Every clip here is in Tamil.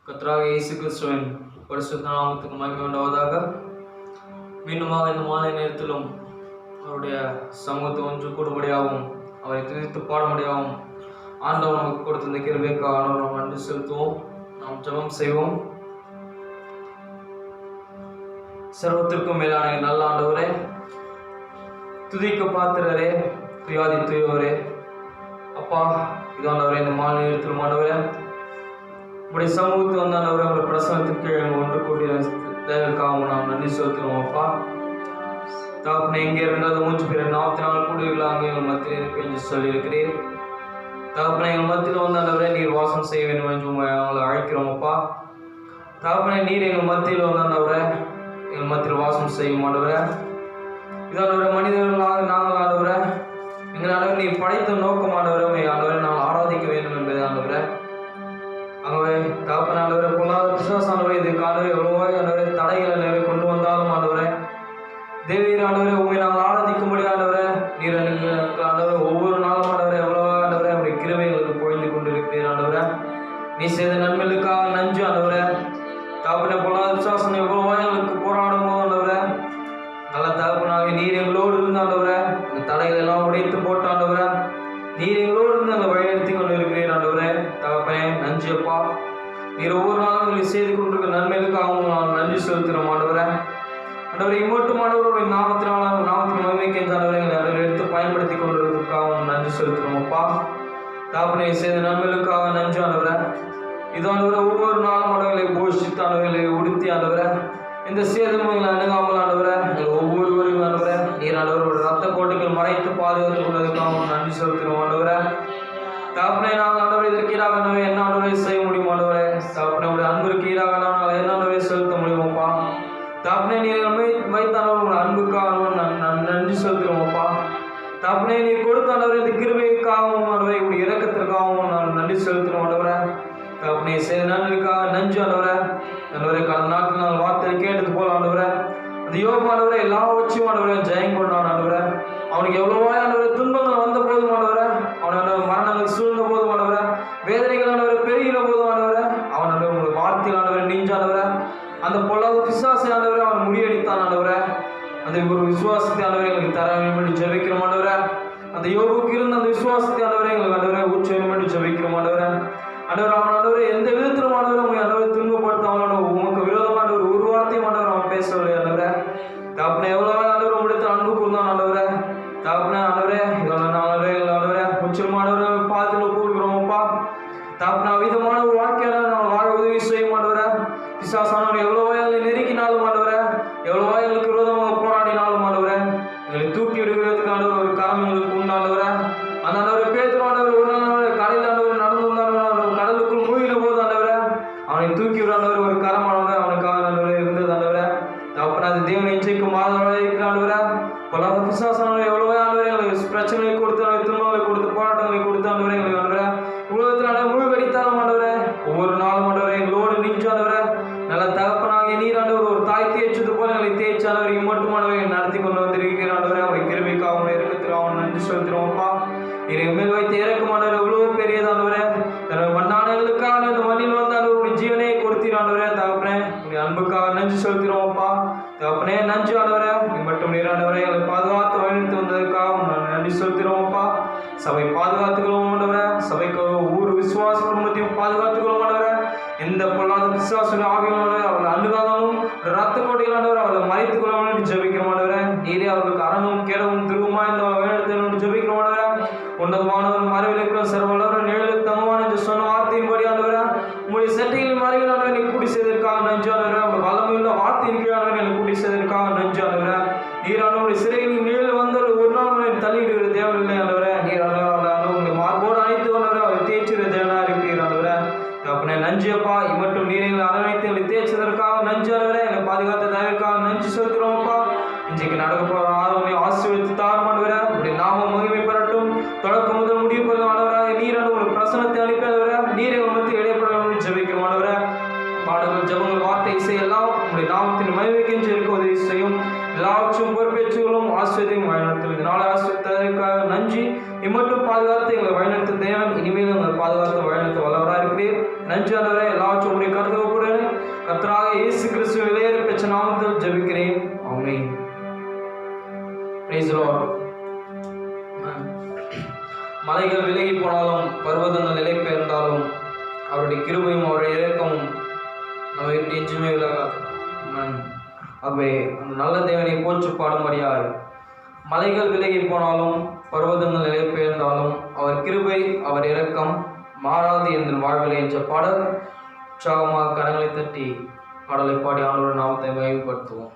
கர்த்தராகிய இயேசு கிறிஸ்துவின் பரிசுத்த நாமத்துக்கு மகிமை உண்டாவதாக. மீண்டுமாக இந்த மாலை நேரத்திலும் அவருடைய சமூகத்தை ஒன்று கூடும்படியாகவும் அவரை துதித்து பாடும்படியாகவும் ஆண்டவர் நமக்கு கொடுத்த இந்த கிருபைக்காக ஆண்டவர் நாம் நன்றி செலுத்துவோம். நாம் ஜெபம் செய்வோம். சர்வத்திற்கும் மேலான நல்ல ஆண்டவரே, துதிக்க பாத்திரரே, பிரியாதி தூயவரே, அப்பா இதாண்டவரே, இந்த மாலை நேரத்திலும் ஆண்டவரே உடைய சமூகத்தை வந்தாண்டவரே உடைய பிரசனத்திற்கு ஒன்று கூட்டிய தேவைக்காகவும் நாம் நன்றி செலுத்துகிறோம். அப்பா தாப்பனை எங்கே இருந்தாலும் 3 பேர் 44 கூடுதலாக அங்கே எங்கள் மத்தியில் இருப்பேன் என்று சொல்லியிருக்கிறீர். தாப்பனை எங்கள் மத்தியில் வந்தாண்டவரே நீர் வாசம் செய்ய வேண்டும் என்று அவங்களை அழைக்கிறோம். அப்பா தாப்பனை நீர் எங்கள் மத்தியில் வந்தாண்டவரே எங்கள் மத்தியில் வாசம் செய்யும் ஆண்டவரே. இதாண்டவரே மனிதர்களாக நாங்கள் ஆண்டவரே எங்கள் ஆண்டவரை நீர் படைத்த நோக்கமானவரை ஆண்டவரை நாங்கள் ஆராதிக்க வேண்டும் என்பது ஆண்டவரே. ஆகவே தாப்பன ஆண்டவரை பொல்லாத பிசாசானவரை இதுக்கு ஆண்டவரை எவ்வளவோ ஆண்டவரை தடைகளை கொண்டு வந்தாலும் ஆண்டவரே தேவியர் ஆண்டவரை உண்மை நாங்கள் ஆராதிக்கும்படி ஆண்டவரை நீர் ஆண்டவரை ஒவ்வொரு நாளும் ஆண்டவரை எவ்வளவோ ஆண்டவரை அவருடைய கிருபைகளுக்கு பொழிந்து கொண்டிருக்கிறீர் ஆண்டவரை. நீ செய்த நன்மைகளுக்காக நஞ்சு ஆண்டவரை. தாப்பன பொல்லாத பிசாசனை எவ்வளவோ எங்களுக்கு போராடும் போது ஆண்டவரை நல்ல தகப்பனாக நீர் எங்களோடு இருந்து ஆண்டவரை இந்த தடைகள் எல்லாம் உடைத்து போட்டு ஆண்டவரை நீர் எங்களோடு இருந்து அந்த வழிநடத்தி கொண்டு இருக்கிறீர் ஆண்டவரே. தகப்பனே நன்றி அப்பா. நீர் ஒவ்வொரு நாளும் எங்களை செய்து கொண்டிருக்கிற நன்மைகளுக்காகவும் நான் நன்றி செலுத்துகிறோம் ஆண்டவரே. ஆண்டவரை இம்மட்டும் ஆண்டவருடைய நாமத்தின் மகிமைக்கு ஆண்டவரை எங்களை எடுத்து பயன்படுத்தி கொண்டிருக்கிறதுக்காகவும் நன்றி செலுத்துகிறோம் அப்பா. தகப்பனை செய்த நன்மைகளுக்காக நன்றி ஆண்டவரே. இது ஆண்டவரை ஒவ்வொரு நாளும் ஆண்டவர்களை போஷித்து ஆண்டவர்களை உடுத்தி ஆண்டவரை இந்த சேதமும் எங்களை அணுகாமல் ஆண்டவரை ஒவ்வொருவரையும் ஆண்டவரை நீர் ஆண்டவரோட ரத்த கோட்டைகள் மறைத்து பாதுகாத்து கொண்டதுக்காக நன்றி செலுத்துகிறோம் ஆண்டவரை. தகப்பனை நாங்கள் ஆண்டவரை இதற்கு ஈடாக என்ன ஆண்டவரை செய்ய முடியும் ஆண்டவரை. தகப்பனை அன்பிற்கு ஈடாக நாங்கள் என்ன ஆண்டவரை செலுத்த முடியுமோப்பா. தகப்பனை நீர் வைத்தாண்டவர் அன்புக்காக நன்றி செலுத்துகிறோம்ப்பா. தகப்பனை நீர் கொடுத்த ஆண்டவரை இந்த கிருபைக்காகவும் ஆண்டவரை உடைய இரக்கத்திற்காகவும் நான் நன்றி செலுத்துகிறோம் ஆண்டவரை. தகப்பனை செய்த நன்மைக்காக நன்றி ஆண்டவரை. ஆண்டவரை கடந்த நாட்கள் நாங்கள் வார்த்தை கேட்டது போல ஆண்டவரை அந்த யோகமானவரை எல்லாவற்றையும் ஆண்டவரை ஜெயம் கொண்டான் ஆண்டவரை. அவனுக்கு எவ்வளவோ ஆண்டவரை துன்பங்கள் வந்த போதும் ஆண்டவரை, அவனோட மரணங்கள் சூழ்ந்த போதும் ஆண்டவரை, வேதனைகள் ஆண்டவரை பெருகிற போதும் ஆண்டவரை அவனோட உங்களுக்கு வார்த்தையில் ஆண்டவரை நீஞ்சாண்டவரை அந்த பொல்லாத பிசாசை ஆண்டவரை அவன் முறியடித்தான் ஆண்டவரை. அந்த ஒரு விசுவாசத்தை ஆண்டவரை எங்களுக்கு தர வேண்டும் என்று ஜெபிக்கிறோம் ஆண்டவரை. அந்த யோகுக்கு இருந்த அந்த விசுவாசத்தை ஆண்டவரை எங்களுக்கு ஆண்டவரை ஊற்ற வேண்டும் என்று ஜெபிக்கிறோம் ஆண்டவரை. ஆண்டவர் அவன் ஆண்டவரை எந்த விதத்திலும் ஆண்டவரை உங்களை ஆண்டவரை துன்பப்படுத்த அவனோட உமக்கு விரோதமான ஒரு வார்த்தையும் ஆண்டவர் அவன் பேசவில்லை ஆண்டவரை. தாப்பனை எவ்வளோ ஆண்டவர் உங்களுடைய அன்பு கூர்ந்தான் ஆண்டவரை. தாப்பனை ஆண்டவரே ஆண்டவரே முற்றிலுமானவரை பார்த்து ஒப்புக்கிறோம்ப்பா. தாப்பனை அவிதமான ஒரு வாழ்க்கையில நான் வாழ உதவி செய்ய மாட்டவரை. பிசாசானவர் எவ்வளோ நெருக்கினாலும் ஆண்டவரை, எவ்வளோ எங்களுக்கு விரோதமாக போராடினாலும் ஆண்டவரை எங்களை தூக்கி விடுகிறதுக்கு ஆண்டவர் ஒரு காலம் எங்களுக்கு உண்டாண்டவரை. அந்த ஆண்டவரை பேத்துருவாண்டவர் ஒரு நாள் கடையில் ஆண்டவர் நடந்து வந்தாண்டவர் கடலுக்குள் மூழ்கின போது ஆண்டவரை அவனை தூக்கி விடாண்டவர் ஒரு கரமானவர் அவனுக்காக ஆண்டவரை இருந்தது ஆண்டவரை. தாப்பனை அது தேவனை இச்சைக்கு மாதவராக இருக்கிறாண்டவரை. பொல்லாத பிசாசானவர் எவ்வளவோ ஆண்டவரை எங்களுக்கு பிரச்சனைகளை கொடுத்து துன்பங்களை கொடுத்து போராட்டங்களை கொடுத்து ஆண்டவரை எங்களுக்கு ஆண்டவரை உலகத்தினால மூழ்கடித்தாலும் ஆண்டவரை ஒவ்வொரு நாளும் ஆண்டவரை எங்களோடு நின்றாண்டவரை நல்ல தகப்பனாகிய நீர் ஆண்டவர் ஒரு தாய் தேய்ச்சது போல எங்களை தேய்ச்சாண்டவரை இம்மட்டுமானவரை நடத்தி கொண்டு வந்திருக்கிற ஆண்டவரை அவரை கிருபைக்கு அவனை இறக்கத்தில் அவன் நன்றி செலுத்துகிறோம்ப்பா. நீர் மேல் வைத்த இறக்கமானவர் எவ்வளவு பெரியதானவரை மண்ணானங்களுக்கான இந்த மண்ணில் வந்தாண்டவருடைய ஜீவனை கொடுத்தீராண்டவரே. தகப்பனே உடைய அன்புக்காக நன்றி செலுத்துகிறோம்ப்பா. தகப்பனே நன்றி ஆண்டவரை. நீ மட்டும் நீராண்டவரை எங்களை பாதுகாத்து வழிநடத்தி வந்ததுக்காக நான் நன்றி செலுத்துகிறோம்ப்பா. சபை பாதுகாத்துக்கிறோம் ஆண்டவரை. சபைக்கு ஒவ்வொரு விசுவாச குடும்பத்தையும் பாதுகாத்துக்கிறோம் ஆண்டவரை. எந்த பொல்லாத விசுவாச ஆகியோட அவளை அணுகாதாலும் ரத்த கோட்டையிலாண்டவர் அவளை மறைத்துக் கொள்ளணும் ஜெபிக்கிறோம் ஆண்டவரை. நீரே அவர்களுக்கு அரணும் கேடவும் திருவுமா இந்த வேண்டத்தை ஜெபிக்கிறோம் ஆண்டவரை. உன்னதமானவர் மறைவிலுக்கும் சர்வலவர் நிழலுக்கு தங்குவான் என்று சொன்ன வார்த்தையின்படி ஆண்டவரை உங்களுடைய செட்டையில் மறைவில் ஆண்டவர் நீ கூட்டி செய்ததற்காக நன்றி ஆண்டவரை. உங்கள் வல்லமையுள்ள வார்த்தையின் கீழானவர் என்னை கூட்டி செய்ததற்காக நன்றி ஆண்டவரை. நீரானவருடைய சிறையில் நிழல் வந்தவர் ஒரு நாள் தள்ளிவிடுகிற தேவன் இல்லை ஆண்டவரை. நீரானவர் உங்களை மார்போடு அழைத்து கொண்டவரை அவரை தேய்ச்சிற தேவனா இருக்கிறீர் ஆண்டவரை. அப்பனே நன்றி அப்பா. இம்மட்டும் நீரை அரவணைத்து எங்களை தேய்ச்சதற்காக நன்றி ஆண்டவரை. எங்களை பாதுகாத்த தயவுக்காக நன்றி செலுத்துகிறோம் அப்பா. இன்றைக்கு நடக்க போகிற ஆர்வமை ஆசீர்வதித்து தாரும் ஆண்டவரை. உடைய நாமம் மகிமை பெறட்டும். தொடக்கம் முதல் முடிவு பெறும் ஆண்டவராக நீரான ஒரு பிரசனத்தை அளிப்பவரை நீரை உணர்த்தி இடைப்பட ஜெபிக்கிறோம் ஆண்டவரை. பாடல்கள் ஜெபங்கள் வார்த்தை இசை எல்லாம் உங்களுடைய நாமத்தின் மகிமைக்கென்று இருக்க உதவி செய்யும். எல்லாவற்றும் பொறுப்பேற்றுகளும் ஆசிரியத்தையும் வழிநடத்தும். நாளை ஆசிரியத்ததற்காக நன்றி. இம்மட்டும் பாதுகாத்து எங்களை வழிநடத்த தேவன் இனிமேலும் எங்களை பாதுகாத்து வழிநடத்த வல்லவராக இருக்கிறீர். நன்றி ஆண்டவரே. எல்லாவற்றும் உடைய கருத்து ஒப்புடுறேன். கர்த்தராக இயேசு கிறிஸ்து விலையேற பெற்ற நாமத்தில் ஜெபிக்கிறேன். ஆமென். Praise the Lord. மலைகள் விலகி போனாலும் பர்வதங்கள் நிலை பெயர்ந்தாலும் அவருடைய கிருபையும் அவருடைய இரக்கமும் நம்ம விட்டு எஞ்சுமே விலகாது. ஆகவே அந்த நல்ல தேவனை போற்று பாடும்படியாய் மலைகள் விலகி போனாலும் பர்வதங்கள் நிலை பெயர்ந்தாலும் அவர் கிருபை அவர் இரக்கம் மாறாது என்ற வாழ்விலை என்ற பாடல் உற்சாகமாக கரங்களை தட்டி பாடலை பாடி ஆண்டவருடைய நாமத்தை மகிமைப்படுத்துவோம்.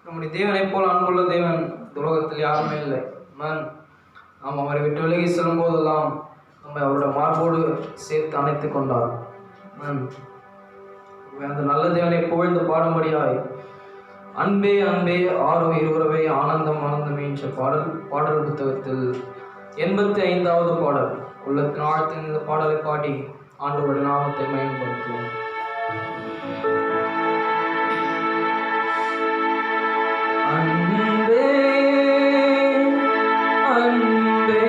நம்முடைய தேவனைப் போல் அன்புள்ள தேவன் இந்த உலகத்தில் யாருமே இல்லை. நாம் அவரை விட்டு விலகி செல்லும் போதெல்லாம் நம்மை அவருடைய மார்போடு சேர்த்து அணைத்து கொண்டார். அந்த நல்ல தேவனை புகழ்ந்து பாடும்படியாய் அன்பே அன்பே ஆரோ இருவரவே ஆனந்தம் ஆனந்தமே என்ற பாடல் புத்தகத்தில் 85வது பாடல் உள்ளத்தின் ஆழத்தின் இந்த பாடலை பாடி ஆண்டவருடைய நாமத்தை மேம்படுத்துவோம். அன்பே அன்பே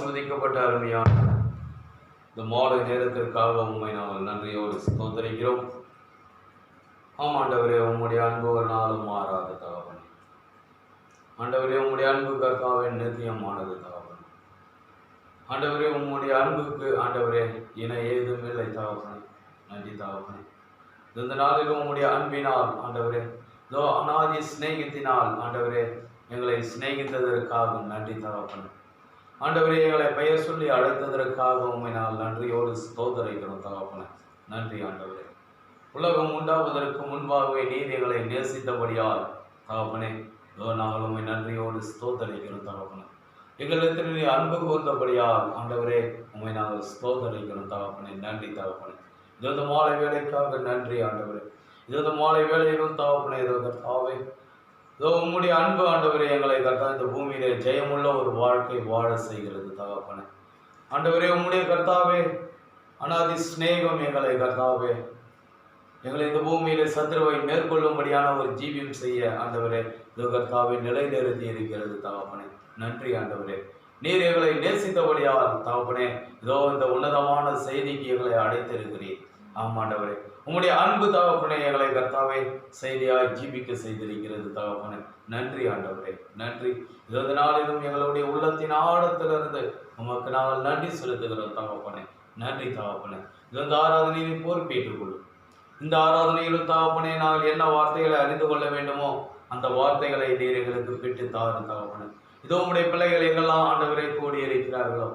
ஆசீர்வதிக்கப்பட்ட அருமையான இந்த மாலை நேரத்திற்காக உண்மை நாங்கள் நன்றியோடு ஸ்தோத்திரிக்கிறோம். ஆண்டவரே, உம்முடைய அன்பு ஒரு நாளும் மாறாத தகவல். ஆண்டவரே, உம்முடைய அன்பு கர்த்தாவே நித்தியமானது தகவல். ஆண்டவரே, உம்முடைய அன்புக்கு ஆண்டவரே இணை ஏதும் இல்லை தகவல். நன்றி தகவல். இந்த நாளிலும் உம்முடைய அன்பினால் ஆண்டவரே, அநாதி சிநேகத்தினால் ஆண்டவரே எங்களை சிநேகித்ததற்காக நன்றி தகவல். ஆண்டவரே, எங்களை பெயர் சொல்லி அழைத்ததற்காக உண்மை நாங்கள் நன்றியோடு ஸ்தோத்திரிக்கிறோம் தகப்பனே. நன்றி ஆண்டவரே. உலகம் உண்டாவதற்கு முன்பாகவே நீர் எங்களை நேசித்தபடியால் தகப்பனே, நாங்கள் உண்மை நன்றியோடு ஸ்தோத்திரிக்கிறோம் தகப்பனே. எங்களிடத்தில் நீ அன்பு கூர்ந்தபடியால் ஆண்டவரே உண்மை நாங்கள் ஸ்தோத்திரிக்கிறோம் தகப்பனே. நன்றி தகப்பனே. இது மாலை வேலைக்காக நன்றி ஆண்டவரே. இது மாலை வேலையிலும் தகப்பனே, கர்த்தாவே உம்முடைய அன்பு ஆண்டவரே எங்களை கர்த்தா இந்த பூமியிலே ஜெயமுள்ள ஒரு வாழ்க்கை வாழ செய்கிறது தகப்பனே. ஆண்டவரே, உம்முடைய கர்த்தாவே அநாதி சிநேகம் எங்களை கர்த்தாவே எங்களை இந்த பூமியிலே சத்துருவை மேற்கொள்ளும்படியான ஒரு ஜீவியம் செய்ய ஆண்டவரே கர்த்தாவை நிலைநிறுத்தி இருக்கிறது தகப்பனே. நன்றி ஆண்டவரே. நீர் எங்களை நேசித்தபடியால் தகப்பனே இந்த உன்னதமான செய்திக்கு எங்களை அடைத்திருக்கிறீர். ஆமாண்டவரே, உம்முடைய அன்பு தகப்பனே எங்களை கர்த்தாவே செய்தியாய் ஜீவிக்க செய்திருக்கிறது தகப்பனே. நன்றி ஆண்டவரே, நன்றி. இந்த நாளிலும் எங்களுடைய உள்ளத்தின் ஆழத்திலிருந்து உமக்கு நாங்கள் நன்றி செலுத்துகிறோம் தகப்பனே. நன்றி தகப்பனே. இந்த ஆராதனையை பொறுப்பேற்றுக் கொள்ளும். இந்த ஆராதனையிலும் தகப்பனே நாங்கள் என்ன வார்த்தைகளை அறிந்து கொள்ள வேண்டுமோ அந்த வார்த்தைகளை நீர் எங்களுக்கு பெற்று தாரும் தகப்பனே. இதோ உம்முடைய பிள்ளைகள் எங்கெல்லாம் ஆண்டவரை கூடியிருக்கிறார்களோ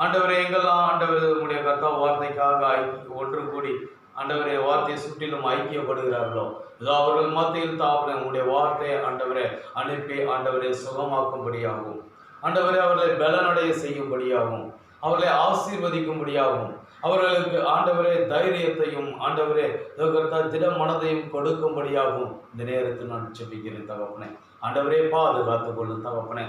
ஆண்டவரை எங்கெல்லாம் ஆண்டவர் உம்முடைய கர்த்தா வார்த்தைக்காக ஒன்று கூடி ஆண்டவரே வார்த்தையை சுற்றிலும் ஐக்கியப்படுகிறார்களோ இதோ அவர்கள் மத்தியில் தாப்பனே உங்களுடைய வார்த்தையை ஆண்டவரை அனுப்பி ஆண்டவரை சுகமாக்கும்படியாகும், ஆண்டவரை அவர்களை பலனடைய செய்யும்படியாகும், அவர்களை ஆசீர்வதிக்கும்படியாகும், அவர்களுக்கு ஆண்டவரே தைரியத்தையும் ஆண்டவரே கர்த்தா திட மனதையும் கொடுக்கும்படியாகும் இந்த நேரத்தில் நான் ஜெபிக்கிறேன் தகப்பனே. ஆண்டவரே, பாதுகாத்துக் கொள்ளும் தகப்பனே.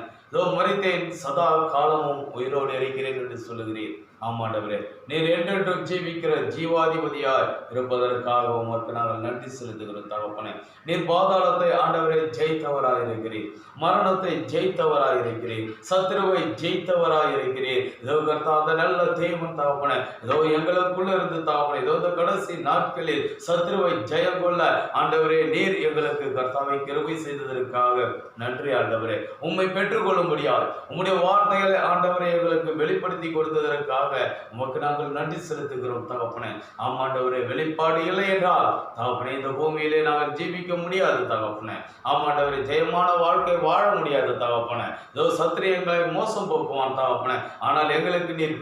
மரித்தேன், சதா காலமும் உயிரோடு இருக்கிறேன் என்று சொல்லுகிறீர். ஆமாண்டவரே, நீர் என்றென்றும் ஜீவிக்கிற ஜீவாதிபதியாய் இருப்பதற்காக உமக்கு நாங்கள் நன்றி செலுத்துகிறோம் தகப்பனே. நீர் பாதாளத்தை ஆண்டவரை ஜெயித்தவராய் இருக்கிறீர், மரணத்தை ஜெயித்தவராய் இருக்கிறீர், சத்துருவை ஜெயித்தவராய் இருக்கிறீர். அந்த நல்ல தேவன் தகப்பனே எங்களுக்குள்ள இருந்து தகப்பனே இந்த கடைசி நாட்களில் சத்துருவை ஜெயம் கொள்ள ஆண்டவரே நீர் எங்களுக்கு கர்த்தாவை கிருபை செய்ததற்காக நன்றி ஆண்டவரே. உம்மை பெற்றுக்கொள்ளும்படியால் உம்முடைய வார்த்தைகளை ஆண்டவரை எங்களுக்கு வெளிப்படுத்தி கொடுத்ததற்காக உமக்கு நாங்கள் நன்றி செலுத்துகிறோம் தகப்பனே. ஆமாண்டவரே, வெளிப்பாடு இல்லை என்றால் தகப்பனே இந்த பூமியிலே நாங்கள் ஜீவிக்க முடியாது தகப்பனே. ஆமாண்டவரே, ஜெயமான வாழ்க்கை வாழ முடியாது தகப்பனே. சத்திரியங்களை மோசம் போக்குவான் தகப்பனே. ஆனால் எங்களுக்கு நீர்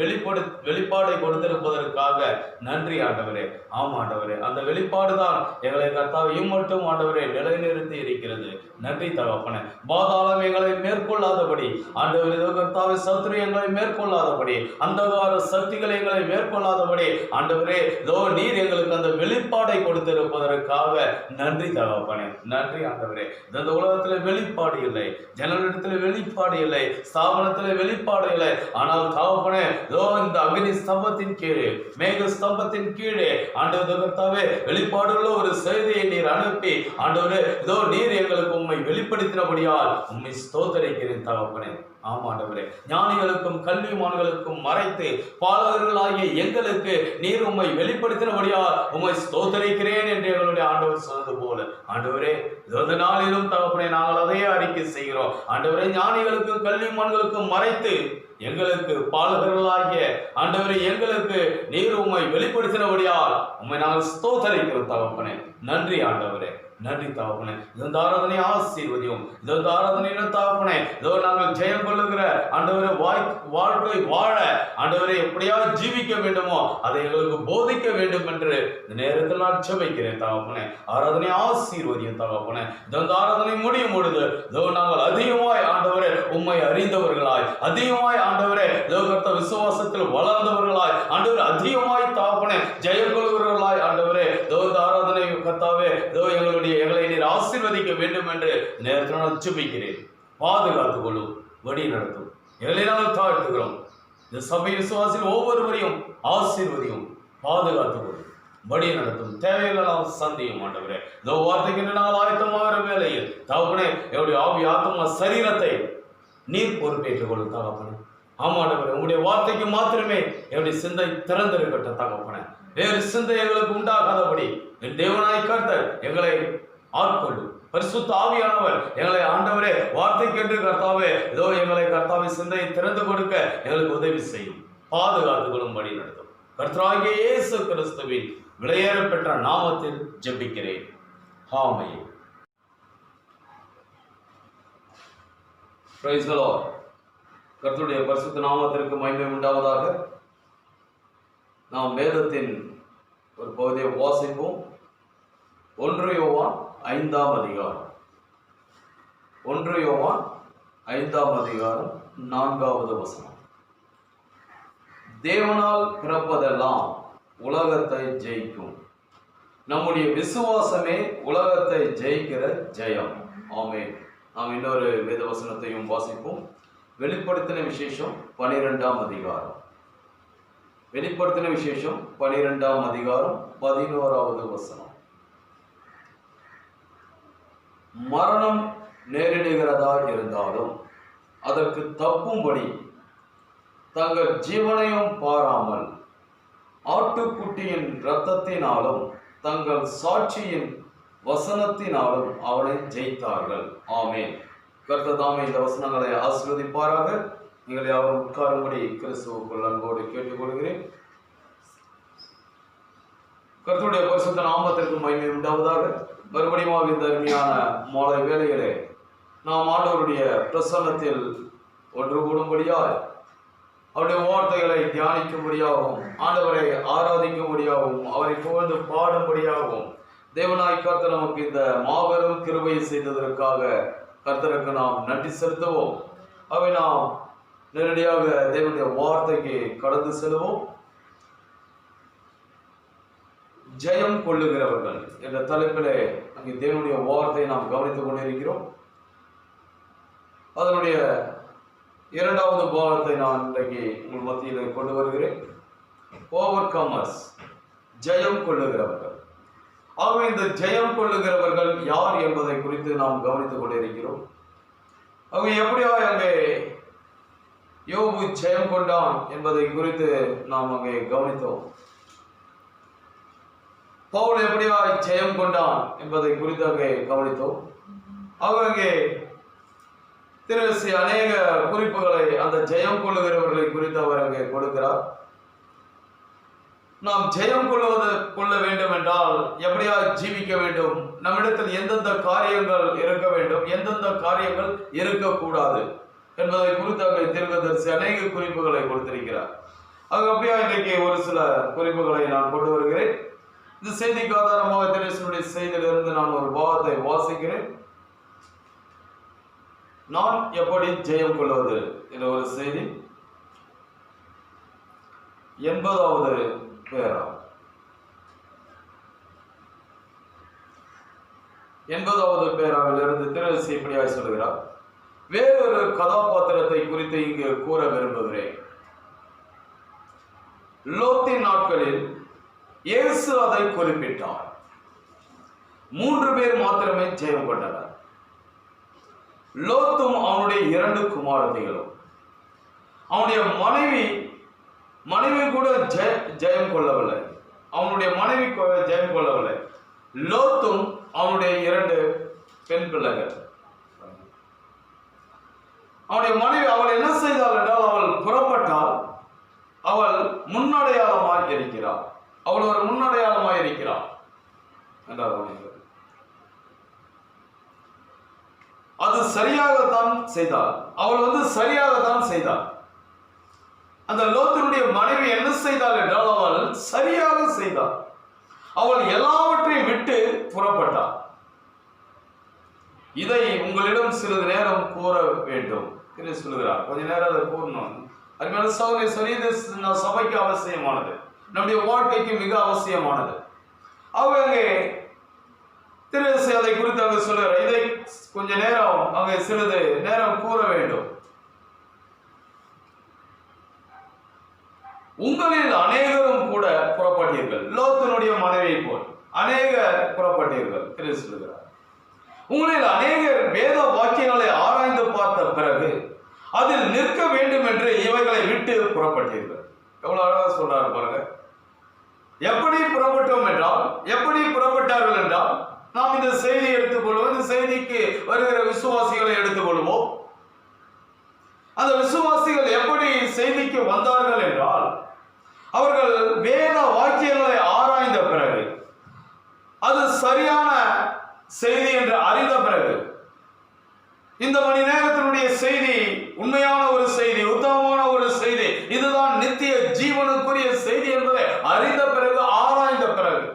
வெளிப்பாடை கொடுத்திருப்பதற்காக நன்றி ஆண்டவரே. ஆமாண்டவரே, அந்த வெளிப்பாடுதான் எங்களை கர்த்தாவையும் மட்டும் ஆண்டவரே நிலைநிறுத்தி இருக்கிறது. நன்றி தகப்பனே. பாதாளம் எங்களை மேற்கொள்ளாதபடி ஆண்டவரே கர்த்தாவை சத்துரு எங்களை மேற்கொள்ளாதபடி அந்தகார சக்திகளை எங்களை மேற்கொள்ளாதபடி ஆண்டவரே நீர் எங்களுக்கு அந்த வெளிப்பாடை கொடுத்திருப்பதற்காக நன்றி தகப்பனே. நன்றி ஆண்டவரே. இந்த உலகத்தில் வெளிப்பாடு இல்லை, ஜனங்களிடத்தில் வெளிப்பாடு இல்லை, ஸ்தாபனத்தில் வெளிப்பாடு இல்லை. ஆனால் தகப்பனே இந்த அக்னி ஸ்தம்பத்தின் கீழே மேக ஸ்தம்பத்தின் கீழே ஆண்டவர் கர்த்தாவே வெளிப்பாடுள்ள ஒரு செய்தியை நீர் அனுப்பி ஆண்டவரே நீர் எங்களுக்கு உம்மை வெளிப்படுத்தினபடியால் உம்மை ஸ்தோத்திரிக்கிறேன் தகப்பனே. ஆமாண்டவரே, ஞானிகளுக்கும் கல்விமான்களுக்கும் மறைத்து பாலகர்களாகிய எங்களுக்கு நீர் உம்மை வெளிப்படுத்தினபடியால் உம்மை ஸ்தோத்திரிக்கிறேன் என்று எங்களுடைய ஆண்டவர் சொன்னது போல ஆண்டவரே இந்த நாளிலும் தகப்பனே நாங்கள் அதையே அறிக்கை செய்கிறோம். ஆண்டவரே, ஞானிகளுக்கும் கல்விமான்களுக்கும் மறைத்து எங்களுக்கு பாலகர்களாகிய ஆண்டவரை எங்களுக்கு நீர் உம்மை வெளிப்படுத்தினபடியால் உம்மை நாங்கள் ஸ்தோத்திரிக்கிறோம் தகப்பனே. நன்றி ஆண்டவரே, நன்றி தகப்பனே. இந்த ஆராதனை ஆசீர்வதியும். இந்த ஆராதனையில தகப்பனே நாங்கள் ஜெயம் கொள்ளுகிற ஆண்டவரை வாழ்க்கை வாழ ஆண்டவரை எப்படியா ஜீவிக்க வேண்டுமோ அதை எங்களுக்கு போதிக்க வேண்டும் என்று இந்த நேரத்தில் நான் ஜெபிக்கிறேன் தகப்பனே. ஆராதனை ஆசீர்வதியும் தகப்பனே. இந்த ஆராதனை முடியும் பொழுது நாங்கள் அதிகமாய் ஆண்டவரே உம்மை அறிந்தவர்களாய், அதிகமாய் ஆண்டவரே கர்த்த விசுவாசத்தில் வளர்ந்தவர்களாய் ஆண்டவர் அதிகமாய் தகப்பனே ஜெயம் கொள்கிறவர்களாய் ஆண்டவரே ஆராதனை கர்த்தாவே எங்களை நீர் ஆசீர்வதிக்க வேண்டும் என்று நேரத்தில் நான் ஜெபிக்கிறேன். பாதுகாத்துக் கொள்ளும், வழி நடத்தும். எங்களை நாங்கள் தாழ்த்துகிறோம். இந்த சபை விசுவாசில் ஒவ்வொருவரையும் ஆசீர்வதியும், பாதுகாத்துக் கொள்ளும், வழி நடத்தும். தேவையெல்லாம் சந்தியும் ஆண்டவரே. இந்த வார்த்தைக்கு நாள் ஆயத்தமாகிற வேளையில் தகப்பனே என்னுடைய ஆவி ஆத்மா சரீரத்தை நீர் பொறுப்பேற்றுக் கொள்ளும் தகப்பனே. ஆமாண்டவரே, உங்களுடைய வார்த்தைக்கு மாத்திரமே என்னுடைய சிந்தை திறந்திருக்கட்டும் தகப்பனே. வேறு சிந்தை எங்களுக்கு உண்டாகாதபடி என் தேவனாய் கர்த்தர் எங்களை ஆட்கொள்ளும். பரிசுத்த ஆவியானவர் எங்களை ஆண்டவரே வார்த்தைக்கென்று கர்த்தாவே ஏதோ எங்களை கர்த்தாவை சிந்தையை திறந்து கொடுக்க எங்களுக்கு உதவி செய்யும், பாதுகாத்து கொள்ளும்படி நடத்தும். கர்த்தராகிய இயேசு கிறிஸ்துவின் விலையேற பெற்ற நாமத்தில் ஜெபிக்கிறேன். ஆமென். Praise the Lord. கர்த்தருடைய பரிசுத்த நாமத்திற்கு மகிமை உண்டாவதாக. நாம் வேதத்தின் ஒரு பகுதியை வாசிப்போம். 1 யோவான் 5ஆம் அதிகாரம். 1 யோவான் 5ஆம் அதிகாரம் 4வது வசனம். தேவனால் பிறப்பதெல்லாம் உலகத்தை ஜெயிக்கும். நம்முடைய விசுவாசமே உலகத்தை ஜெயிக்கிற ஜெயம். ஆமென். நாம் இன்னொரு வேத வசனத்தையும் வாசிப்போம். வெளிப்படுத்தின விசேஷம் 12ஆம் அதிகாரம். வெளிப்படுத்தின விசேஷம் 12ஆம் அதிகாரம் 11வது வசனம். மரணம் நேரிடுகிறதா இருந்தாலும் அதற்கு தப்பும்படி தங்கள் ஜீவனையும் பாராமல் ஆட்டுக்குட்டியின் இரத்தத்தினாலும் தங்கள் சாட்சியின் வசனத்தினாலும் அவனை ஜெயித்தார்கள். ஆமென். கர்த்தர் தாமே இந்த வசனங்களை ஆசீர்வதிப்பாராக. நீங்கள் யாரும் உட்காரும்படி கிறிஸ்துவுக்குள் அன்போடு கேட்டுக்கொள்கிறேன். கர்த்தருடைய பரிசுத்த நாமத்திற்கு மகிமை உண்டாவதாக. மறுபடியும் இந்த அருமையான மாலை வேளையிலே நாம் ஆண்டவருடைய பிரசன்னத்தில் ஒன்று கூடும்படியாய், அவருடைய வார்த்தைகளை தியானிக்கும்படியாகவும், ஆண்டவரை ஆராதிக்கும்படியாகவும், அவரை புகழ்ந்து பாடும்படியாகவும் தேவனாய் கர்த்தர் நமக்கு இந்த மாபெரும் கிருபையை செய்ததற்காக கர்த்தருக்கு நாம் நன்றி செலுத்துவோம். அவை நாம் நேரடியாக தேவனுடைய வார்த்தைக்கு கடந்து செல்வோம். ஜெயம் கொள்ளுகிறவர்கள் என்ற தலைப்பிலே அங்கே தேவனுடைய வார்த்தையை நாம் கவனித்துக் கொண்டிருக்கிறோம். அதனுடைய 2வது பாகத்தை நான் இன்றைக்கு உங்கள் மத்தியில் கொண்டு வருகிறேன். ஓவர் கமர்ஸ், ஜெயம் கொள்ளுகிறவர்கள். ஆகவே இந்த ஜெயம் கொள்ளுகிறவர்கள் யார் என்பதை குறித்து நாம் கவனித்துக் கொண்டிருக்கிறோம். அவங்க எப்படியா அங்கே யோபு ஜெயம் கொண்டான் என்பதை குறித்து நாம் அங்கே கவனித்தோம். பவுல் எப்படியா ஜெயம் கொண்டான் என்பதை குறித்து அங்கே கவனித்தோம். அங்கே திருவசி அநேக குறிப்புகளை அந்த ஜெயம் கொள்ளுகிறவர்களை குறித்து அவர் அங்கே கொடுக்கிறார். நாம் ஜெயம் கொள்ள வேண்டும் என்றால் எப்படியா ஜீவிக்க வேண்டும், நம்மிடத்தில் எந்தெந்த காரியங்கள் இருக்க வேண்டும், எந்தெந்த காரியங்கள் இருக்கக்கூடாது என்பதை குறித்து அங்கே தீர்க்கதரிசி அநேக குறிப்புகளை கொடுத்திருக்கிறார். அது அப்படியா இன்றைக்கு ஒரு சில குறிப்புகளை நான் கொண்டு வருகிறேன். இந்த செய்திக்கு ஆதாரமாக தினேசனுடைய செய்தியிலிருந்து நான் ஒரு பாகத்தை வாசிக்கிறேன். நான் எப்படி ஜெயம் கொள்வது என்ற ஒரு செய்தி. 80வது பேரா 80வது பேராவிலிருந்து திருவசி இப்படியாய் சொல்கிறார். வேறொரு கதாபாத்திரத்தை குறித்து இங்கு கூற விரும்புகிறேன். லோத்தின் நாட்களில் இயேசு அதை குறிப்பிட்டார். 3 பேர் மாத்திரமே ஜெயம் கொண்டனர். லோத்தும் அவனுடைய 2 குமாரத்திகளும். அவனுடைய மனைவி கூட ஜெயம் கொள்ளவில்லை. அவனுடைய மனைவி ஜெயம் கொள்ளவில்லை. லோத்தும் அவனுடைய 2 பெண் பிள்ளைகள். அவனுடைய மனைவி அவள் என்ன செய்தாள் என்றால், அவள் புறப்பட்டால் அவள் முன்னடையாளமாய் இருக்கிறாள். அவள் ஒரு முன்னடையாளமாய் இருக்கிறாள் என்றார். அது சரியாகத்தான் செய்தாள். அவள் சரியாகத்தான் செய்தாள். அந்த லோத்தினுடைய மனைவி என்ன செய்தாள் என்றால், அவள் சரியாக செய்தாள். அவள் எல்லாவற்றையும் விட்டு புறப்பட்டாள். இதை உங்களிடம் சிறிது நேரம் கூற வேண்டும் என்று சொல்கிறார். கொஞ்ச நேரம் அதை கூறணும். அருமையான சகோதரனே, சொல்லியது சபைக்கு அவசியமானது, நம்முடைய வாழ்க்கைக்கு மிக அவசியமானது. அவங்க திருவசி அதை குறித்து அங்கு சொல்லுகிறார். இதை கொஞ்ச நேரம் அங்கே சிறிது நேரம் கூற வேண்டும். உங்களில் அநேகரும் கூட புறப்பட்டீர்கள். லோத்தினுடைய மனைவியை போல் அநேகர் புறப்பட்டீர்கள் என்று சொல்லுகிறார். உங்களில் அநேகர் வேத வாக்கியங்களை ஆராய்ந்து பார்த்த பிறகு அதில் நிற்க வேண்டும் என்று இவைகளை விட்டு புறப்பட்டீர்கள். எவ்வளவு அழகா சொல்றாரு பாருங்க. எப்படி புறப்பட்டோம் என்றால், எப்படி புறப்பட்டார்கள் என்றால், நாம் இந்த செய்தியை எடுத்துக்கொள்வோம். இந்த செய்திக்கு வருகிற விசுவாசிகளை எடுத்துக்கொள்வோம். அந்த விசுவாசிகள் எப்படி செய்திக்கு வந்தார்கள் என்றால், அவர்கள் வேத வாக்கியங்களை ஆராய்ந்த பிறகு, அது சரியான செய்தி என்று அறிந்த பிறகு, இந்த மணி நேரத்தினுடைய செய்தி உண்மையான ஒரு செய்தி, உத்தமமான ஒரு செய்தி, இதுதான் நித்திய ஜீவனுக்குரிய செய்தி என்பதை அறிந்த பிறகு, ஆராய்ந்த பிறகு,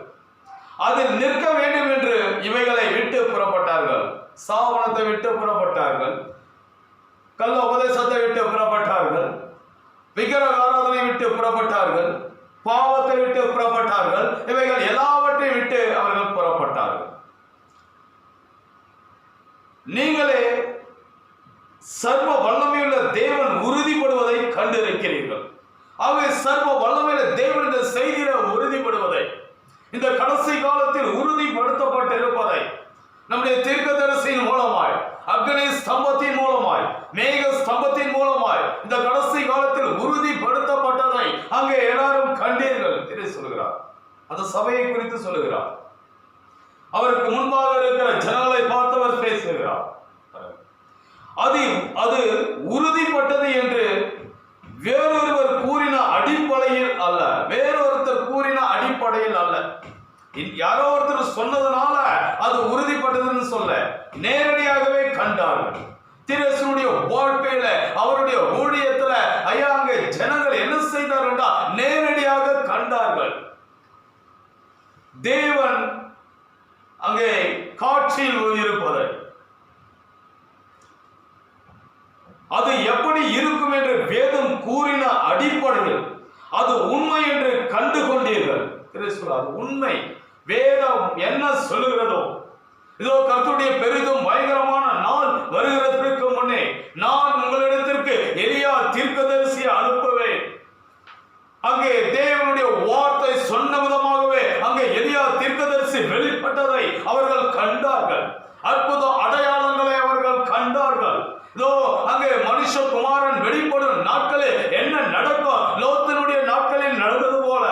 அதில் நிற்க வேண்டும் என்று இவைகளை விட்டு புறப்பட்டார்கள். ஸ்தாபனத்தை விட்டு புறப்பட்டார்கள், கள்ள உபதேசத்தை விட்டு புறப்பட்டார்கள், விக்கிரக ஆராதனை விட்டு புறப்பட்டார்கள், பாவத்தை விட்டு புறப்பட்டார்கள். இவைகள் எல்லாவற்றையும் விட்டு அவர்கள் புறப்பட்டார்கள். நீங்களே சர்வ வல்லமையுள்ள தேவன் உறுதிப்படுவதை கண்டிருக்கிறீர்கள். ஆகவே சர்வ வல்லமையுள்ள தேவன் இந்த செய்தியில உறுதிப்படுவதை, இந்த கடைசி காலத்தில் உறுதிப்படுத்தப்பட்டிருப்பதை, நம்முடைய தீர்க்கதரிசியின் மூலமாய், அக்னி ஸ்தம்பத்தின் மூலமாய், மேக ஸ்தம்பத்தின் மூலமாய் இந்த கடைசி காலத்தில் உறுதிப்படுத்தப்பட்டதை அங்கே எல்லாரும் கண்டீர்கள் என்று சொல்கிறார். அந்த சபையை குறித்து சொல்லுகிறார். அவருக்கு முன்பாக இருக்கிற ஜனங்களை பார்த்தவர் பேசுகிறார். அது உறுதிப்பட்டது என்று வேறொருவர் கூறின அடிப்படையில் அல்ல, வேறொருத்தர் கூறின அடிப்படையில் அல்ல, யாரோ ஒருத்தர் சொன்னதுனால அது உறுதிப்பட்டதுன்னு சொல்ல, நேரடியாகவே கண்டார்கள். திரேசுடைய வாழ்க்கையில, அவருடைய ஊழியத்துல ஐயா அங்கே ஜனங்கள் என்ன செய்தார்கள்? நேரடியாக கண்டார்கள். தேவன் அங்கே காட்சியில் இருப்பதை, அது எப்படி இருக்கும் என்று வேதம் கூறின அடிப்படையில் அது உண்மை என்று கண்டு கொண்டீர்கள். அது உண்மை. வேதம் என்ன சொல்லுகிறதோ, இதோ கர்த்தருடைய பெரிதும் பயங்கரமான நாள் வருகிறதற்கு முன்னே நான் உங்களிடத்திற்கு எலியா தீர்க்கதரிசியை அனுப்புவேன். அங்கே தேவனுடைய வார்த்தை சொன்ன விதமாகவே அங்கே எலியா தீர்க்கதரிசி வெளிப்பட்டதை அவர்கள் கண்டார்கள். அற்புத அடையாளங்களை அவர்கள் கண்டார்கள். இதோ அங்கே மனுஷகுமாரன் வெளிப்படும் நாட்களில் என்ன நடக்கும்? லோத்தினுடைய நாட்களில் நடந்தது போல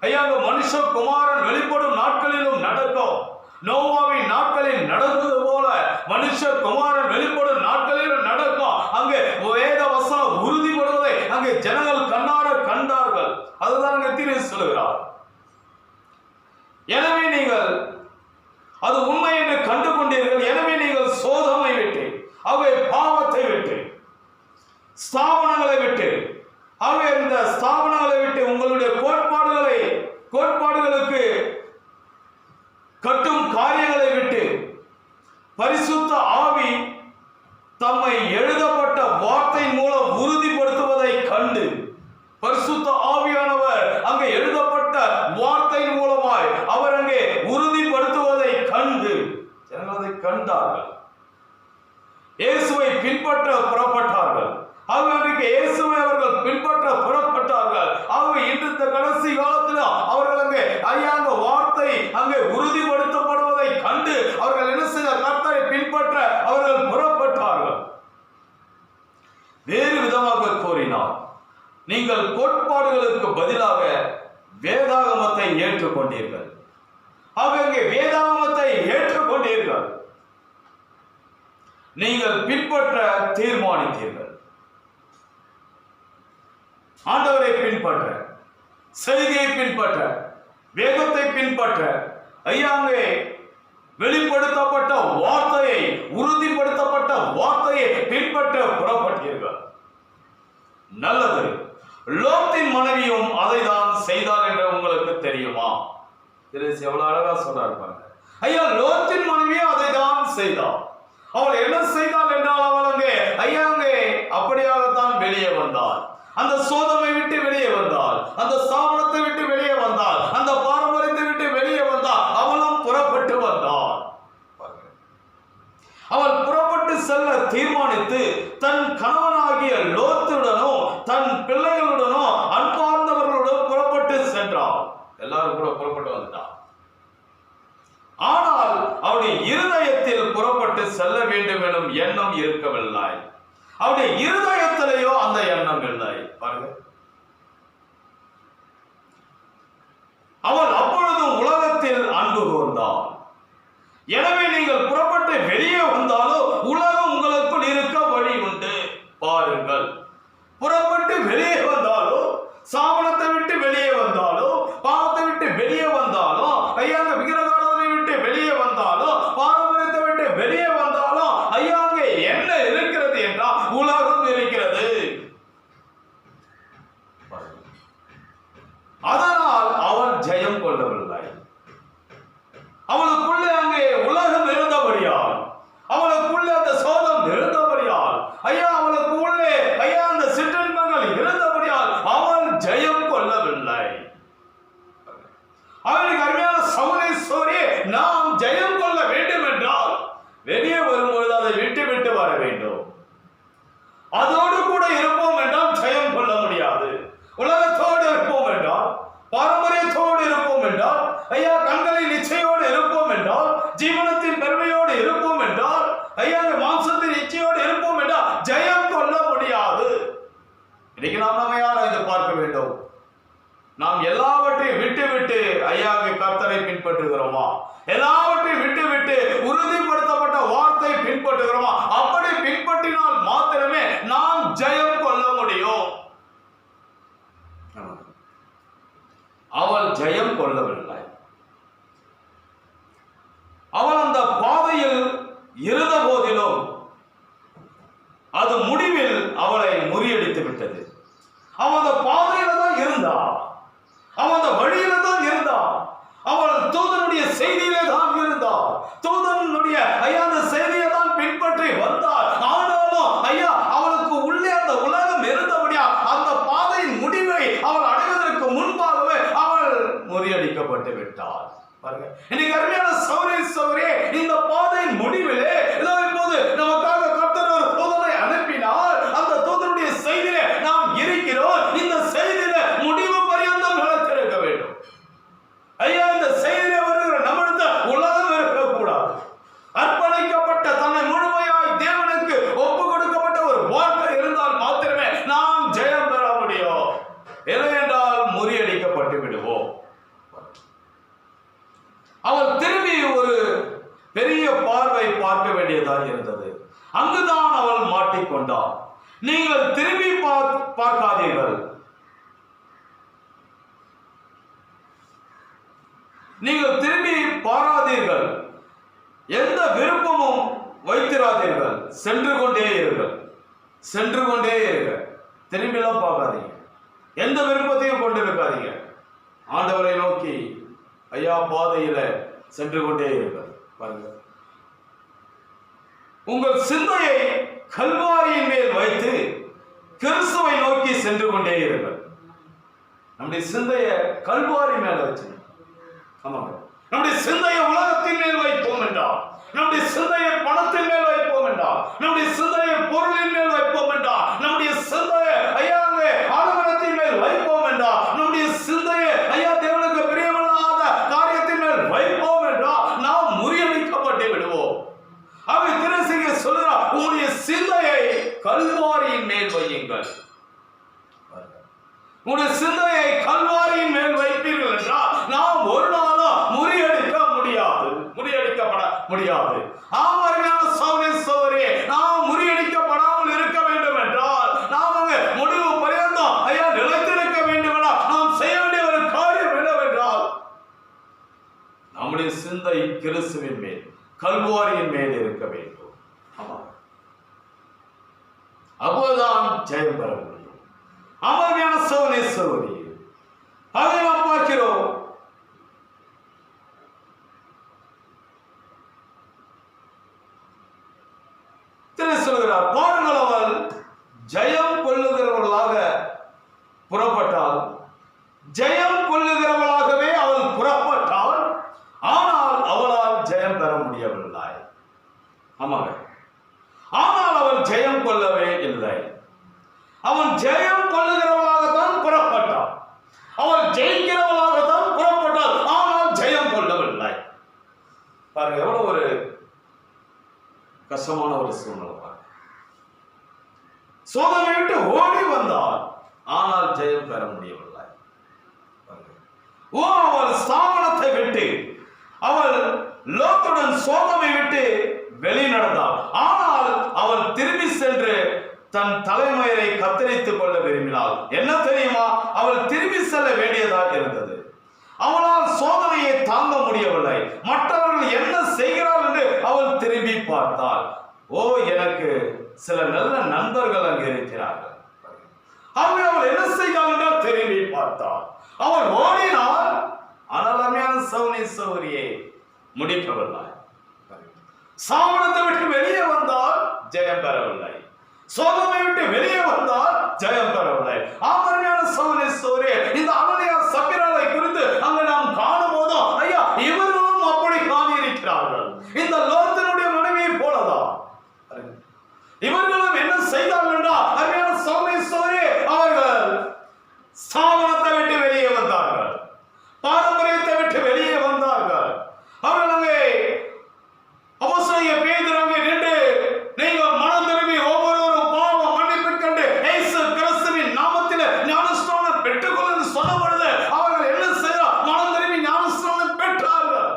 ஐயா மனுஷகுமாரன் வெளிப்படும் நாட்களிலும் நடக்கும். நோவாவின் நாட்களில் நடந்தது போல மனுஷகுமாரன் வெளிப்படும் நாட்களிலும் நடக்கும். அங்கே வேத வசனம் உறுதிப்படுவதை அங்கே ஜனங்கள் கண்ணார கண்டார்கள். அதுதான் அங்கே தீர்வு சொல்லுகிறார். எனவே நீங்கள் அது உண்மை என்று கண்டு கொண்டீர்கள். எனவே நீங்கள் சோதனை விட்டு, அவை பாவத்தை விட்டு, ஸ்தாபனங்களை விட்டு, அவை இந்த ஸ்தாபனங்களை விட்டு உங்களுடைய கோட்பாடுகளுக்கு கட்டும் காரியங்களை விட்டு, பரிசுத்த ஆவி தம்மை எழுதப்பட்ட வார்த்தை மூலம் உறுதிப்படுத்துவதை கண்டு, பரிசுத்த ஆவியானவர் அங்கே எழுதப்பட்ட வார்த்தை மூலமாய் அவர் அங்கே உறுதிப்படுத்துவதை கண்டு ஜனங்களை கண்டார்கள். இயேசுவை பின்பற்ற புறப்பட்டார்கள். அவர்களுக்கு இயேசுவை அவர்கள் பின்பற்ற புறப்பட்டார்கள். ஆகவே இன்று கடைசி காலத்தில் அவர்கள் அங்கே ஐயாங்க வார்த்தை அங்கே உறுதிப்படுத்தப்படுவதை கண்டு அவர்கள் என்ன செய்த? கர்த்தரை பின்பற்ற அவர்கள் புறப்பட்டார்கள். வேறு விதமாக கூறினார், நீங்கள் கோட்பாடுகளுக்கு பதிலாக வேதாகமத்தை ஏற்றுக்கொண்டீர்கள். அவங்க வேதாகமத்தை ஏற்றுக்கொண்டீர்கள். நீங்கள் பின்பற்ற தீர்மானித்தீர்கள். ஆண்டவரை பின்பற்ற, செய்தியை பின்பற்ற, வேதத்தை பின்பற்ற, ஐயாங்கே வெளிப்படுத்தப்பட்ட வார்த்தையை, உறுதிப்படுத்தப்பட்ட வார்த்தையை பின்பற்ற புறப்பட்டீர்கள். நல்லது. லோத்தின் மனைவியும் அதை தான் செய்தார் என்று உங்களுக்கு தெரியுமா? எவ்வளவு அழகா சொல்றாரு பாருங்க. ஐயா லோத்தின் மனைவியும் அதை தான் செய்தார். அவள் என்ன செய்தாள் என்றால், அவள் அங்கே ஐயாங்கே அப்படியாகத்தான் வெளியே வந்தாள். அந்த சோதமை விட்டு வெளியே வந்தாள், அந்த ஸ்தாபனத்தை விட்டு வெளியே வந்தாள், அந்த பாரம்பரியத்தை விட்டு வெளியே வந்தாள். அவளும் புறப்பட்டு வந்தாள். அவள் புறப்பட்டு செல்ல தீர்மானித்து தன் கணவனாகிய லோத்துடனோ தன் பிள்ளைகளுடனோ அன்பார்ந்தவர்களுடன் புறப்பட்டு சென்றாள். எல்லாரும் கூட புறப்பட்டு வந்துட்டாள். ஆனால் அவருடைய இருதயத்தில் புறப்பட்டு செல்ல வேண்டும் எனும் எண்ணம் இருக்கவில்லை. அவருடைய இருதயத்திலேயோ அந்த எண்ணம் இல்லை. பாருங்க, அவள் அப்பொழுதும் உலகத்தில் அன்பு கூர்ந்தாள். எனவே நீங்கள் புறப்பட்டு வெளியே வந்தாலும் உலகம் உங்களுக்குள் இருக்க வழி உண்டு. பாருங்கள், புறப்பட்டு வெளியே வந்தாலும், சாபனத்தை விட்டு வெளியே வந்தாலும், பாவத்தை விட்டு வெளியே வந்தாலும், ஐயா விக்கிரகாரத்தை விட்டு வெளியே வந்தாலும், பாரம்பரியத்தை விட்டு வெளியே வந்தாலும், ஐயா அங்கே என்ன இருக்கிறது என்றால் உலகம் இருக்கிறது. அதனால் அவள் ஜெயம் கொள்ளவில்லை. அவளுக்குள்ளே அங்கே உலகம் இருந்தபடியால், அவளுக்குள்ளே அந்த சோதம் இருந்தபடியால், ஐயா அவளுக்கு உள்ளே ஐயா அந்த சிற்றின்பங்கள் இருந்தபடியால் அவள் ஜெயம் கொள்ளவில்லை. அவளுக்கு அருமையான சகோதரி, நாம் ஜெயம் கொள்ள வேண்டும் என்றால் வெளியே வரும்பொழுது அதை விட்டு விட்டு வர வேண்டும். அதோடு கூட இருப்போம் என்றால் ஜெயம் கொள்ள முடியாது. உலகத்தோடு இருப்போம் என்றால், பாரம்பரியத்தோடு இருப்போம் என்றால், ஐயா கண்களின் நிச்சயோடு இருப்போம் என்றால், ஜீவனத்தின் பெருமையோடு இருப்போம் என்றால், ஐயா மாம்சத்தின் நிச்சயோடு இருப்போம் என்றால் ஜெயம் கொள்ள முடியாது. இன்னைக்கு நாம் நம்ம யாரை இதை பார்க்க வேண்டும்? நாம் எல்லாவற்றையும் விட்டு விட்டு ஐயா கர்த்தரை பின்பற்றுகிறோமா? எல்லாவற்றையும் விட்டு விட்டு உறுதிப்படுத்தப்பட்ட வார்த்தை பின்பற்றுகிறோமா? அப்படி பின்பற்றினால் மாத்திரமே நாம் ஜெயம் கொள்ள முடியும். அவள் ஜெயம் கொள்ளவில்லை. அவள் அந்த பாதையில் இருந்த போதிலும் அது முடிவில் அவளை முறியடித்து விட்டது. அவள் அந்த பாதையில தான் இருந்தா, அவள் அந்த வழியில தான் இருந்தா, அவள் தூதனுடைய செய்தியிலே தான் இருந்தா, தூதனுடைய ஐயா அந்த செய்தியை தான் பின்பற்றி வந்தாள். ஆனாலும் ஐயா அவளுக்கு உள்ளே அந்த உலகம் இருந்தபடியா அந்த பாதையின் முடிவை அவள் அடைவதற்கு முன்பாகவே அவள் முறியடிக்கப்பட்டு விட்டாள். பாருங்க, இன்னைக்கு அருமையான சகோதரரே, இந்த பாதையின் முடிவிலே இப்போது நமக்காக கர்த்தர் ஒரு தூதனை அனுப்பினார். அந்த தூதனுடைய செய்தியிலே நாம் இருக்கிறோம். இந்த செய்தியிலே முடிவு பரியந்தம் நிலைத்திருக்க வேண்டும். ஐயா இந்த செய்தியிலே வருகிற நம்மிடத்த உலகம் இருக்கக்கூடாது. அர்ப்பணிக்கப்பட்ட தன்னை முழுமையாய் தேவனுக்கு ஒப்பு கொடுக்கப்பட்ட ஒரு வாழ்க்கை இருந்தால் மாத்திரமே நாம் ஜெயம் பெற முடியும். இல்லையென்றால் முறியடிக்கப்பட்டு விடுவோம். அவள் திரும்பி ஒரு பெரிய பார்வை பார்க்க வேண்டியதாக இருந்தது. அங்குதான் அவள் மாட்டிக்கொண்டாள். நீங்கள் திரும்பி பார்க்காதீர்கள், நீங்கள் திரும்பி பாராதீர்கள், எந்த விருப்பமும் வைத்திராதீர்கள், சென்று கொண்டே இருங்கள், சென்று கொண்டே இருங்க. திரும்பிலாம் பார்க்காதீங்க, எந்த விருப்பத்தையும் கொண்டிருக்காதீங்க. ஆண்டவரை நோக்கி ஐயா பாதையில சென்று கொண்டே இருங்கள். பாருங்க, உங்கள் சிந்தையை கல்வாரியின் மேல் வைத்து கிறிஸ்துவை நோக்கி சென்று கொண்டே இருங்கள். நம்முடைய சிந்தையை கல்வாரி மேல வச்சு, ஆமாங்க, நம்முடைய சிந்தையை உலகத்தின் மேல் வைப்போம் என்றால், நம்முடைய சிந்தையை பணத்தின் மேல் வைப்போம் என்றால், நம்முடைய சிந்தையை பொருளின் மேல் வைப்போம் என்றால், நம்முடைய சிந்தையை ஐயா ஆடம்பரத்தின் மேல் வைப்போம் என்றால், நம்முடைய சிந்தையை ஐயா தேவனுக்கு பிரியமில்லாத காரியத்தின் மேல் வைப்போம் என்றால் நாம் முறியடிக்கப்பட்டு விடுவோம். அவை திருசிங்க சொல்லுகிறார், உங்களுடைய சிந்தையை கல்வாரியின் மேல் வையுங்கள். உங்களுடைய சிந்தையை கல்வாரியின் மேல் வைப்பீர்கள் என்றால் நாம் ஒரு நாளும் முறியடிக்க முடியாது, முறியடிக்கப்பட முடியாது. ஆமரியான சகோதரரே, நாம் முறியடிக்கப்படாமல் இருக்க வேண்டும் என்றால், நாம் முடிவு பரியந்தம் ஐயா நிலைத்திருக்க வேண்டும் என்றால் நாம் செய்ய வேண்டிய ஒரு காரியம் என்னவென்றால், நம்முடைய சிந்தை கிறிஸ்துவின் மேல் கல்வாரியின் மேல் இருக்க வேண்டும். ஆமா, அப்போதான் ஜெயம் பெற முடியும். அமர்மையான சகோதரி, அதை நாம் பார்க்கிறோம். சொல்கிறார், பாருங்கள், அவள் ஜெயம் கொள்ளுகிறவர்களாக புறப்பட்டாள், ஜெயம் கொள்ளுகிறவளாகவே அவள் புறப்பட்டாள். ஆனால் அவளால் ஜெயம் பெற முடியவில்லை. ஆமாங்க, ஆனால் அவள் ஜெயம் கொள்ளவே இல்லை. அவன் ஜெயம் கொள்ளுகிறவளாகத்தான் புறப்பட்டாள், அவள் ஜெயிக்கிறவளாகத்தான் புறப்பட்டாள், ஆனால் ஜெயம் கொள்ளவில்லை. பாருங்க, எவ்வளவு ஒரு கஷ்டமான ஒரு சூழ்நிலை. சோதனை விட்டு ஓடி வந்தார், ஆனால் ஜெயம் பெற முடியவில்லை. அவள் ஸ்தாபனத்தை விட்டு, அவள் லோத்துடன் சோதனை விட்டு வெளி நடந்தாள். ஆனால் அவள் திரும்பி சென்று தன் தலைமயிரை கத்தரித்துக் கொள்ள விரும்பினாள். என்ன தெரியுமா? அவள் திரும்பி செல்ல வேண்டியதாக இருந்தது. அவளால் சோதனையை தாங்க முடியவில்லை. மற்றவர்கள் என்ன செய்கிறாள் என்று அவள் திரும்பி பார்த்தாள். ஓ, எனக்கு சில நல்ல நண்பர்கள் அங்கு இருக்கிறார்கள். அவள் என்ன செய்தாள் என்றால் திரும்பி பார்த்தாள். அவள் ஓடினாள், ஆனால் அருமையான சகோதரி சகோதரியை முடிக்கவில்லை. சாமணத்தை விட்டு வெளியே வந்தால் ஜெயம் பெறவில்லை. சோதனை விட்டு வெளியே வந்தால் ஜெயம் பெறவில்லை. அருமையான சகோதரி சகோதரியே, இந்த அனனியா சப்பிராளை குறித்து அங்கு நாம் காணும் போதும், ஐயா, இவர்களும் அப்படி காணியிருக்கிறார்கள். இந்த லோத்தினுடைய மனைவியை போலதான் இவர்களும் என்ன செய்தார்கள் என்றால், அருமையான சகோதரி சகோதரியே, அவர்கள் ஸ்தாபனத்தை விட்டு வெளியே வந்தார்கள், பாரம்பரியத்தை விட்டு வெளியே வந்தார்கள். அவர்கள் அங்கே அப்போஸ்தலனாகிய பேதுரு அங்கே நின்று, நீங்கள் மனம் திரும்பி ஒவ்வொருவரும் பாவ மன்னிப்பு கண்டு இயேசு கிறிஸ்துவின் நாமத்தில் ஞானஸ்நானம் பெற்றுக்கொள்ள என்று சொன்ன பொழுது அவர்கள் என்ன செய்தார்? மனம் திரும்பி ஞானஸ்நானம் பெற்றார்கள்.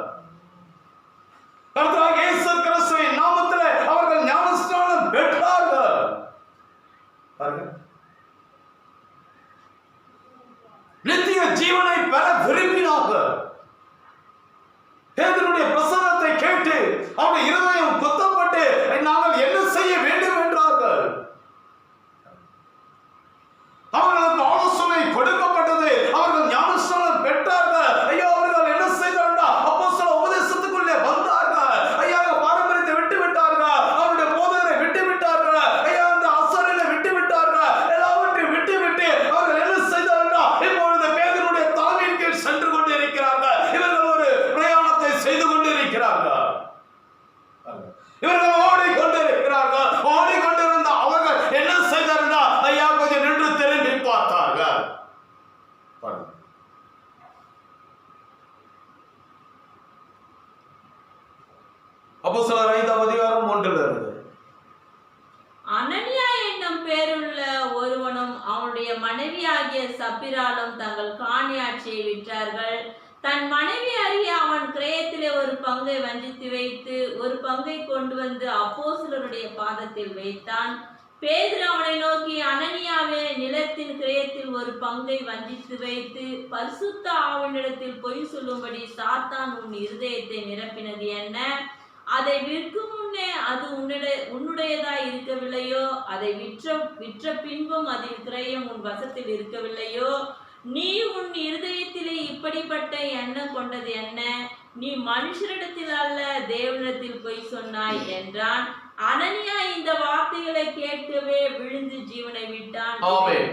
கர்த்தராகிய இயேசு கிறிஸ்துவின் நாமத்தில் அவர்கள் ஞானஸ்நானம் பெற்றார்கள். நித்திய ஜீவனை பெற விரும்பினார்கள். பேதுருடைய பிரசங்கத்தை கேட்டு அவருடைய இருதயம் குத்தப்பட்டு, நாங்கள் என்ன செய்ய வேண்டும் என்றார்கள். அவர்களுக்கு ஆலோசனை கொடுக்கப்பட்டது. அவர்கள் ஞானஸ்நானம் பெற்றார்கள். ஐயா, அவர்கள் என்ன செய்தார்கள்? அப்போஸ்தல உபதேசத்துக்குள்ளே வந்தார்கள். ஐயா, பாரம்பரியத்தை விட்டு விட்டார்கள், அவருடைய போதகரை விட்டு விட்டார்கள், ஐயா, அந்த ஆசாரியரை விட்டு விட்டார்கள். எல்லாவற்றையும் விட்டு விட்டு அவர்கள் என்ன செய்தார்கள்? இப்பொழுது பேதுருடைய தலைமையின் கீழ் சென்று கொண்டு இருக்கிறார்கள். இவர்கள் ஒரு பிரயாணத்தை செய்து கொண்டு இருக்கிறார்கள். இவர்கள் ஓடிக்கொண்டிருக்கிறார்கள். ஓடிக்கொண்டிருந்த அவர்கள் என்ன செய்தார்கள்? ஐயா, கொஞ்சம் நின்று திரும்பி பார்த்தார்கள். அப்போஸ்தலர் 5ஆம் அதிகாரம் 1 அனனியா என்னும் பேருள்ள ஒருவனும் அவனுடைய மனைவியாகிய சப்பிராலும் தங்கள் காணியாட்சியை விற்றார்கள். தன் மனைவி அறிய அவன் கிரயத்திலே ஒரு பங்கை வஞ்சித்து வைத்து ஒரு பங்கை கொண்டு வந்து அப்போஸ்தலருடைய பாதத்தில் வைத்தான். பேதுரு அவனை நோக்கி, அனனியாவே, நிலத்தின் கிரயத்தில் ஒரு பங்கை வஞ்சித்து வைத்து பரிசுத்த ஆவினிடத்தில் பொய் சொல்லும்படி சாத்தான் உன் இருதயத்தை நிரப்பினது என்ன? அதை விற்கும் முன்னே அது உன்னுடையதாய் இருக்கவில்லையோ? அதை விற்ற பின்பும் அதில் கிரயம் உன் வசத்தில் இருக்கவில்லையோ? நீ உன் இருதயத்திலே இப்படிப்பட்ட எண்ணம் கொண்டது என்ன? நீ மனுஷரிடத்தில் அல்ல, தேவனிடத்தில் பொய் சொன்னாய் என்றான். அனனியா இந்த வார்த்தைகளை கேட்கவே விழுந்து ஜீவனை விட்டான். ஆமென்.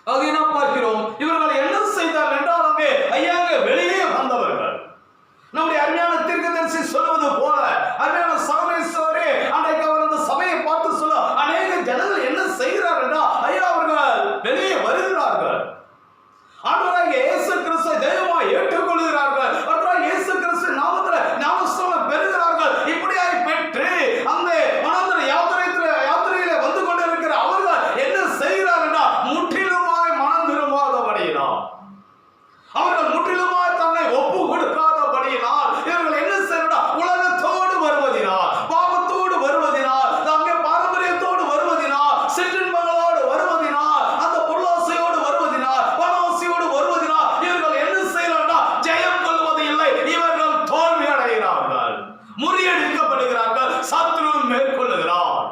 ஆக என்ன பார்க்கிறோம்? இவர்கள் என்ன செய்தார்கள் என்றால், அங்கே ஐயாங்க வெளியே வந்தவர்கள். நம்முடைய அருமையான தீர்க்கதரிசி சொல்லுவது போல, அருமையான சகோதரரே, அன்றைக்கு அவர் அந்த சபையை பார்த்து சொல்ல, அநேக ஜனங்கள் என்ன செய்கிறார்கள் என்றால், ஐயா, அவர்கள் வெளியே வருகிறார்கள். ஆண்டவராகிய இயேசு கிறிஸ்துவை தெய்வமாய் ஏற்றுக்கொள்கிறார்கள். ஆண்டவராகிய இயேசு கிறிஸ்து நாமத்தில் ஞானஸ்நானம் பெறுகிறார்கள். இப்படியாய் பெற்று அந்த மனாந்தர யாத்திரையிலே வந்து கொண்டிருக்கிற அவர்கள் என்ன செய்கிறார்கள்? முற்றிலுமாய் மனம் திரும்பாதபடியினால், அவர்கள் முற்றிலுமாய் தன்னை ஒப்பு கொடுக்காதபடியினால், இவர்கள் என்ன செய்கிறார்கள்? உலகத்தோடு வருவதினால், பாவத்தோடு வருவதினால், அங்கே பாரம்பரியத்தோடு வருவதினால், சிற்றின்பங்களோடு வருவதினால், அந்த பொருளாசையோடு வருவதினால், பணாசையோடு வருவதினால் இவர்கள் என்ன செய்கிறார்கள்? ஜெயம் கொள்வது இல்லை. இவர்கள் தோல்வி அடைகிறார்கள், முறியடிக்கப்படுகிறார்கள், சத்ரு மேற்கொள்ளுகிறார்.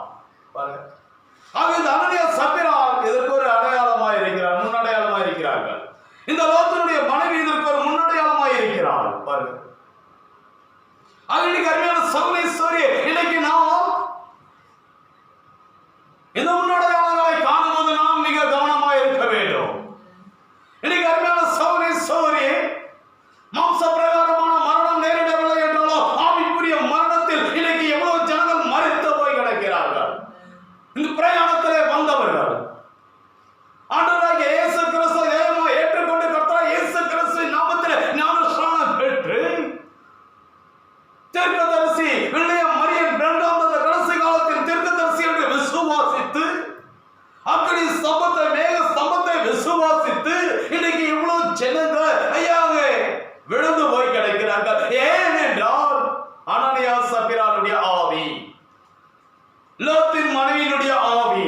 ஆக இந்த அனனியா சப்பிரால் இதற்கு ஒரு அடையாளமாய் இருக்கிறார், முன்னடையாளமாய் இருக்கிறார்கள். இந்த லோத்தினுடைய மனைவி இதற்கு ஒரு முன்னடையாளமாய் இருக்கிறார். பாருங்க, இன்னைக்கு அருமையான சகோதரி, இன்னைக்கு நாம் இந்த முன்னடையாளங்களை காணும்போது நாம் மிக கவனமாய் இருக்க வேண்டும். இன்னைக்கு அருமையான சகோதரி, மாம்ச பிரகாரமான மரணம் நேரிடவில்லை என்றாலும் ஆவிக்குரிய மரணத்தில் இன்னைக்கு எவ்வளவு ஜனங்கள் மரித்து போய் கிடக்கிறார்கள். இந்த பிரயாணத்திலே வந்தவர்கள் ஆண்டவராகிய இயேசு கிறிஸ்துவை தெய்வமாய் ஏற்றுக்கொண்டு கர்த்தராகிய இயேசு கிறிஸ்துவின் நாமத்தில் ஞானஸ்நானம் பெற்று ஜனங்கள் ஐயா அங்கே விழுந்து போய் கிடைக்கிறார்கள். ஏனென்றால் அனனியா சபிராளுடைய ஆவி, லோத்தின் மனைவியினுடைய ஆவி,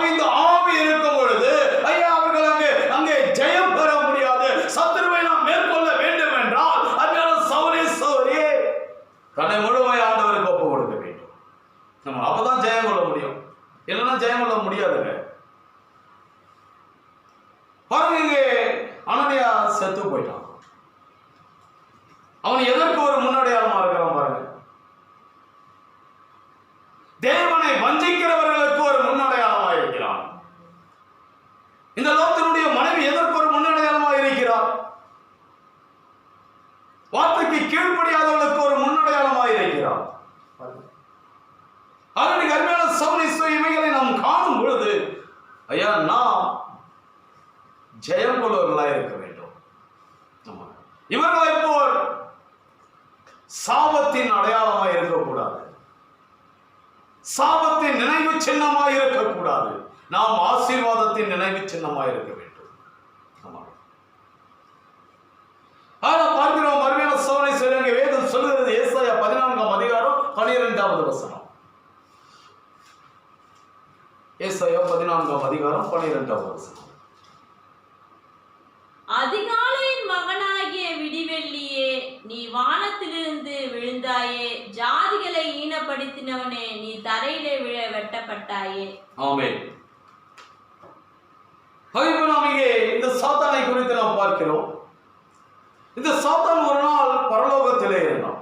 இந்த ஆவி இருக்கும் பொழுது ஐயா அவர்கள் அங்கே ஜெயம் பெற முடியாது. சத்துருவை நாம் மேற்கொள்ள வேண்டும் என்றால் அதனால சௌரே தன்னை முழுமையாக ஆண்டவருக்கு ஒப்பு கொடுக்க வேண்டும். நம்ம அப்பதான் ஜெயம் கொள்ள முடியும், இல்லைன்னா ஜெயம் கொள்ள முடியாதுங்க. பாருங்க, இங்கே அனனியா செத்து போயிட்டான். அவன் எதற்கு ஒரு முன்னடையாளமா இருக்கிறான் பாருங்க. தேவனை வஞ்சிக்கிறவர்களுக்கு ஒரு முன்னடையாளமா இருக்கிறான். இந்த லோத்தினுடைய மனைவி எதற்கு ஒரு முன்னடையாளமா இருக்கிறார்? வார்த்தைக்கு கீழ்ப்படியாதவர்களுக்கு ஒரு முன்னடையாளமா இருக்கிறார். அதனுடைய கர்மையான சௌனிஸ்வ இவைகளை நாம் காணும் பொழுது ஐயா நாம் ஜெயம் கொள்வர்களாக இருக்க வேண்டும். இவர்களை போல் சாபத்தின் அடையாளமாய் இருக்கக்கூடாது, சாபத்தின் நினைவு சின்னமாய் இருக்கக்கூடாது. நாம் ஆசீர்வாதத்தின் நினைவு சின்னமாய் இருக்க வேண்டும். பார்க்கிறோம் மறுமையான சோதனை சொல்லுங்க. வேதம் சொல்லுகிறது ஏசாயா 14ஆம் அதிகாரம் 12வது வசனம். ஏசாயா 14ஆம் அதிகாரம் 12வது வசனம். அதிகாலையின் மகனாகிய விடிவெள்ளியே, நீ வானத்திலிருந்து விழுந்தாயே, ஜாதிகளை ஈனப்படுத்தினவனே, நீ தரையிலே விழ வெட்டப்பட்டாயே. ஆமென். நாம் இங்கே இந்த சாத்தானை குறித்து நாம் பார்க்கிறோம். இந்த சாத்தான் ஒரு நாள் பரலோகத்திலே இருந்தான்.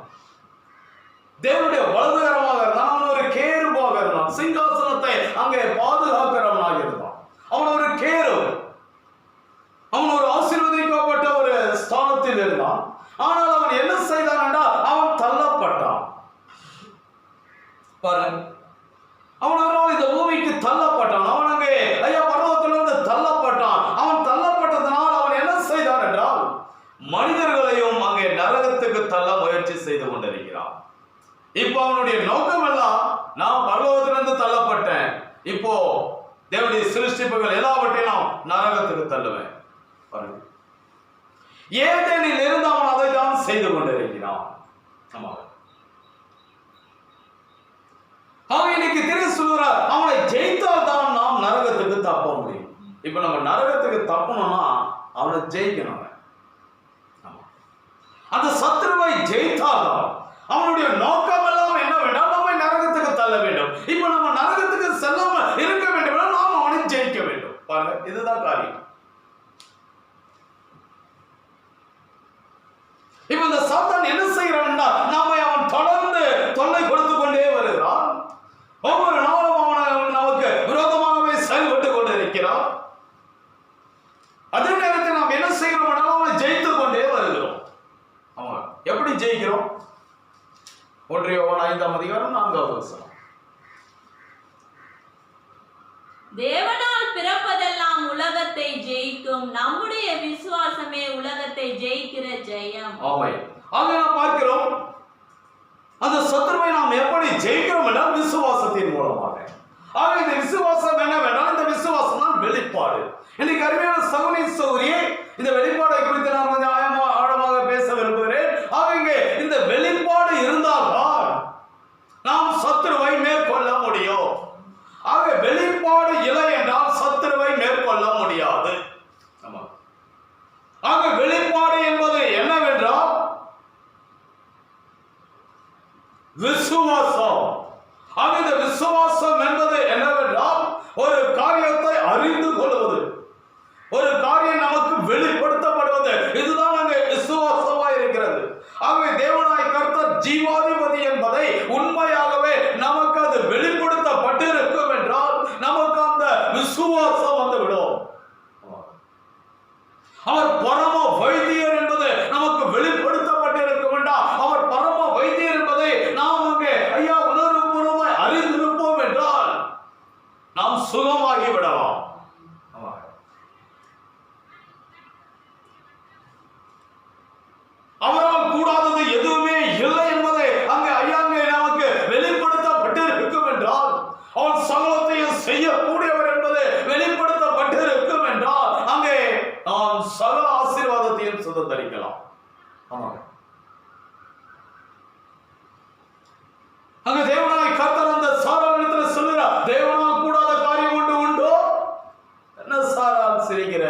தேவனுடைய வலதுகரமாக இருந்தான். அவன் ஒரு கேருபாக இருந்தான். சிங்காசனத்தை அங்கே பாதுகாக்கிறவனாக இருந்தான். அவன் ஒரு கேரு, அவன் ஒரு ஆசீர்வதிக்கப்பட்ட ஒரு ஸ்தானத்தில் இருந்தான். ஆனால் அவன் என்ன செய்தான் என்றால் அவன் தள்ளப்பட்டான். பாருங்க, அவன் ஒரு நாள் இந்த பூமிக்கு தள்ளப்பட்டான். அவன் அங்கே ஐயா பர்வதத்திலிருந்து தள்ளப்பட்டான். அவன் தள்ளப்பட்டதனால் அவன் என்ன செய்தான் என்றால் மனிதர்களையும் அங்கே நரகத்துக்கு தள்ள முயற்சி செய்து கொண்டிருக்கிறான். இப்போ அவனுடைய நோக்கம் எல்லாம், நான் பரலோகத்திலிருந்து தள்ளப்பட்டேன், இப்போ தேவனுடைய சிருஷ்டிப்புகள் எல்லாவற்றையும் நான் நரகத்துக்கு தள்ளுவேன். ஏதேனில் இருந்து அவன் அதை தான் செய்து கொண்டிருக்கிறான். அவன் இன்னைக்கு திருசுர அவனை ஜெயித்தால் தான் நாம் நரகத்துக்கு தப்ப முடியும். இப்ப நம்ம நரகத்துக்கு தப்பணும்னா அவனை ஜெயிக்கணும். அந்த சத்துருவை ஜெயித்தால் தான் அவனுடைய நோக்கம் எல்லாம் என்ன வேண்டாம், நம்மை நரகத்துக்கு தள்ள வேண்டும். இப்ப நம்ம நரகத்துக்கு செல்லாம இருக்க வேண்டும், நாம் அவனை ஜெயிக்க வேண்டும். பாருங்க, இதுதான் காரியம். இப்ப இந்த சாத்தான் என்ன செய்யறான்னா, நம்மை அவன் தொடர்ந்து தொல்லை கொடுத்து கொண்டே வருகிறான். ஒவ்வொரு நாளும் அவன் நமக்கு விரோதமாகவே செயல்பட்டு கொண்டு இருக்கிறான். அதே நேரத்தில் நாம் என்ன செய்கிறோம், அவனை ஜெயித்து கொண்டே வருகிறோம். அவன் எப்படி ஜெயிக்கிறோம்? 1 யோவான் 5ஆம் அதிகாரம் 4வது வசனம். தேவனால் பிறப்பதெல்லாம் உலகத்தை ஜெயிக்கும், நம்முடைய விசுவாசமே உலகத்தை ஜெயிக்கிற ஜெயம். ஆமென். ஆக நாம் பார்க்கிறோம், அந்த சத்துருவை நாம் எப்படி ஜெயிக்கிறோம் என்றால் விசுவாசத்தின் மூலமாக. ஆக இந்த விசுவாசம் என்ன வேண்டாம், இந்த விசுவாசம் தான் வெளிப்பாடு. இன்னைக்கு அருமையான சகோதரி சகோதரியே, இந்த வெளிப்பாடை குறித்து நான் கொஞ்சம் ஆழமாக பேச விரும்புகிறேன். ஆக இங்கே இந்த வெளிப்பாடு இருந்தால்தான் நாம் சத்துருவை மேற்கொள்ள முடியும். ஆக வெளிப்பாடு இல்லை என்றால் சத்துருவை மேற்கொள்ள முடியாது. ஆக வெளிப்பாடு என்பது என்னவென்றால் விசுவாசம். ஆக இந்த விசுவாசம் என்பது என்னவென்றால் ஒரு காரியத்தை அறிந்து கொள்வது, ஒரு காரியம் நமக்கு வெளிப்படுத்தப்படுவது, இதுதான் அங்கே விசுவாசமாய் இருக்கிறது. ஆகவே தேவனாய் கர்த்தர் ஜீவாதிபதி என்பதை உண்மையாகவே நமக்கு அது வெளிப்படுத்தப்பட்டிருக்கும் என்றால் நமக்கு அந்த விசுவாசம் வந்துவிடும். அவர் பரம வைத்தியர் என்பது நமக்கு வெளிப்படுத்தப்பட்டிருக்கும் என்றால், அவர் பரம வைத்தியர் என்பதை நாம் அங்கே ஐயா உணர்வுபூர்வமாய் அறிந்திருப்போம் என்றால் நாம் சுகமாகி விடலாம். பரலோகத்தையும் சுதந்தரிக்கலாம். ஆமாங்க. அங்க தேவனாய் கர்த்தர் அந்த சாராளிடத்தில் சொல்லுகிறார், தேவனால் கூடாத காரியம் ஒன்று உண்டோ? என்ன சாரால் சிரிக்கிற?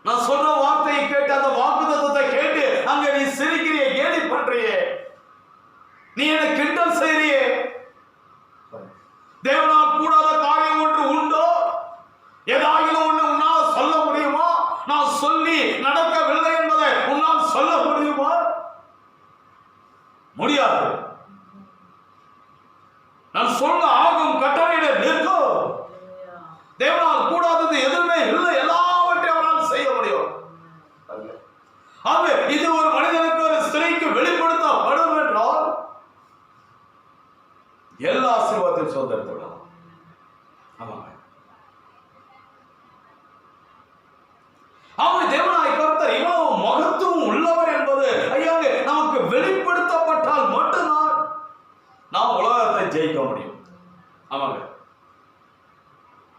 நான் சொல்ற வார்த்தையை கேட்டு, அந்த வாக்குத்தத்தத்தை கேட்டு அங்க நீ சிரிக்கிறியே, கேலி பண்றியே, நீ என்ன கிண்டல் செய்றியே. தேவனால் கூடாத காரியம் ஒன்று உண்டோ? ஏதாயிலும் ஒன்று உன்னால் சொல்ல முடியுமா? நான் சொல்லி நடக்கவில்லை என்பதை உன்னால் சொல்ல முடியுமா? முடியாது. நான் சொல்ல ஆகும் கட்டளையிட நிற்கும். தேவனால் கூடாதது எதுவுமே இல்லை, எல்லாவற்றையும் அவனால் செய்ய முடியும். இது ஒரு மனிதனுக்கு, ஒரு ஸ்திரீக்கு வெளிப்படுத்தப்படும் என்றால் எல்லா ஆசீர்வாதத்தையும் சுதந்திரத்தை விடலாம். ஆமாங்க. அவன் தேவனாய் கர்த்தர் இவ்வளவு மகத்துவம் உள்ளவர் என்பது ஐயாங்க நமக்கு வெளிப்படுத்தப்பட்டால் மட்டும்தான் நாம் உலகத்தை ஜெயிக்க முடியும். ஆமாங்க.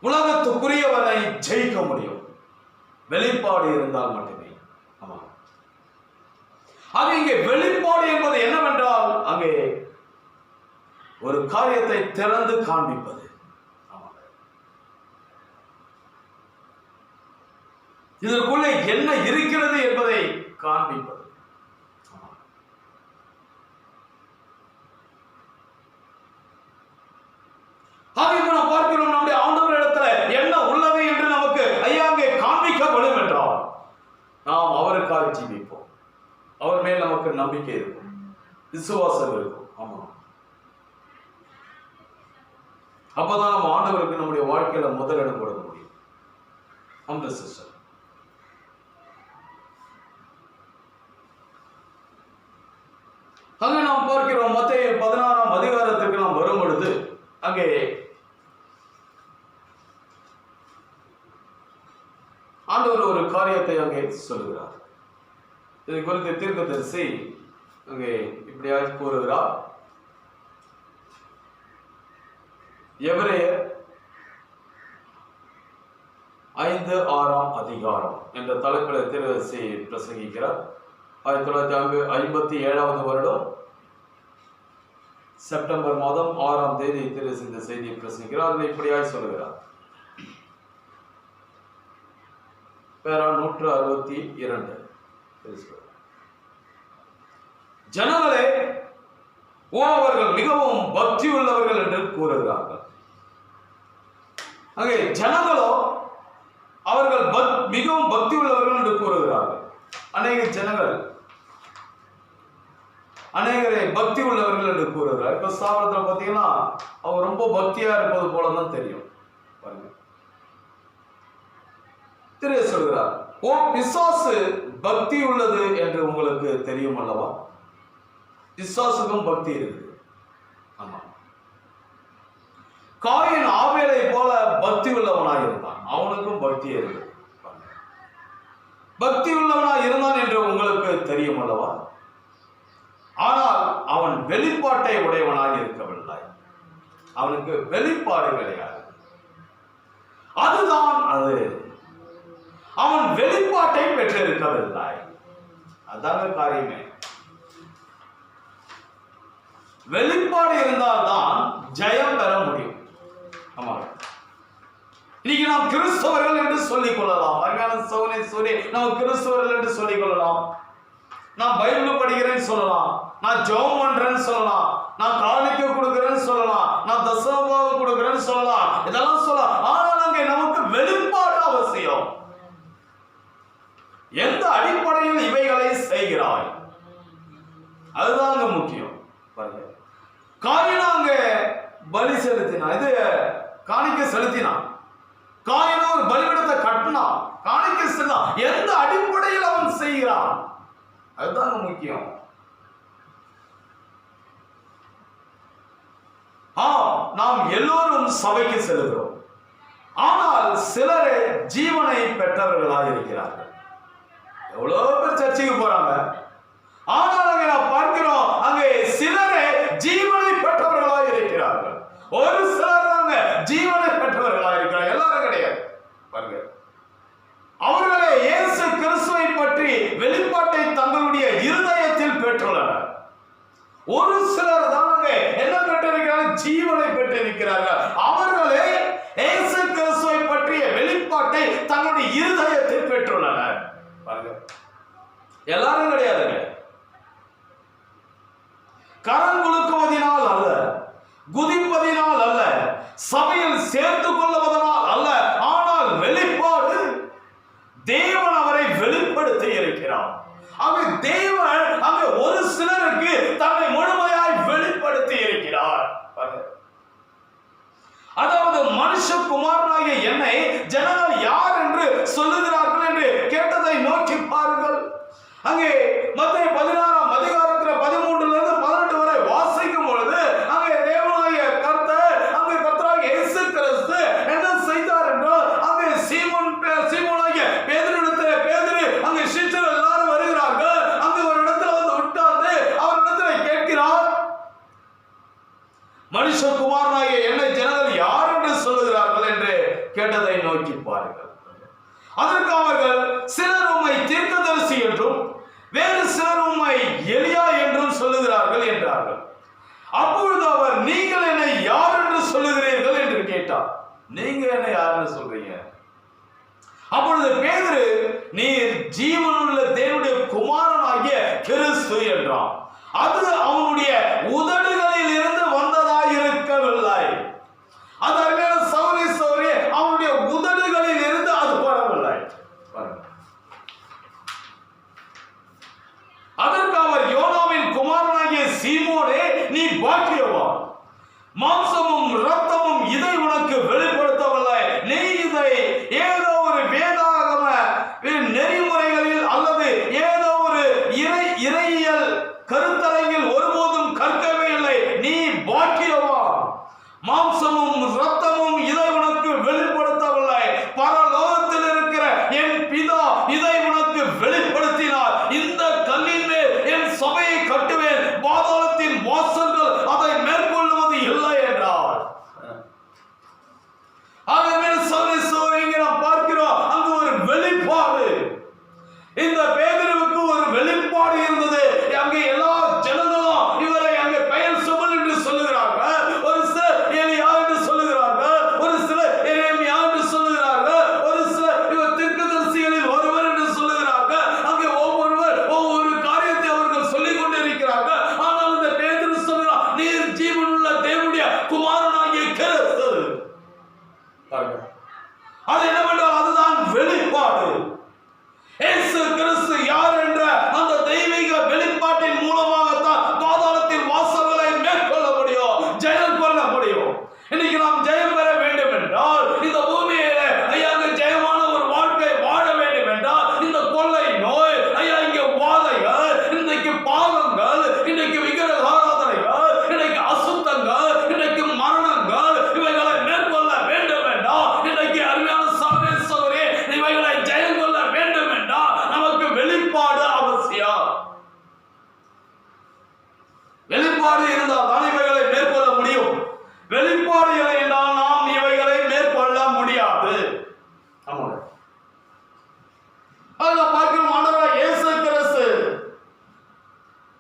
உலகத்துக்குரியவனை ஜெயிக்க முடியும், வெளிப்பாடு இருந்தால் மட்டுமே. ஆமாங்க. ஆக இங்கே வெளிப்பாடு என்பது என்னவென்றால், அங்கே ஒரு காரியத்தை திறந்து காண்பிப்பது. இதற்குள்ளே என்ன இருக்கிறது என்பதை காண்பிப்பது. நாம் பார்க்கிறோம், நம்முடைய ஆண்டவர் இடத்துல என்ன உள்ளது என்று நமக்கு ஐயாங்கே காண்பிக்கப்படும் என்றால் நாம் அவருக்காக ஜீவிப்போம். அவர் மேல் நமக்கு நம்பிக்கை இருக்கும், விசுவாசம் இருக்கும். ஆமா. அப்பதான் நம்ம ஆண்டவருக்கு நம்முடைய வாழ்க்கையில முதலிடம் கொடுக்க முடியும். அந்த சிஸ்டர் அங்கே நாம் பார்க்கிறோம், மத்தேயு 16ஆம் அதிகாரத்துக்கு நாம் வரும் பொழுது அங்கே ஆண்டவர் ஒரு காரியத்தை அங்கே சொல்லுகிறார். இதை குறித்து தீர்க்கதரிசி அங்கே இப்படியாக கூறுகிறார். எபிரேயர் 5:6 அதிகாரம் என்ற தலைப்பில் தீர்க்கதரிசி பிரசங்கிக்கிறார். 1957 வருடம் செப்டம்பர் மாதம் 6ஆம் தேதி இந்த செய்தியை பிரசங்கிக்கிறார். அதில் இப்படியாய் சொல்லுகிறார். 162 ஜனங்களே, அவர்கள் மிகவும் பக்தி உள்ளவர்கள் என்று கூறுகிறார்கள். அங்கே ஜனங்களோ அவர்கள் மிகவும் பக்தி உள்ளவர்கள் என்று கூறுகிறார்கள். அநேகரை பக்தி உள்ளவர்கள் என்று கூறுகிறார். இப்ப ஸ்தாபனத்தில் பார்த்தீங்கன்னா அவங்க ரொம்ப பக்தியா இருப்பது போலதான் தெரியும். பாருங்க, தெரிய சொல்கிறார், பிசாசு பக்தி உள்ளது என்று உங்களுக்கு தெரியும் அல்லவா? பிசாசுக்கும் பக்தி இருக்குது. ஆமா. காயின் ஆபேலை போல பக்தி உள்ளவனாய் இருந்தான், அவனுக்கும் பக்தி இருக்கு. பக்தி உள்ளவனாய் இருந்தான் என்று உங்களுக்கு தெரியும் அல்லவா? ஆனால் அவன் வெளிப்பாட்டை உடையவனாக இருக்கவில்லை. அவனுக்கு வெளிப்பாடு கிடையாது. அதுதான் அது. அவன் வெளிப்பாட்டை பெற்றிருக்கவில்லை. அதாங்க காரியமே. வெளிப்பாடு இருந்தால்தான் ஜெயம் பெற முடியும். ஆமா. இன்னைக்கு நாம் கிறிஸ்தவர்கள் என்று சொல்லிக் கொள்ளலாம். அருமையான சகோதரனே, சகோதரி, நாம் கிறிஸ்தவர்கள் என்று சொல்லிக் கொள்ளலாம். நான் பைபிள் படிக்கிறேன்னு சொல்லலாம், நான் ஜெபம் பண்றேன்னு சொல்லலாம், நான் காணிக்கை கொடுக்கிறேன்னு சொல்லலாம், நான் தசமபாகம் கொடுக்கிறேன்னு சொல்லலாம், இதெல்லாம் சொல்லலாம். ஆனால் அங்கே நமக்கு வெளிப்பாடு அவசியம். எந்த அடிப்படையில் இவைகளை செய்கிறாய், அதுதான் அங்க முக்கியம். பாருங்க, காயினா அங்க பலி செலுத்தினான், இது காணிக்கை செலுத்தினான். காயினா ஒரு பலிபீடத்தை கட்டினான், காணிக்கை செலுத்தினான். எந்த அடிப்படையில் அவன் செய்கிறான், அதுதாங்க முக்கியம். நாம் எல்லோரும் சபைக்கு செல்கிறோம், ஆனால் சிலரே ஜீவனை பெற்றவர்களாக இருக்கிறார்கள். எவ்வளவு பேர் சர்ச்சைக்கு போறாங்க, ஆனால் அங்கே நாம் பார்க்கிறோம், அங்கே சிலரே ஜீவனை பெற்றவர்களாக இருக்கிறார்கள். ஒரு சிலர் தாங்க ஜீவனை பெற்றவர்களாக எல்லாரும் கிடையாதுங்க. கரம் குலுக்குவதினால் அல்ல, குதிப்பதினால் அல்ல, சபையில் சேர்த்து கொள்வதனால் அல்ல, ஆனால் வெளிப்பாடு. தேவன் அவரை வெளிப்படுத்தி இருக்கிறார். அவர் தேவன் அங்கு ஒரு சிலருக்கு தன்னை முழுமையாய் வெளிப்படுத்தி இருக்கிறார். அதாவது மனுஷகுமாரனாகிய என்னை ஜனங்கள் யார் என்று சொல்லுகிறார்கள் என்று கேட்டதை நோக்கி பாருங்கள். அங்கே மத்தேயு 16ஆம் அதிகாரத்தில் 13 18 வரை வாசிக்கும் பொழுது அங்கே தேவனாகிய கர்த்தர், அங்கே கர்த்தராகிய இயேசு கிறிஸ்து என்ன செய்தார் என்றால், அங்கே சீமோனாகிய பேதுருவிடத்தில் பேதுரு அங்கே சீஷர்கள் எல்லாரும் வருகிறார்கள். அங்கே ஒரு இடத்துல வந்து உட்கார்ந்து அவரிடத்தில் கேட்கிறார், மனுஷகுமாரனாகிய என்னை ஜனங்கள் யார் என்று சொல்லுகிறார்கள் என்று கேட்டதை நோக்கி பாருங்கள். அதற்கு அவர்கள் சிலர் உம்மை தீர்க்கதரிசி என்றும் வேறு சிலர் உம்மை எலியா என்றும் சொல்லுகிறார்கள் என்றார்கள். அப்பொழுது அவர், நீங்கள் என்னை யார் என்று சொல்லுகிறீர்கள் என்று கேட்டார். நீங்க என்ன யாருன்னு சொல்றீங்க? அப்பொழுது பேதுரு, நீர் ஜீவனுள்ள தேவனுடைய குமாரனாகிய கிறிஸ்து என்றான். அது அவனுடைய உதடுகளில் இருந்து வந்ததாயிருக்கவில்லை. அது அருமையான சகோதரி சகோதரி, அவனுடைய உதடுகளில் இருந்து அது வரவில்லை. அதற்கு அவர், யோனாவின் குமாரனாகிய சீமோனே, நீ பாக்கியவான், மாம்சமும் இரத்தமும் இதை உனக்கு வெளிப்படுத்தவில்லை, நீ இதை ஏதோ ஒரு வேதாகம நெறிமுறைகளில் அல்லது ஏதோ ஒரு இறையியல் கருத்தரங்கில் ஒருபோதும் கற்கவே இல்லை. நீ பாக்கியவான், மாம்சமும் இரத்தமும் இதை உனக்கு வெளிப்படுத்தவில்லை, பரலோகத்தில் இருக்கிற என் பிதா இதை உனக்கு வெளிப்படுத்தினார். இந்த கல்லின் மேல் என் சபையை கட்டுவேன், பாதாளத்தின் வாசல்கள் அதை மேற்கொள்வது இல்லை என்றார். நாம் பார்க்கிறோம், அங்கு ஒரு வெளிப்பாடு. இந்த பேதுருவுக்கு ஒரு வெளிப்பாடு இருந்தது. அங்கே எல்லா ஜனங்களும் இவரை அங்கே பெயர் சொல் என்று சொல்லுகிறார்கள். ஒரு சிலர் எலியா என்று சொல்லுகிறார்கள், ஒரு சிலர் எரேமியா என்று சொல்லுகிறார்கள், ஒரு சிலர் இவர் தீர்க்கதரிசிகளில் ஒருவர் என்று சொல்லுகிறார்கள். அங்கே ஒவ்வொருவர் ஒவ்வொரு காரியத்தை அவர்கள் சொல்லிக் கொண்டிருக்கிறார்கள். ஆனால் இந்த பேதுரு சொல்கிறார், நீர் ஜீவனுள்ள தேவனுடைய குமாரனாகிய கிறிஸ்து. அது என்னவென்றால் அதுதான் வெளிப்பாடு. இயேசு கிறிஸ்து யார் என்ற அந்த தெய்வீக வெளிப்பாட்டின் மூலமாகத்தான் பாதாளத்தின் வாசல்களை மேற்கொள்ள முடியும், ஜெயம் கொள்ள முடியும். இன்னைக்கு நாம் ஜெயம் பெற வேண்டும் என்றால், இந்த பூமியில ஐயா ஜெயமான ஒரு வாழ்க்கை வாழ வேண்டும் என்றால், இந்த கொள்ளை நோய் ஐயா, இங்கே வாதைகள், இன்றைக்கு பாவங்கள், இன்றைக்கு விக்கிரக ஆராதனைகள், இன்றைக்கு அசுத்தங்கள், இன்றைக்கு மரணங்கள், இவைகளை மேற்கொள்ள வேண்டும் என்றால், இன்றைக்கு அருமையான சகோதரரே, இவைகளை ஜெயம் கொள்ள வேண்டும் என்றால் நமக்கு வெளிப்பாடு அவசியம். வெளிப்பாடு இருந்தால் தான் இவைகளை மேற்கொள்ள முடியும். வெளிப்பாடு இல்லை என்றால் நாம் இவைகளை மேற்கொள்ள முடியாது. பார்க்கிறோம், ஆண்டவராகிய இயேசு கிறிஸ்து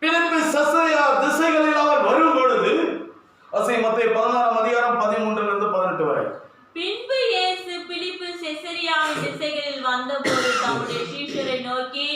பிலிப்பி செசரியா திசைகளில் அவர் வரும் பொழுது, மத்தேயு 16ஆம் அதிகாரம் 13 18 வரை. பின்பு இயேசு பிலிப்பு செசரியாவின் திசைகளில் வந்தபோது தம்முடைய சீஷரை நோக்கி,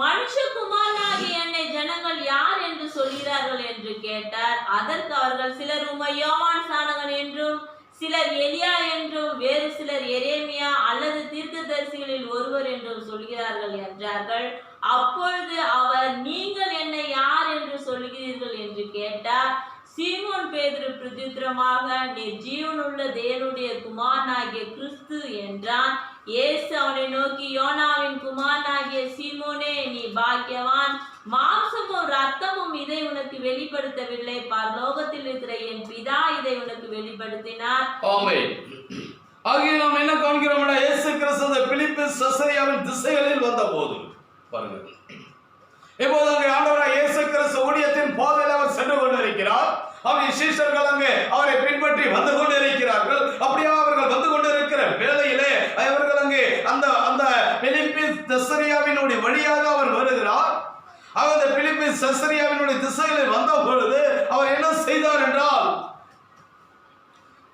மனுஷகுமாரனாகிய என்னை ஜனங்கள் யார் என்று சொல்கிறார்கள் என்று கேட்டார். அதற்கு அவர்கள், சிலர் உம்மை யோவான் ஸ்நானகன் என்றும், சிலர் எலியா என்றும், வேறு சிலர் எரேமியா அல்லது தீர்க்கதரிசிகளில் ஒருவர் என்றும் சொல்கிறார்கள் என்றார்கள். அப்பொழுது அவர், நீங்கள் என்னை யார் என்று சொல்கிறீர்கள் என்று கேட்டார். சீமோன் பேதுரு பிரதியுத்தரமாக, நீர் ஜீவனுள்ள தேவனுடைய குமாரனாகிய கிறிஸ்து என்றான். இயேசு அவனை நோக்கி, யோனாவின் குமாரனாகிய சீமோனே, நீ பாக்கியவான், மாம்சமும் இரத்தமும் இதை உனக்கு வெளிப்படுத்தவில்லை, பரலோகத்தில் இருக்கிற என் பிதா இதை உனக்கு வெளிப்படுத்தினார். ஆமென். ஆகிய நாம் என்ன காண்கிறோம்? இயேசு கிறிஸ்து பிலிப்பி செசரியாவின் திசைகளில் வந்தபோது பாருங்க, இப்போது அங்கே ஆண்டவராகிய இயேசு கிறிஸ்து ஊழியத்தின் பாதையில் அவர் சென்று கொண்டிருக்கிறார். அவருடைய சீஷர்கள் அங்கே அவரை பின்பற்றி வந்து கொண்டிருக்கிறார்கள். அப்படியே அவர்கள் வந்து கொண்டிருக்கிற வேளையிலே அவர்கள் அங்கே அந்த பிலிப்பி செசரியாவினுடைய வழியாக அவர் வருகிறார். அந்த பிலிப்பி செசரியாவினுடைய திசைகளில் வந்த பொழுது அவர் என்ன செய்தார் என்றால்,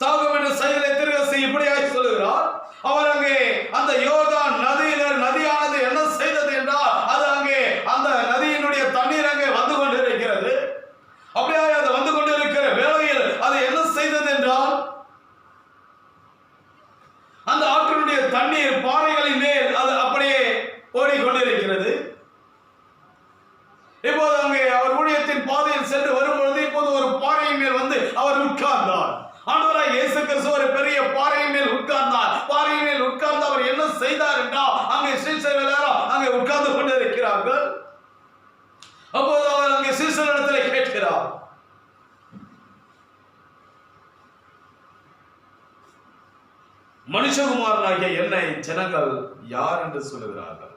தாகம் என்ற செயலை திருகசி இப்படியாய் சொல்லுகிறார். அவர் அங்கே அந்த யோர்தான் நதியானது என்ன செய்தது என்றால், அது அங்கே அந்த தண்ணீர் பாறைகளின் மேல் அது அப்படியே ஓடிக்கொண்டிருக்கிறது. இப்போது அங்கே அவர் ஊழியத்தின் பாதையில் சென்று வரும்பொழுது இப்போது ஒரு பாறையின் மேல் வந்து அவர் உட்கார்ந்தார். ஆண்டவராய் இயேசு கிறிஸ்து ஒரு பெரிய பாறையின் மேல் உட்கார்ந்தார். பாறையின் மேல் உட்கார்ந்து அவர் என்ன செய்தார் என்றால், அங்கே சீஷர்கள் எல்லாரும் அங்கே உட்கார்ந்து கொண்டிருக்கிறார்கள். அப்போது அவர் அங்கே சீஷரிடத்தில் கேட்கிறார், மனுஷகுமாரனாகிய என்னை ஜனங்கள் யார் என்று சொல்லுகிறார்கள்?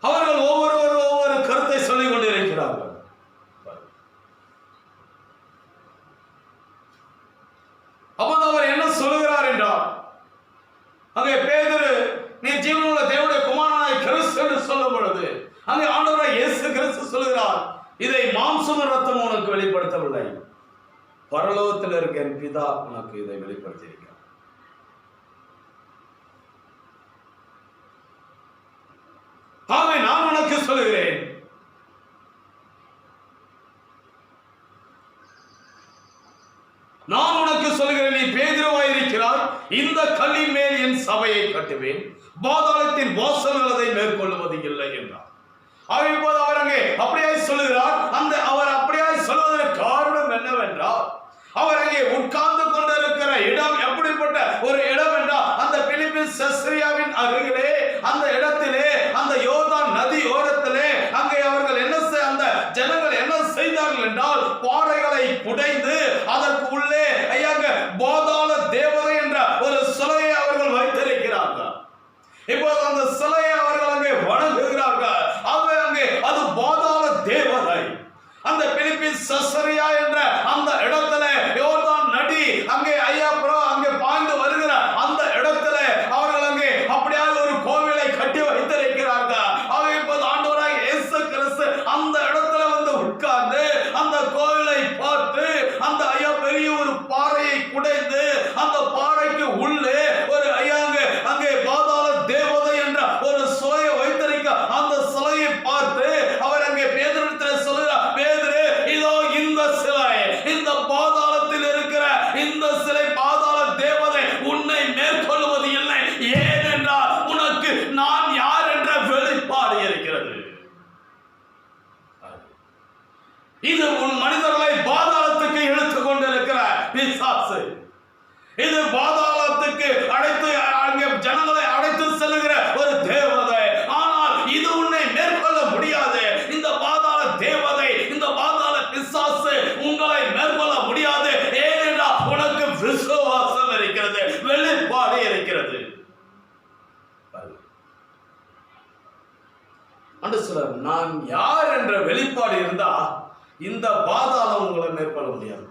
அவர்கள் ஒவ்வொருவரும் ஒவ்வொரு கருத்தை சொல்லிக் கொண்டிருக்கிறார்கள். அப்போது அவர் என்ன சொல்லுகிறார் என்றால், அங்கே பேதுரு நீ ஜீவனுள்ள தேவனுடைய குமாரனாய் கிறிஸ்து என்று சொல்லும் பொழுது அங்கே ஆண்டவராய் இயேசு கிறிஸ்து சொல்லுகிறார், இதை மாம்சமும் ரத்தமும் உனக்கு வெளிப்படுத்தவில்லை, பரலோகத்தில் இருக்கிற பிதா உனக்கு இதை வெளிப்படுத்தியிருக்கிறார். ஆகவே நான் உனக்கு சொல்லுகிறேன், நான் உனக்கு சொல்லுகிறேன், நீ பேதுருவாயிருக்கிறாய், இந்த கல்லின் மேல் என் சபையை கட்டுவேன், பாதாளத்தின் வாசல்கள் அதை மேற்கொள்வது இல்லை என்றார். இப்போது அவர் அங்கே அப்படியாய் சொல்லுகிறார். அவர் அப்படியாய் சொல்வதற்கு காரணம் என்னவென்றால், அவர் அங்கே உட்கார்ந்து கொண்டிருக்கிற இடம் எப்படிப்பட்ட ஒரு இடம் என்றால், அந்த பிலிப்பி செசரியாவின் அருகிலே அந்த இடத்திலே அந்த யோர்தான் நதி ஓரத்திலே அங்கே அவர்கள் அந்த ஜனங்கள் என்ன செய்தார்கள் என்றால், பாறைகளை குடைந்து அதற்கு உள்ளே பாதாள தேவதை என்ற ஒரு சிலையை அவர்கள் வைத்திருக்கிறார்கள். இப்போது அந்த சிலையை அவர்கள் அங்கே வணங்குகிறார்கள். அது பாதாள தேவதை. அந்த பிலிப்பி செசரியா என்ற அந்த இடத்துல யோர்தான் நதி அங்கே அங்கே பாய்ந்து வருகிற அந்த இடத்துல அவர்கள் அங்கே அப்படியாக ஒரு கோவிலை கட்டி வைத்திருக்கிறார்கள். இப்போது ஆண்டவராய் இயேசு கிறிஸ்து அந்த இடத்துல வந்து உட்கார்ந்து அந்த கோவிலை பார்த்து அந்த பெரிய ஒரு பாறையை குடைந்து அந்த பாறைக்கு உள்ளே ஒரு அங்கே பாதாள தேவதை என்ற ஒரு சிலையை வைத்திருக்க அந்த சிலையை பார்த்து அவர் அங்கே பேதுருவிடத்தில் சொல்லுகிறார், பேதுரு இதோ இந்த சிலை, இந்த பாதாளத்தில் இருக்கிற இந்த சிலை பாதாள தேவதை உன்னை மேற்கொள்வது இல்லை. ஏனென்றால் உனக்கு நான் யார் என்ற வெளிப்பாடு இருக்கிறது. இது உன் மனிதர்களை பாதாளத்துக்கு இழுத்துக் கொண்டிருக்கிற பிசாசு. இது பாதாளத்துக்கு அழைத்து அங்கே ஜனங்களை அழைத்து செல்லுகிற ஒரு தேவதை. ஆனால் இது உன்னை மேற்கொள்ள முடியாது. இந்த பாதாள தேவதை, இந்த பாதாள பிசாசு உங்களை மேற்கொள்ள முடியாது. ஏனென்றால் உனக்கு விசுவாசம் இருக்கிறது, வெளிப்பாடு இருக்கிறது. நான் யார் என்ற வெளிப்பாடு இருந்தா இந்த பாதாளம் உங்களை மேற்கொள்ள முடியாது.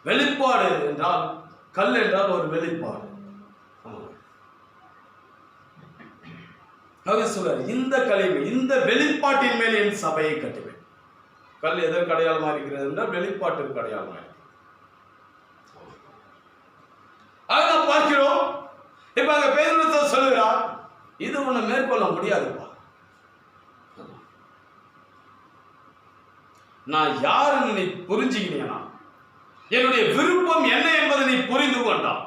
வெளிப்பாடு என்றால் கல் என்றால் ஒரு வெளிப்பாடு. இந்த கல்வி இந்த வெளிப்பாட்டின் மேல் என் சபையை கட்டுவேன். கல் எதற்கு அடையாளமா இருக்கிறது என்றால் வெளிப்பாட்டிற்கு அடையாளமா இருக்கிறது. பார்க்கிறோம். இப்ப அங்க பேதுரு சொல்லுகிறார், இது உன்னை மேற்கொள்ள முடியாதுப்பா. நான் யாருன்னு நீ புரிஞ்சுக்கிட்டீங்கன்னா, என்னுடைய விருப்பம் என்ன என்பதை நீ புரிந்து கொண்டான்,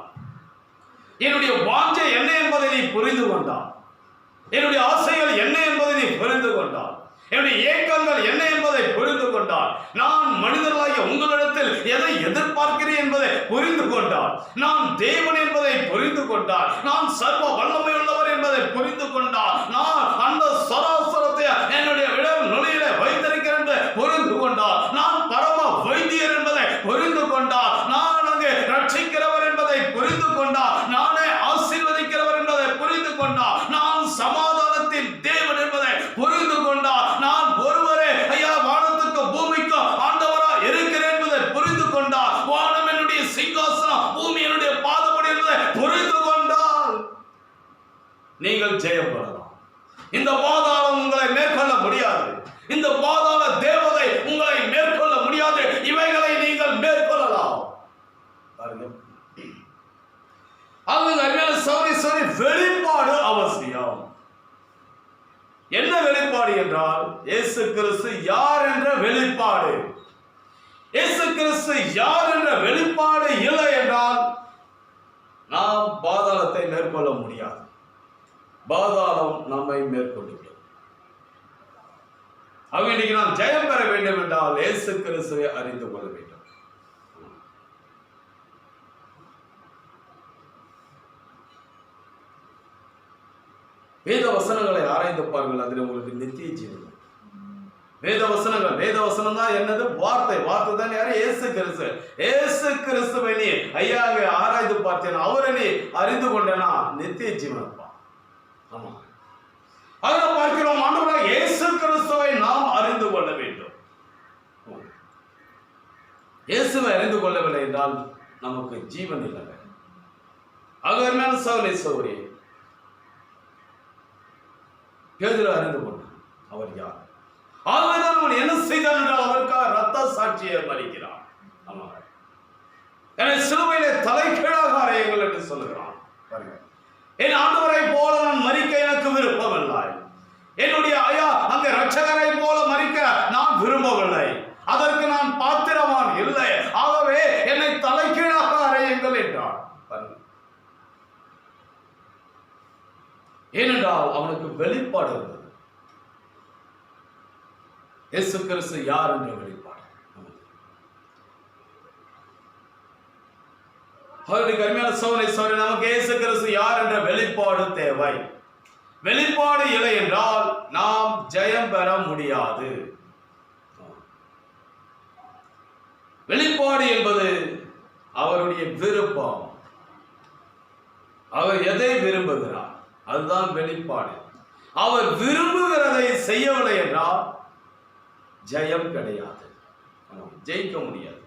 என்னுடைய வாஞ்சை என்ன என்பதை நீ புரிந்து கொண்டான், என்னுடைய ஆசைகள் என்ன என்பதை நீ புரிந்து கொண்டான், என்னுடைய ஏக்கங்கள் என்ன என்பதை புரிந்து கொண்டான், நான் மனிதர்களாகிய உங்களிடத்தில் எதை எதிர்பார்க்கிறேன் என்பதை புரிந்து கொண்டான், நான் தேவன் என்பதை புரிந்து கொண்டான், நான் சர்வ வல்லமை உள்ளவர் என்பதை புரிந்து கொண்டான், நான் அந்த சராசரத்தை என்னுடைய விடம் நுழையில வைத்திருக்கிறேன் என்று புரிந்து கொண்டான், நான் பரம வைத்தியர் என்பதை புரிந்து கொண்டான், நான் அங்கே ரட்சிக்கிறவர் என்பதை புரிந்து கொண்டான், நானே ஆசீர்வதிக்கிறவர் என்பதை புரிந்து கொண்டான், நான் சமாதானத்தின் தேவன் என்பதை புரிந்து கொண்டான், நான் ஒருவரே வானத்துக்கு பூமிக்கும் ஆண்டவரா இருக்கிறேன் என்பதை புரிந்து கொண்டான், வானம் என்னுடைய சிங்காசனம், பூமி என்னுடைய பாதப்படி என்பதை புரிந்து கொண்டால் நீங்கள் ஜெயம் பெறலாம். இந்த பாதாளம் உங்களை மேற்கொள்ள முடியாது. இந்த பாதாள தேவதை உங்களை மேற்கொள்ள முடியாது. இவைகளை நீங்கள் மேற்கொள்ளலாம். வெளிப்பாடு அவசியம். என்ன வெளிப்பாடு? வெளிப்பாடு என்றால் இயேசு கிறிஸ்து யார் என்ற வெளிப்பாடு. இயேசு கிறிஸ்து யார் என்ற வெளிப்பாடு இல்லை என்றால் நாம் பாதாளத்தை மேற்கொள்ள முடியாது. பாதாளம் நம்மை மேற்கொள்ளும். இன்னைக்கு நாம் ஜெயம் பெற வேண்டும் என்றால் இயேசு கிறிஸ்துவை அறிந்து கொள்ள வேண்டும். வேத வசனங்களை ஆராய்ந்து பாருங்கள், அதில் உங்களுக்கு நித்திய ஜீவன். வேத வசனம் தான் என்னது? வார்த்தை தான் யாரு? இயேசு கிறிஸ்து. இயேசு கிறிஸ்துவை நீ ஐயா ஆராய்ந்து பார்த்தேன், அவரை நீ அறிந்து கொண்டேனா நித்திய ஜீவன். ஆமா, அதை பார்க்கிறோம். ஆண்டவராகிய இயேசு கிறிஸ்துவை நாம் அறிந்து கொள்ள வேண்டும். இயேசுவை அறிந்து கொள்ளவில்லை என்றால் நமக்கு ஜீவன் இல்லை. அருமையான சகோதரி, பேதுரு அறிந்து கொண்டான் அவர் யார். ஆகவேதான் அவன் என்ன செய்தான் என்றால் அவருக்காக ரத்த சாட்சியை மறிக்கிறான். என்னை சிலுவையிலே தலைகீழாக அறையுங்கள் என்று சொல்லுகிறான். என் ஆண்டவரை போல நான் மறிக்க எனக்கு விருப்பமில்லை. என்னுடைய ஐயா அந்த இரட்சகரை போல மறிக்க நான் விரும்பவில்லை. அதற்கு நான் பாத்திரவான் இல்லை. ஆகவே என்னை தலைகீழாக அறையுங்கள் என்றான். ஏனென்றால் அவனுக்கு வெளிப்பாடு இருந்தது. இயேசு கிறிஸ்து யார் என்ற வெளிப்பாடு. அவருடைய அருமையான சகோதரி, நமக்கு இயேசு கிறிஸ்து யார் என்ற வெளிப்பாடு தேவை. வெளிப்பாடு இல்லை என்றால் நாம் ஜெயம் பெற முடியாது. வெளிப்பாடு என்பது அவருடைய விருப்பம். அவர் எதை விரும்புகிறார் அதுதான் வெளிப்பாடு. அவர் விரும்புகிறதை செய்யவில்லை என்றால் ஜெயம் கிடையாது, ஜெயிக்க முடியாது.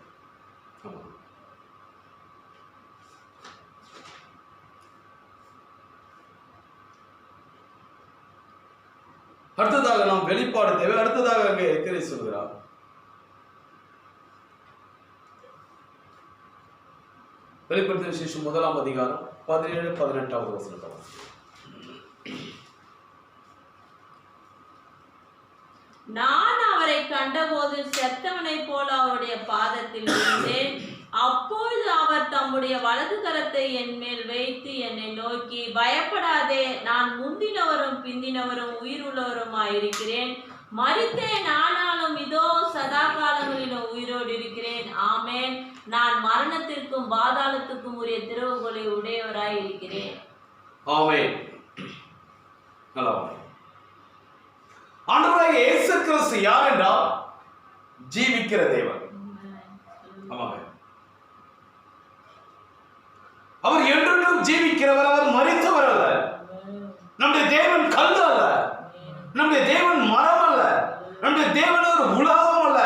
அடுத்ததாக நாம் வெளிப்பாடு தேவை. அடுத்ததாக அங்கே எக்கரை சொல்கிறார், வெளிப்படுத்தின விசேஷம் 1ஆம் அதிகாரம் 17-18 வசனத்தை. நான் அவரை கண்டபோது செத்தவனை போல அவருடைய பாதத்தில் விழுந்தேன். அப்பொழுது அவர் தம்முடைய வலது கரத்தை என் மேல் வைத்து என்னை நோக்கி, பயப்படாதே, நான் முந்தினவரும் பிந்தினவரும் உயிருள்ளவருமாயிருக்கிறேன். மரித்தேன், ஆனாலும் இதோ சதா காலங்களிலும் உயிரோடு இருக்கிறேன். ஆமேன். நான் மரணத்திற்கும் பாதாளத்துக்கும் உரிய திறவுகோலை உடையவராய் இருக்கிறேன். ஆமென். ஆண்டவராகிய இயேசு கிறிஸ்து யார் என்றால் ஜீவிக்கிற தேவன். அவர் என்றென்றும் ஜீவிக்கிறவர். அவர் மரித்தவர் அல்ல. நம்முடைய தேவன் கல் அல்ல. நம்முடைய தேவன் மரம் அல்ல. நம்முடைய தேவன் ஒரு உலகம் அல்ல.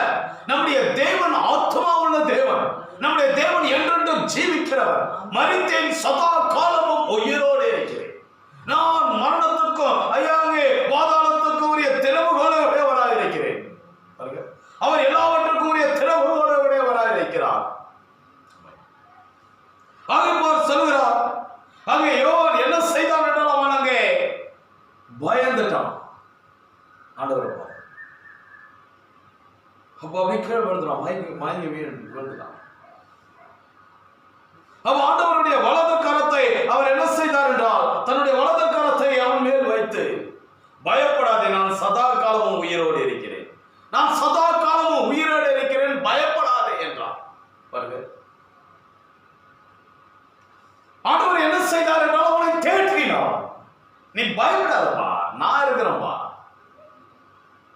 நம்முடைய தேவன் ஆத்மா உள்ள தேவன். நம்முடைய தேவன் என்றென்றும் ஜீவிக்கிறவர். மரித்தேன், சதா காலமும் உயிரோடு இருக்கிறேன். நான் மரணத்துக்கும் ஐயாங்கே பாதாளத்துக்கும் உரிய திறவுகோலை உடையவராக இருக்கிறேன். அவர் எல்லாவற்றுக்கும் உரிய திறவுகோலை உடையவராக இருக்கிறார். ஆகப்போர் சொல்கிறார், அங்கே யோவான் என்ன செய்தான் என்றால் அவன் அங்கே பயந்துட்டான். ஆண்டவர் அப்ப அப்படி கீழே விழுந்துடான், மயங்கி விழுந்துட்டான். அப்ப ஆண்டவருடைய வலது கரத்தை அவர் என்ன செய்தார் என்றால் தன்னுடைய வலது கரத்தை அவன் மேல் வைத்து, பயப்படாதே, நான் சதா காலமும் உயிரோடு இருக்கிறேன், நான் சதா காலமும் உயிரோடு இருக்கிறேன், பயப்படாதே என்றார். பாருங்க, ஆண்டவர் என்ன செய்தார் என்றால் அவனை தேற்றினார். நீ பயப்படாதப்பா, நான் இருக்கிறேன்பா,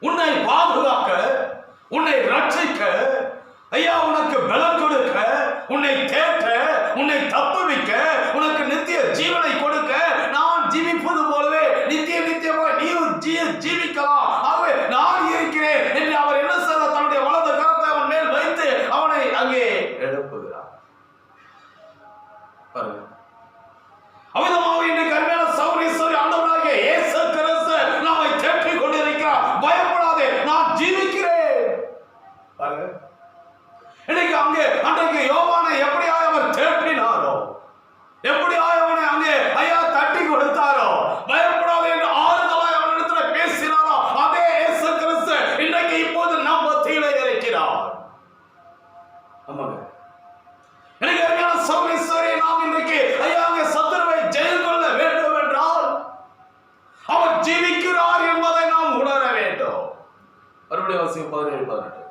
உன்னை பாதுகாக்க, உன்னை ரட்சிக்க, ஐயா உனக்கு பலம் கொடுக்க, உன்னை தேற்ற, உன்னை தப்புவிக்க, உனக்கு நித்திய ஜீவனை கொடுக்க, நான் ஜீவிப்பது போலவே நித்தியமாக நீயும் ஜீவிக்கலாம், ஆகவே நான் இருக்கிறேன் என்று அவர் என்ன செய்தார்? தன்னுடைய வலது கரத்தை அவன் மேல் வைத்து அவனை அங்கே எழுப்புகிறார். பாருங்க, அவிதமாக இன்றைக்கு அருமையான சகோதரி, ஆண்டவராகிய இயேசு கிறிஸ்து நம்மை தேற்றிக் கொண்டிருக்கிறார். பயப்படாதே, நான் ஜீவிக்கிறேன். பாருங்க, இன்னைக்கு அங்கே அன்றைக்கு யோவானை எப்படியாய் அவர் தேற்றினாரோ, எப்படியாய் அவனை அங்கே ஐயா தட்டி கொடுத்தாரோ, பயப்படாதே என்று ஆறுதலாய் அவனிடத்தில் பேசினாரோ, மறுபடியும் வாசிங்க 17-18.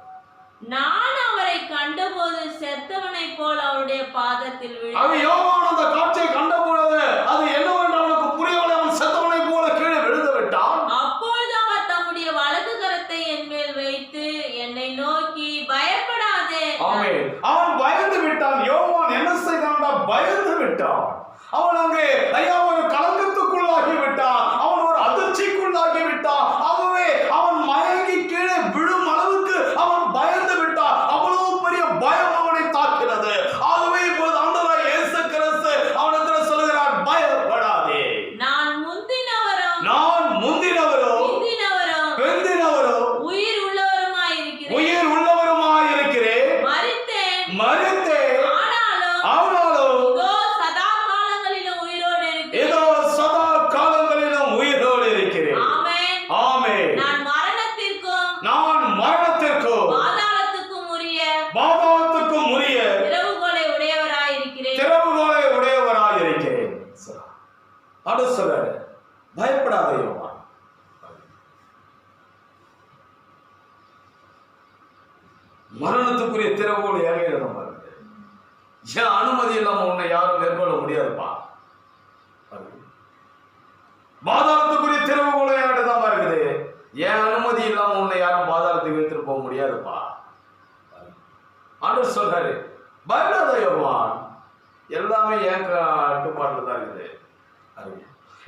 நான் அவரை கண்டபோது செத்தவனை போல் அவருடைய பாதத்தில் அவன் யோவான் அந்த காட்சியை கண்டபொழுது அது என்னவென்று அவனுக்கு புரியவில்லை. அவன் செத்தவனை போல கீழே விழுந்து விட்டான். அப்பொழுது அவர் தம்முடைய வலது கரத்தை என் மேல் வைத்து என்னை நோக்கி, பயப்படாதே. ஆமென். அவன் பயந்து விட்டான். யோவான் என்ன செய்தான்டா? பயந்து விட்டான். அவன் அங்கே ஐயா ஒரு கலக்கத்துக்குள்ளாகி விட்டான். அவன் ஒரு அதிர்ச்சிக்குள்ளாகி விட்டான். ஆகவே அவன் மயங்கி கீழே விழும் அளவுக்கு அவன் பயந்து விட்டான். அவ்வளவு பெரிய பயம் அவனை தாக்கினது. ஆகவே இப்போது ஆண்டவராய் இயேசு கிறிஸ்து அவனிடத்தில் சொல்கிறார், பயப்படாதே. நான் முந்தினவரும் பிந்தினவரும் உயிர் உள்ளவருமாயிருக்கிறேன். மரித்தேன். ஆனாலும் இதோ சதா காலங்களிலும் உயிரோடு இருக்கிறேன். ஆமென். நான் மரணத்திற்கும் பாதாளத்துக்கும் உரிய திறவுகோலை உடையவராயிருக்கிறேன். அடுத்து சொல்றாரு, பயப்படாதே யோவான். மரணத்துக்குரிய திறவுகோல் ஏங்க நம்ம இருக்கு. ஏன் அனுமதி இல்லாம உன்னை யாரும் மேற்கொள்ள முடியாதுப்பா. பாதாளத்துக்குரிய திறவுகோல் தான் இருக்குது. ஏன் அனுமதி இல்லாம உன்னை யாரும் பாதாளத்துக்கு எடுத்துட்டு போக முடியாதுப்பா. ஆண்டவர் சொல்றாரு, பயப்படாத யோவான், எல்லாமே ஏன் கட்டுப்பாட்டுல தான் இருக்குது.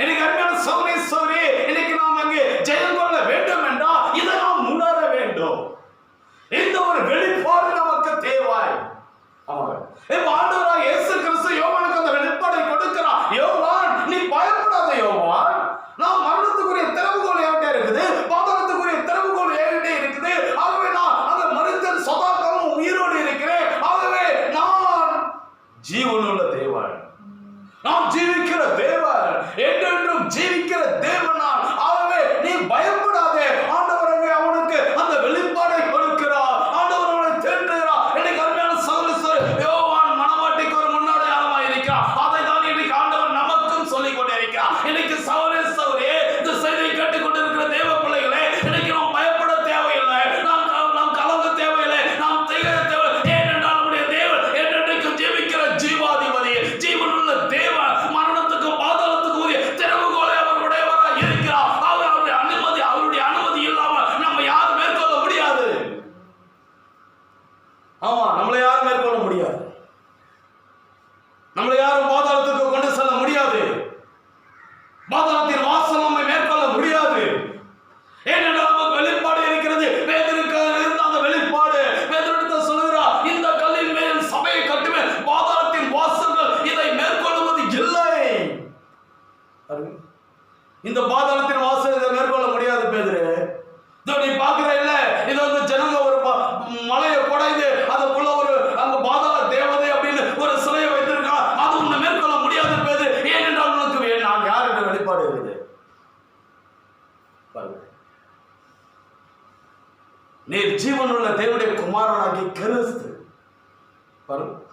எனக்கு அருமையான சகோதரி, இன்னைக்கு நாம் அங்கே ஜெயம் கொள்ள வேண்டும் என்றால் இதை நாம் உணர வேண்டும். இந்த ஒரு வெளிப்பாடு நமக்கு தேவை. ஆண்டவராய் இயேசு கிறிஸ்து யோவானுக்கு அந்த வெளிப்பாடை கொடுக்கிறார். யோவான், நீ பயப்படாத யோவான், நான் மரணத்துக்குரிய திறவுகோல் என்கிட்ட இருக்குது, பாதாளத்துக்குரிய திறவுகோல் என்கிட்ட இருக்குது. ஆகவே நான் அந்த மனிதன் சதா காலம் உயிரோடு இருக்கிறேன். ஆகவே நான் ஜீவனுள்ள தேவன், நாம் ஜீவிக்கிற தேவன், என்றென்றும் ஜீவிக்கிற தேவனால். ஆகவே நீ பயப்படாதே. ஆண்டவர் அங்கே அவனுக்கு அந்த வெளிப்பாடை கொடுக்கிறார். ஆண்டவர் அவனை தேற்றுகிறார். இன்னைக்கு அருமையான சகோதரர், யோவான் மனவாட்டிக்கு ஒரு முன்னோடியாக இருக்கிறார். அதை தான் இன்னைக்கு ஆண்டவர் நமக்கும் சொல்லிக் கொண்டே இருக்கிறார். இன்னைக்கு சகோதரே, இந்த செய்தியை கேட்டுக் கொண்டிருக்கிற தேவ பிள்ளைகளே, இன்னைக்கு நாம் பயப்பட தேவையில்லை, நாம் கலங்க தேவையில்லை, நாம் திகழ தேவை. ஏனென்றால் நம்முடைய தேவன் என்றென்றைக்கும் ஜீவிக்கிற ஜீவாதிபதி, ஜீவனுள்ள தேவன், மரணத்துக்கு பாதாளத்துக்கு உரிய திறவுகோலை அவர் உடையவராக இருக்கிறார். அவருடைய அனுமதி இல்லாம நம்ம யாரும் மேற்கொள்ள முடியாது. ஆமா, நம்மளை யாரும் மேற்கொள்ள முடியாது. நம்மளை யாரும் பாதாளத்துக்கு கொண்டு செல்ல முடியாது. பாதாளத்தின் வாசல் நம்மை மேற்கொள்ள முடியாது. ஏனென்றால் நமக்கு வெளிப்பாடு இருக்கிறது. பேதுருக்கு இருந்த அந்த வெளிப்பாடு, பேதுருவிடம் சொல்கிறார், இந்த கல்லின் மேல் சபையை கட்டுவேன், பாதாளத்தின் வாசல்கள் இதை மேற்கொள்வது இல்லை. இந்த பாதாளத்தின் வாசல் இதை மேற்கொள்ள முடியாது பேதுரு. நீ பாக்குற இல்ல, இது வந்து ஜனங்க ஒரு மலையை குடைந்து அதுக்குள்ள ஒரு அங்க பாதாள தேவதை அப்படின்னு ஒரு சிலையை வைத்திருக்கா. அது உன்னை மேற்கொள்ள முடியாது பேதுரு. ஏனென்றால் உனக்கு நான் யார் என்ற வெளிப்பாடு இருக்குது. நீர் ஜீவனுள்ள தேவனுடைய குமாரனாகி கிறிஸ்து.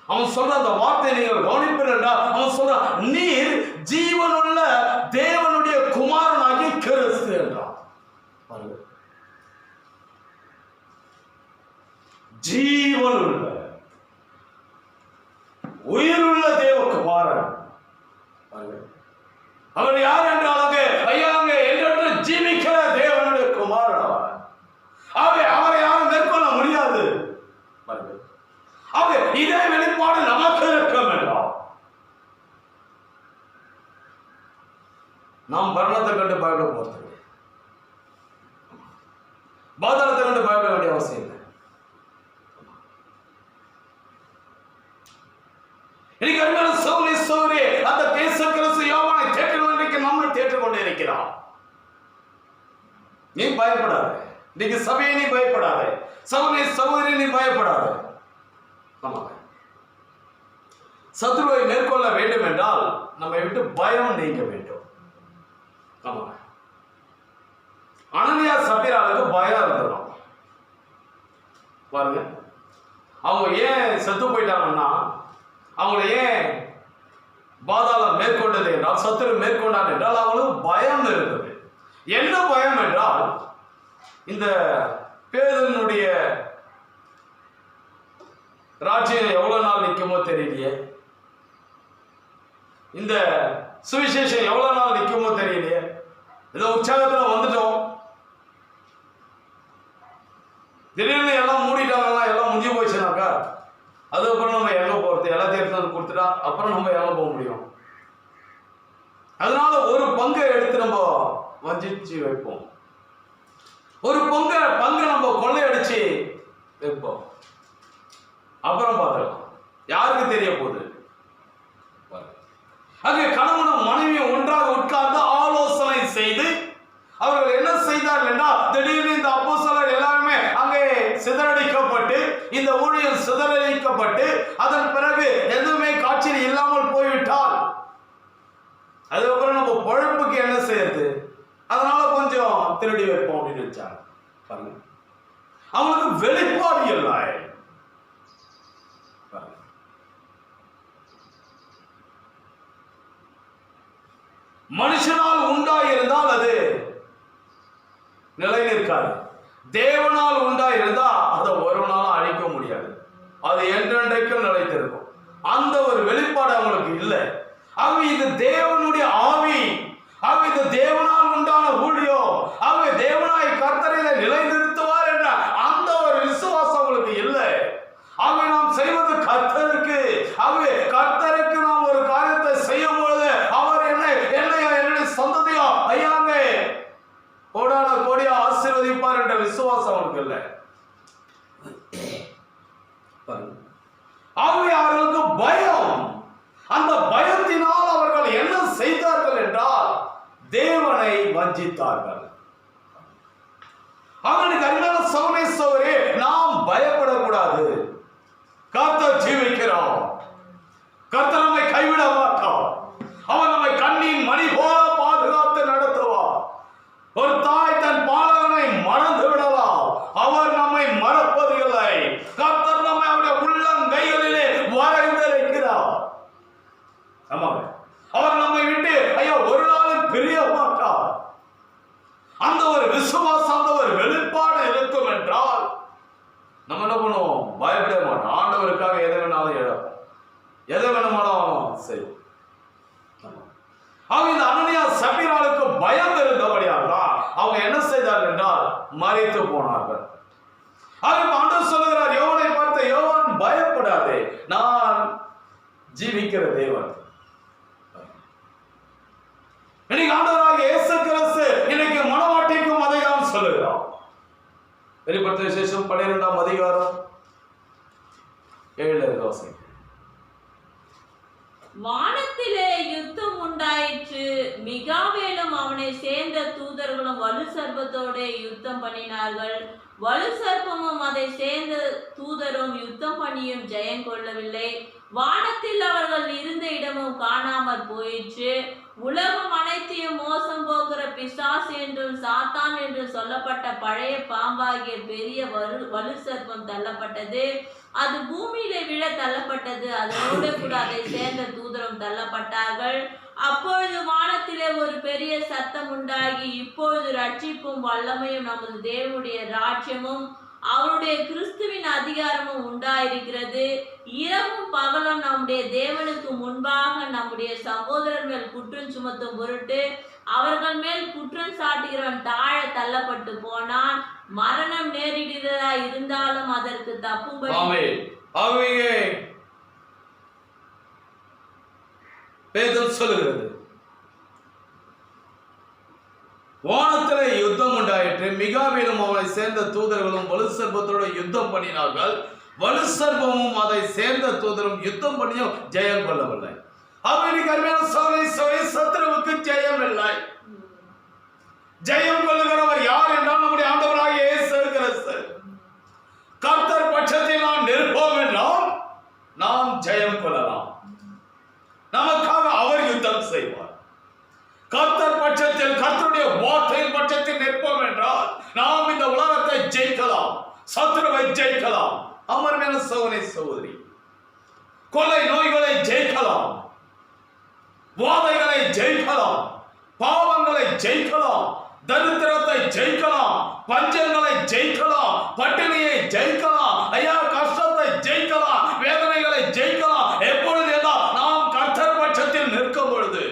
அவன் சொல்ற அந்த வார்த்தை நீங்கள் கவனிப்பீர்கள். அவன் சொல்றான், நீர் ஜீவனுள்ள தேவனுடைய குமாரனாகி கிறிஸ்து என்றான். ஜீவனுள்ள உயிருள்ள தேவ குமாரன். அவர் யார் என்றால் ஐயாங்க என்றென்று ஜீவிக்கிற தேவனுடைய குமாரன் அவர். அவரை யாரும் மேற்கொள்ள முடியாது. இதே வெளிப்பாடு நமக்கு இருக்கும் என்றால் நாம் மரணத்தை கண்டு பயப்பட போறது, பாதாளத்தை கண்டு பயப்பட வேண்டிய அவசியம் இல்லை. இன்னைக்கு அருமையான சகோதரி, அந்த இயேசு கிறிஸ்து யோவானை தேற்றுவதற்கு நம்மை தேற்றிக் கொண்டே இருக்கிறார். நீ பயப்படாத. இன்னைக்கு சபையை நீ பயப்படாத. சகோதரி நீ பயப்படாத. சத்ருவை மேற்கொள்ள வேண்டும் என்றால் நம்மை விட்டு பயம் நீங்க வேண்டும். அனனியா சபீராவுக்கு பயம் இருந்தோம். பாருங்க, அவங்க ஏன் செத்து போயிட்டாங்கன்னா, அவங்கள ஏன் பாதாளம் மேற்கொண்டது என்றால், சத்துரு மேற்கொண்டான் என்றால் அவங்களுக்கு பயம் இருந்தது. என்ன பயம் என்றால், இந்த பேதுருனுடைய ராஜ்யம் எவ்வளவு நாள் நிற்குமோ தெரியலையே. இந்த சுவிசேஷம் எவ்வளவு நாள் நிற்குமோ தெரியலையே. ஏதோ உற்சாகத்துல வந்துட்டோம், திடீர்னு எல்லாம் மூடிட்டாங்கன்னா எல்லாம் முடிஞ்சு போச்சுனாக்கா அதுக்கப்புறம் நம்ம எங்க போறது? எல்லாத்தையும் எடுத்து கொடுத்துட்டா அப்புறம் நம்ம எங்க போக முடியும்? அதனால ஒரு பங்கை எடுத்து நம்ம வஞ்சிச்சு வைப்போம், ஒரு பங்கை நம்ம கொள்ளையடிச்சு வைப்போம். அப்புறம் பார்க்கலாம், யாருக்கு தெரிய போகுது? அங்கே கணவனும் மனைவியும் ஒன்றாக உட்கார்ந்து ஆலோசனை செய்து அவர்கள் என்ன செய்தார்கள் என்றால், திடீர்னு இந்த அப்போஸ்தலர் எல்லாருமே அங்கே சிதறடிக்கப்பட்டு, இந்த ஊழியம் சிதறடிக்கப்பட்டு, அதன் பிறகு எதுவுமே காட்சியில் இல்லாமல் போய்விட்டால் அதுக்கப்புறம் நம்ம பொழப்புக்கு என்ன செய்யறது? அதனால கொஞ்சம் திருடி வைப்போம் அப்படின்னு வச்சாங்க. பாருங்க, அவங்களுக்கு வெளிப்பாடு இல்லை. மனுஷனால் உண்டாயிருந்தால் அது நிலை நிற்காது, தேவனால் உண்டாயிருந்தா அதை ஒரு நாளும் அழிக்க முடியாது, அது என்றென்றைக்கும் நிலைத்திருக்கும். அந்த ஒரு வெளிப்பாடு அவங்களுக்கு இல்லை. ஆகவே இது தேவனுடைய ஆவி, ஆகவே இது தேவனால் உண்டான ஊழியம், ஆகவே தேவனாய் கர்த்தரை நிலைநிறுத்துவார் என்ற அந்த ஒரு விசுவாசம் அவங்களுக்கு இல்லை. ஆகவே நாம் செய்வது கர்த்தருக்கு, ஆகவே கர்த்தருக்கு நாம் ஒரு காரியத்தை செய்யும் பொழுது அவர் என்னுடைய சொந்தத்தையோ ஐயாங்க கோடான கோடியா ஆசீர்வதிப்பார் என்ற விசுவாசம் அவனுக்கு இல்லை. ஆகவே அவர்களுக்கு பயம். அந்த பயத்தினால் அவர்கள் என்ன செய்தார்கள் என்றால் தேவனை வஞ்சித்தார்கள். அவனுக்கு அருமையான சகோதர சகோதரியே, நாம் பயப்படக்கூடாது. கர்த்தர் ஜீவிக்கிறார், கர்த்தர் நம்மை கைவிட மாட்டார், அவர் நம்மை கண்ணின் மணி போல பாதுகாத்து நடத்துவார். ஒரு தாய் தன் பாலகனை மறந்து விடலாம், அவர் நம்மை மறப்பது இல்லை. கர்த்தர் நம்மை அவருடைய உள்ளங்கைகளிலே வரைந்திருக்கிறார். ஆமாங்க, அவர் நம்மை விட்டு ஐயா ஒரு நாளும் பிரிய மாட்டார். அந்த ஒரு விசுவாசம், அந்த ஒரு வெளிப்பாடு இருக்கும் என்றால் நம்ம என்ன பண்ணுவோம்? பயப்பட மாட்டோம். ஆண்டவருக்காக எதை வேணாலும் இழப்போம், எதை வேணுமானாலும் செய்வோம். அவங்க இந்த அனனியா சப்பீராளுக்கு பயம் இருந்தபடியால் தான் அவங்க என்ன செய்தார்கள் என்றால் மரித்து போனார்கள். ஆண்டவர் சொல்லுகிறார், யோவானை பார்த்து, யோவான் பயப்படாதே, நான் ஜீவிக்கிற தேவன். இன்னைக்கு ஆண்டவராக இயேசு கிறிஸ்து இன்னைக்கு மனவாட்டிக்கும் அதை தான் சொல்லுகிறார். வெளிப்படுத்தின விசேஷம் 12ஆம் அதிகாரம் 7 வாசி. வானத்திலே யுத்தம் உண்டாயிற்று, மிகாவேலும் அவனை சேர்ந்த தூதர்களும் வலு சர்ப்பத்தோட யுத்தம் பண்ணினார்கள். வலு சர்ப்பமும் அதை சேர்ந்த தூதரும் யுத்தம் பண்ணியும் ஜெயம் கொள்ளவில்லை. வானத்தில் அவர்கள் இருந்த இடமும் காணாமற் போயிற்று. உலகம் அனைத்தையும் மோசம் போகிற பிசாசு என்றும் சாத்தான் என்றும் சொல்லப்பட்ட பழைய பாம்பாகிய பெரிய வலு சர்ப்பம் தள்ளப்பட்டது. அது பூமியிலே விழ தள்ளப்பட்டது, அதனோடு கூட அதை சேர்ந்த தூதரும் தள்ளப்பட்டார்கள். அப்பொழுது வானத்திலே ஒரு பெரிய சத்தம் உண்டாகி, இப்பொழுது ரட்சிப்பும் வல்லமையும் நமது தேவனுடைய ராஜ்யமும் அவருடைய கிறிஸ்துவின் அதிகாரமும் உண்டாயிருக்கிறது. இரவும் பகலும் நம்முடைய தேவனுக்கு முன்பாக நம்முடைய சகோதரர் மேல் குற்றம் சுமத்தும் பொருட்டு அவர்கள் மேல் குற்றம் சாட்டுகிறவன் தாழ தள்ளப்பட்டு போனான். மரணம் நேரிடுகிறதா இருந்தாலும் அதற்கு தப்பும்படி சொல்லுகிறது. வானத்திலே யுத்தம் உண்டாயிற்று, மிகாவேலும் அவனை சேர்ந்த தூதர்களும் வலு சர்ப்பத்தோடு யுத்தம் பண்ணினார்கள். வலு சர்ப்பமும் அதை சேர்ந்த தூதரும் யுத்தம் பண்ணியும் ஜெயம் கொள்ளவில்லை. சத்துருவுக்கு ஜெயம் இல்லை. ஜெயம் கொள்ளுகிறவர் யார் என்றால் நம்முடைய ஆண்டவராகிய இயேசு கிறிஸ்து. கர்த்தர் பட்சத்தில் நாம் நிற்போம் என்றால் நாம் ஜெயம் கொள்ளலாம். நமக்காக அவர் யுத்தம் செய்வார். கர்த்தர் பட்சத்தில், கர்த்தருடைய வார்த்தையின் பட்சத்தில் நிற்போம் என்றால் நாம் இந்த உலகத்தை ஜெயிக்கலாம், சத்துருவை ஜெயிக்கலாம். அமர்மையான சகோதரி சகோதரி, கொலை நோய்களை ஜெயிக்கலாம், வாதைகளை ஜெயிக்கலாம், பாவங்களை ஜெயிக்கலாம், தரித்திரத்தை ஜெயிக்கலாம், பஞ்சங்களை ஜெயிக்கலாம், பட்டினியை ஜெயிக்கலாம், ஐயா கஷ்டத்தை ஜெயிக்கலாம், வேதனைகளை ஜெயிக்கலாம். எப்பொழுது என்றால் நாம் கர்த்தர் பட்சத்தில் நிற்கும் பொழுது.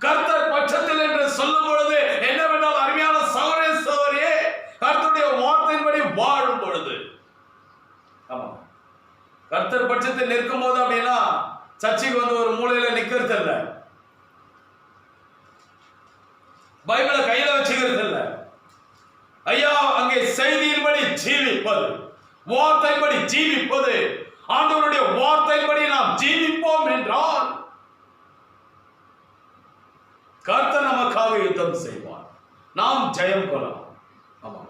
கர்த்தர் பட்சத்தில் என்று சொல்லும் பொழுது என்னவென்றால் அருமையான சகோதர சகோதரியே, கர்த்தருடைய வார்த்தையின்படி வாழும் பொழுது. ஆமா, கர்த்தர் பட்சத்தில் நிற்கும் போது அப்படின்னா சர்ச்சைக்கு வந்து ஒரு மூலையில நிக்கிறது இல்ல, பைபிளை கையில வச்சுக்கிறது இல்ல. ஐயா அங்கே செய்தியின்படி ஜீவிப்பது, வார்த்தையின்படி ஜீவிப்பது. ஆண்டவருடைய வார்த்தையின்படி நாம் ஜீவிப்போம் என்றால் கர்த்தர் நமக்காக யுத்தம் செய்வார், நாம் ஜெயம் கொள்ளலாம். ஆமா,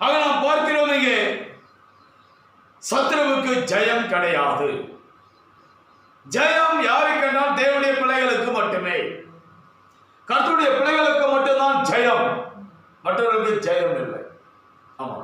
ஆக நாம் பார்க்கிறோம் இங்கே சத்ருவுக்கு ஜெயம் கிடையாது. ஜெயம் யாருக்கு என்றால் தேவனுடைய பிள்ளைகளுக்கு மட்டுமே, கர்த்தருடைய பிள்ளைகளுக்கு மட்டும்தான் ஜெயம், மற்றவர்களுக்கு ஜெயம் இல்லை. ஆமா,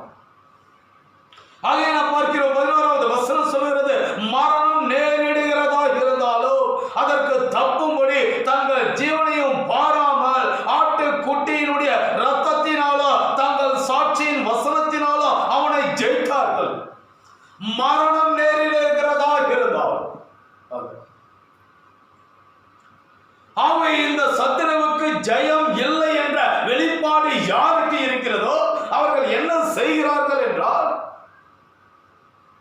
ஆக நாம் பார்க்கிறோம் 11வது வசனம் சொல்கிறது, மரணம் நேரிடுகிறதா இருந்தாலோ அதற்கு தப்பும்படி தங்கள் ஜீவனையும் பாராமல் ஆட்டுக்குட்டியினுடைய இரத்தத்தினாலோ தங்கள் சாட்சியின் வசனத்தினாலோ அவனை ஜெயித்தார்கள். மரணம் நேரிடுகிறதா இருந்தால் அவை இந்த சத்துருவுக்கு ஜெயம் இல்லை என்ற வெளிப்பாடு யாருக்கு இருக்கிறதோ அவர்கள் என்ன செய்கிறார்கள் என்றால்,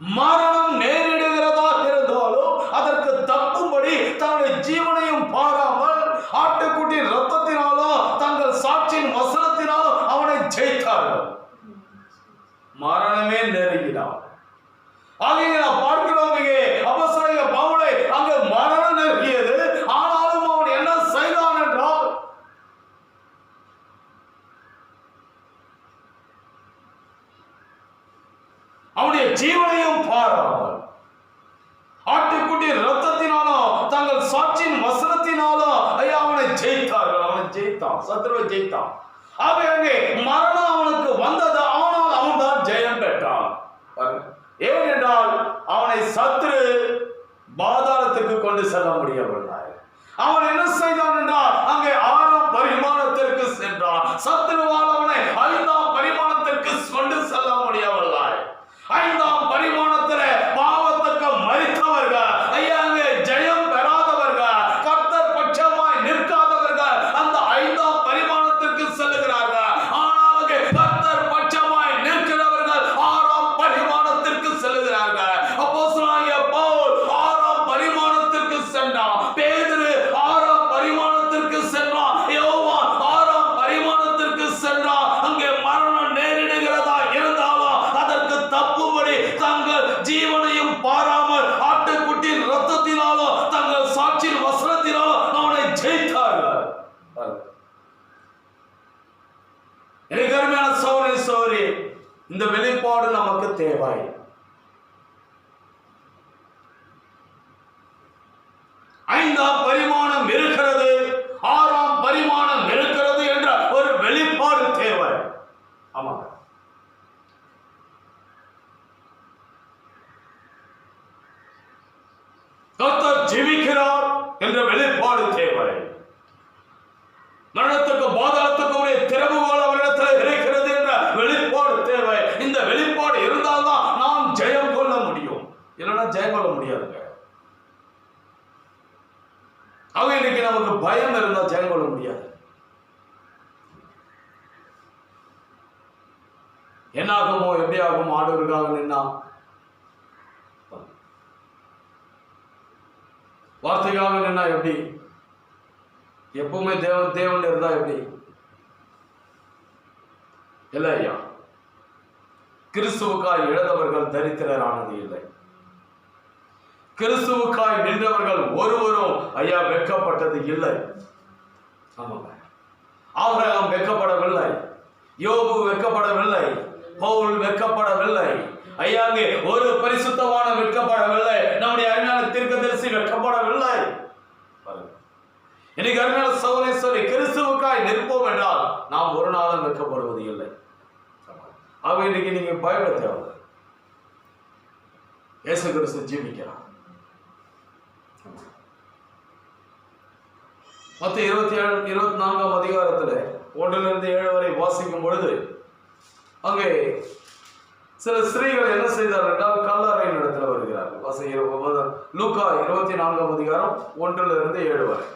மரணம் நேரிடுகிறதா இருந்தாலும் அதற்கு தப்பும்படி தங்களுடைய ஜீவனையும் பாராமல் ஆட்டுக்குட்டி ரத்தத்தினாலோ தங்கள் சாட்சியின் வசனத்தினாலோ அவனை ஜெயித்தார்கள். மரணமே நெருங்கினார். ஆகிய நாம் பார்க்கிறோம் இங்கே அப்போஸ்தலனாகிய பவுலை அங்கு மரணம் நெருங்கியது. ஆனாலும் அவன் என்ன செய்தான் என்றால், அவனுடைய ஜீவனையும் பாராமல் ஆட்டுக்குட்டி ரத்தத்தினாலோ தங்கள் சாட்சியின் வசனத்தினாலோ ஐயா அவனை ஜெயித்தார்கள். அவனை ஜெயித்தான், சத்ருவை ஜெயித்தான். ஆகவே அங்கே மரணம் அவனுக்கு வந்தது, ஆனால் அவன் தான் ஜெயம் பெற்றான். ஏனென்றால் அவனை சத்ரு பாதாளத்துக்கு கொண்டு செல்ல முடியவில்லை. அவன் என்ன செய்தான் என்றால் அங்கே 6ஆம் பரிமாணத்திற்கு சென்றான். சத்ருவால் அவனை 5ஆம் பரிமாணத்திற்கு கொண்டு செல்ல முடியவில்லை. 5ஆம் பரிமாணத்திலே பாவத்துக்கு மரித்தவர்கள், ஐயா அங்கே ஜெயம் பெறாதவர்கள், கர்த்தர் பட்சமாய் நிற்காதவர்கள் அந்த 5ஆம் பரிமாணத்திற்கு செல்லுகிறார்கள். ஆனால் அங்கே கர்த்தர் பட்சமாய் நிற்கிறவர்கள் 6ஆம் பரிமாணத்திற்கு செல்லுகிறார்கள். அப்போஸ்தலனாகிய பவுல் 6ஆம் பரிமாணத்திற்கு சென்றான். பேதுரு 6ஆம் பரிமாணத்திற்கு சென்றான். யோவான் 6ஆம் பரிமாணத்திற்கு சென்றான். அங்கே மரணம் நேரிடுகிறதா இருந்தாலும் அதற்கு தப்பும்படி தங்கள் ஜீவனையும் பாராமல் ஆட்டுக்குட்டியின் ரத்தத்தினாலோ தங்கள் சாட்சியின் வசனத்தினாலோ அவனை ஜெயித்தார்கள். எனக்கு அருமையான சகோதர சகோதரி, இந்த வெளிப்பாடு நமக்கு தேவை. ஐந்தாம் பரிமாணம் இருக்கிறது, 6ஆம் பரிமாணம் இருக்கிறது என்ற ஒரு வெளிப்பாடு தேவை. ஆமா, கர்த்தர் ஜீவிக்கிறார் என்ற வெளிப்பாடு தேவை. மரணத்துக்கு பாதாளத்துக்கு உடைய திறவுகோல் அவரிடத்தில் இருக்கிறது என்ற வெளிப்பாடு தேவை. இந்த வெளிப்பாடு இருந்தால்தான் நாம் ஜெயம் கொள்ள முடியும், இல்லைன்னா ஜெயம் கொள்ள முடியாதுங்க. அவங்க இன்னைக்கு நமக்கு பயம் இருந்தால் ஜெயம் கொள்ள முடியாது. என்ன ஆகுமோ எப்படி ஆகுமோ ஆண்டவருக்காக நின்னா, வார்த்தைக்காக நின்னா எப்படி, எப்பவுமே தேவன் இருந்தா எப்படி இல்லை ஐயா. கிறிஸ்துவுக்காய் இழந்தவர்கள் தரித்திரரானது இல்லை. கிறிஸ்துவுக்காய் நின்றவர்கள் ஒருவரும் ஐயா வெட்கப்பட்டது இல்லை. ஆமாங்க, ஆபிரகாம் வெட்கப்படவில்லை, யோபு வெட்கப்படவில்லை, பவுல் வெட்கப்படவில்லை. ஐயா அங்கே ஒரு பரிசுத்தவான வெட்கப்படவில்லை, நம்முடைய அருமையான தீர்க்கதரிசி வெட்கப்படவில்லை. இன்னைக்கு அருமையான சகோதரி, கிறிஸ்துவுக்காய் நிற்போம் என்றால் நாம் ஒரு நாளும் வெட்கப்படுவது இல்லை. ஆக இன்னைக்கு நீங்க பயப்பட தேவை. இயேசு கிறிஸ்து ஜீவிக்கிறார். மத்திய 24ஆம் அதிகாரத்தில் 1-7 வரை வாசிக்கும் பொழுது அங்கே சில ஸ்திரீகள் என்ன செய்தார்கள் என்றால் கல்லறையின் இடத்துல வருகிறார்கள். லூக்கா 24ஆம் அதிகாரம் 1-7 வரை.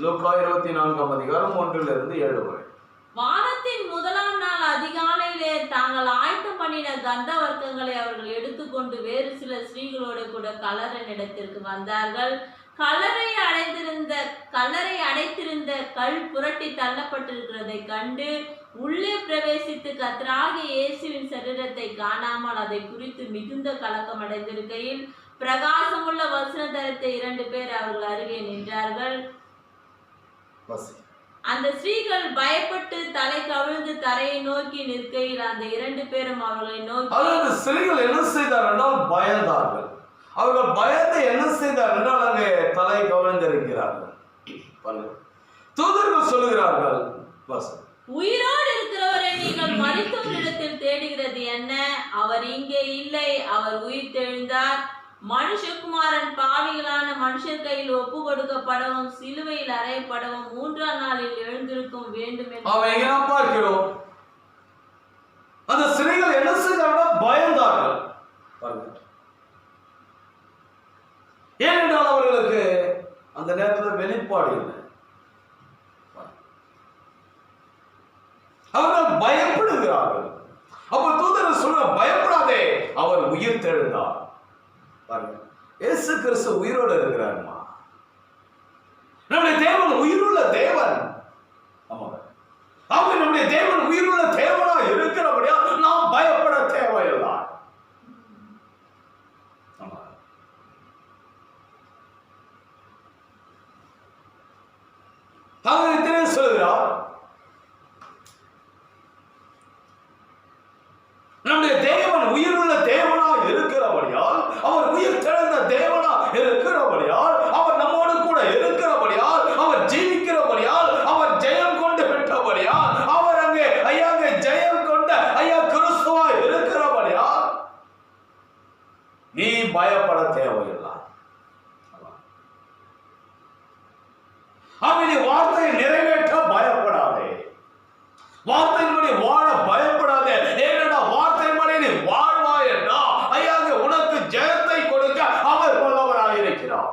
லூக்கா 24ஆம் அதிகாரம் 1-7 வரை. வாரத்தின் முதலாம் நாள் அதிகாலையிலே தாங்கள் ஆயத்தம் பண்ணின கந்த வர்க்கங்களை அவர்கள் எடுத்துக்கொண்டு வேறு சில ஸ்திரீகளோடு கூட கல்லறையினிடத்திற்கு வந்தார்கள். கல்லறை அடைத்திருந்த கல் புரட்டி தள்ளப்பட்டிருக்கிறதை கண்டு உள்ளே பிரவேசித்து கர்த்தராகிய இயேசுவின் சரீரத்தை காணாமல் அதை குறித்து மிகுந்த கலக்கம் அடைந்திருக்கையில் பிரகாசமுள்ள வசன தரித்த 2 பேர் அவர்கள் அருகே நின்றார்கள். அந்த ஸ்திரீகள் பயப்பட்டு தலை கவிழ்ந்து தரையை நோக்கி நிற்கையில் அந்த 2 பேரும் அவர்களை நோக்கி, அதாவது ஸ்திரீகள் என்ன செய்தார்கள் என்றால் பயந்தார்கள். அவர்கள் பயந்து என்ன செய்தார்கள் என்றால் அங்கே தலை கவிழ்ந்திருக்கிறார்கள். தூதர்கள் சொல்லுகிறார்கள், உயிரோடு இருக்கிறவரை நீங்கள் மரித்தவரிடத்தில் தேடுகிறது என்ன? அவர் இங்கே இல்லை, அவர் உயிர் தெழுந்தார். மனுஷகுமாரன் பாவிகளான மனுஷர் கையில் ஒப்பு கொடுக்கப்படவும் சிலுவையில் அறையப்படவும் 3ஆம் நாளில் எழுந்திருக்கும் வேண்டும் என்று பார்க்கிறோம். அந்த ஸ்திரீகள் என்ன செய்தார்கள்? பயந்தார்கள். ஏனென்றால் அவர்களுக்கு அந்த நேரத்தில் வெளிப்பாடு இல்லை. அவர்கள் பயப்படுகிறார்கள். அப்ப தூதர் சொல்ற, பயப்படாதே, அவர் உயிர் தெழுந்தார். இயேசு கிறிஸ்து உயிரோடு இருக்கிறார்மா. நம்முடைய தேவன் உயிருள்ள தேவன். அவங்க நம்முடைய தேவன் உயிருள்ள தேவனா இருக்கிறபடியா நாம் பயப்பட தேவையில்லை. அவர் சொல்கிறார், நம்முடைய தேவன் உயிருள்ள தேவனா இருக்கிறபடியால், அவர் உயிர் தெழுந்த தேவனா இருக்கிறபடியால், அவர் நம்மோடு கூட இருக்கிறபடியால், அவர் ஜீவிக்கிறபடியால், அவர் ஜெயம் கொண்டு விட்டபடியால், அவர் அங்கே ஜெயம் கொண்ட கிறிஸ்துவா இருக்கிறபடியால் நீ பயப்பட தேவையில்லை. அவன் வார்த்தையை நிறைவேற்ற பயப்படாதே, வார்த்தையின்படி வாழ பயப்படாதே. ஏனென்றா வார்த்தையின்படி நீ வாழ்வாய் என்றால் உனக்கு ஜெயத்தை கொடுக்க அவர் வல்லவராக இருக்கிறார்.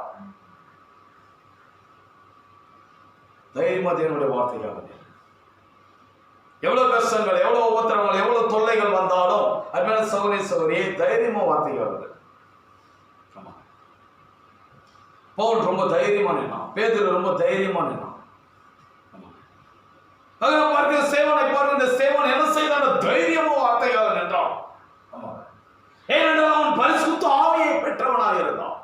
தைரியமாதினுடைய வார்த்தைக்காக எவ்வளவு கஷ்டங்கள், எவ்வளவு உபத்திரங்கள், எவ்வளவு தொல்லைகள் வந்தாலும் அருமையான சகோதரி சகோதரியே தைரியமா வார்த்தைக்காக. பவுல் ரொம்ப தைரியமா நின்னான், பேதுரு ரொம்ப தைரியமா நின்னான். சேவனை பார்க்க, இந்த சேவன் என்ன செய்தான்? தைரியமா வார்த்தையாக நின்றான். ஏனென்றால் அவன் பரிசுத்த ஆவியை பெற்றவனாக இருந்தான்.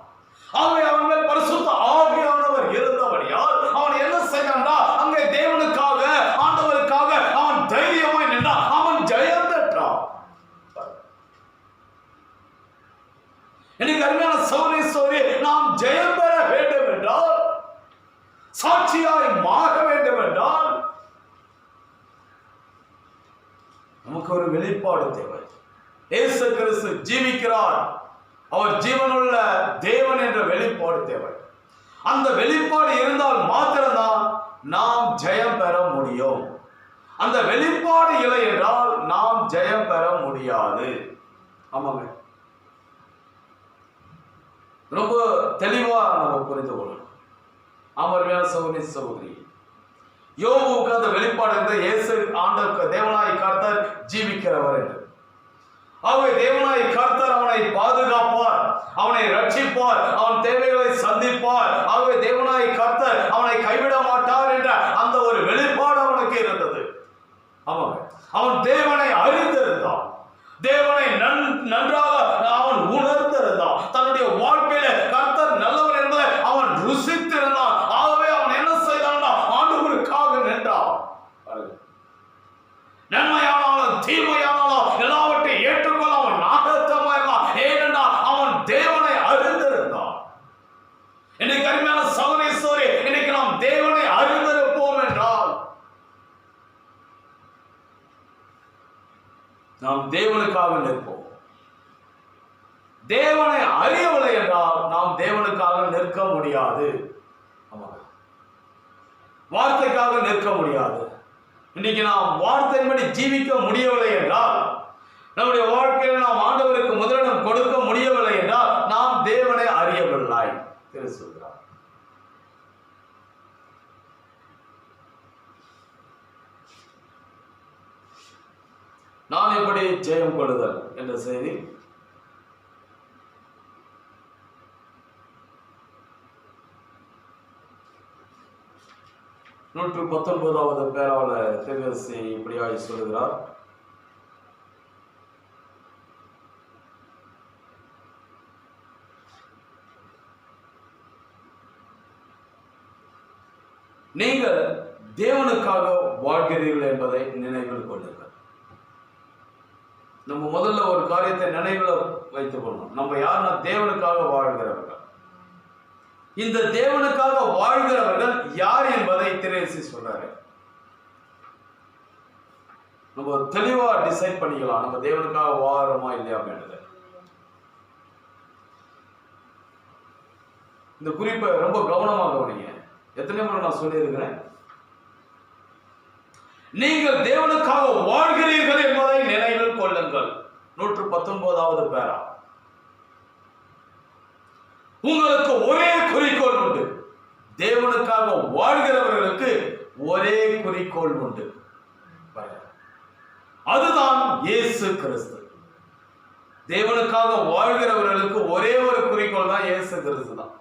அவன் மேல் பரிசுத்த ஆவியானவர் இருந்தபடியால் அவன் என்ன செய்தான்? அங்கே தேவனுக்காக, ஆண்டவருக்காக அவன் தைரியமாய் நின்றான். அவன் ஜெயம் பெற்றான். எனக்கு அருமையான சகோதரி, நாம் ஜெயம் பெற வேண்டும் என்றால், சாட்சியாய் மாற வேண்டும் என்றால் நமக்கு ஒரு வெளிப்பாடு தேவை. இயேசு கிறிஸ்து ஜீவிக்கிறார், அவர் ஜீவனுள்ள தேவன் என்ற வெளிப்பாடு தேவை. அந்த வெளிப்பாடு இருந்தால் மாத்திரம்தான் நாம் ஜெயம் பெற முடியும். அந்த வெளிப்பாடு இல்லை என்றால் நாம் ஜெயம் பெற முடியாது. ஆமாங்க, ரொம்ப தெளிவா நம்ம புரிந்து கொள்ளணும். அமர்மையான சகோதரி சகோதரி, யோபுவுக்கு அந்த வெளிப்பாடு இருந்த இயேசு ஆண்டவர் தேவனாய் கர்த்தர் ஜீவிக்கிறவர் என்று. ஆகவே தேவனாய் கர்த்தர் அவனை பாதுகாப்பார், அவனை ரட்சிப்பார், அவன் தேவைகளை சந்திப்பார். ஆகவே தேவனாய் கர்த்தர் அவனை கைவிட மாட்டார் என்ற அந்த ஒரு வெளிப்பாடு அவனுக்கு இருந்தது. ஆமாங்க, அவன் தேவனை அறிந்திருந்தான், தேவனை நன்றாக அவன் உணர்ந்திருந்தான், தன்னுடைய வாழ்க்கையில கர்த்தர் நல்லவர் என்பதை அவன் ருசித்திருந்தான். ஆகவே அவன் என்ன செய்தான்? ஆண்டவருக்காக நின்றான். நன்மையானாலும் தீமையானாலும் எல்லாவற்றையும் ஏற்றுக்கொள்ள அவன் ஆயத்தமா இருந்தான். ஏனென்றால் அவன் தேவனை அறிந்திருந்தான். இன்னைக்கு அருமையான சகோதரி, இன்னைக்கு நாம் தேவனை அறிந்திருப்போம் என்றால் நாம் தேவனுக்காக நிற்போம். தேவனை அறியவில்லை என்றால் நாம் தேவனுக்காக நிற்க முடியாது, வார்த்தைக்காக நிற்க முடியாது. இன்னைக்கு நாம் வார்த்தையின்படி ஜீவிக்க முடியவில்லை என்றால், நம்முடைய வாழ்க்கையில் நாம் ஆண்டவருக்கு முதலிடம் கொடுக்க முடியவில்லை என்றால் நாம் தேவனை அறியவில்லை என்று சொல்கிறார். நான் எப்படி ஜெயம் கொள்ளுதல் என்ற செய்தி நூற்று 19வது பேரால தீர்க்கதரிசி இப்படியாய் சொல்கிறார். நீங்கள் தேவனுக்காக வாழ்கிறீர்கள் என்பதை நினைவில் கொள்ளுங்கள். நம்ம முதல்ல ஒரு காரியத்தை நினைவில் வைத்துக் கொள்ளணும். நம்ம யாருன்னா தேவனுக்காக வாழ்கிறவர்கள். இந்த தேவனுக்காக வாழ்கிறவர்கள் யார் என்பதை திரேசி சொல்றாரு. நம்ம தெளிவா டிசைட் பண்ணிக்கலாம், நம்ம தேவனுக்காக வாழ்றோமா இல்லையா அப்படின்றது. இந்த குறிப்பை ரொம்ப கவனமாக கவனிங்க. எத்தனை முறை நான் சொல்லியிருக்கிறேன், நீங்கள் தேவனுக்காக வாழ்கிறீர்கள் என்பதை நினைவில் கொள்ளுங்கள். 119வது பேரா. உங்களுக்கு ஒரே குறிக்கோள் உண்டு. தேவனுக்காக வாழ்கிறவர்களுக்கு ஒரே குறிக்கோள் உண்டு. அதுதான் இயேசு கிறிஸ்து. தேவனுக்காக வாழ்கிறவர்களுக்கு ஒரே ஒரு குறிக்கோள் தான் இயேசு கிறிஸ்து தான்.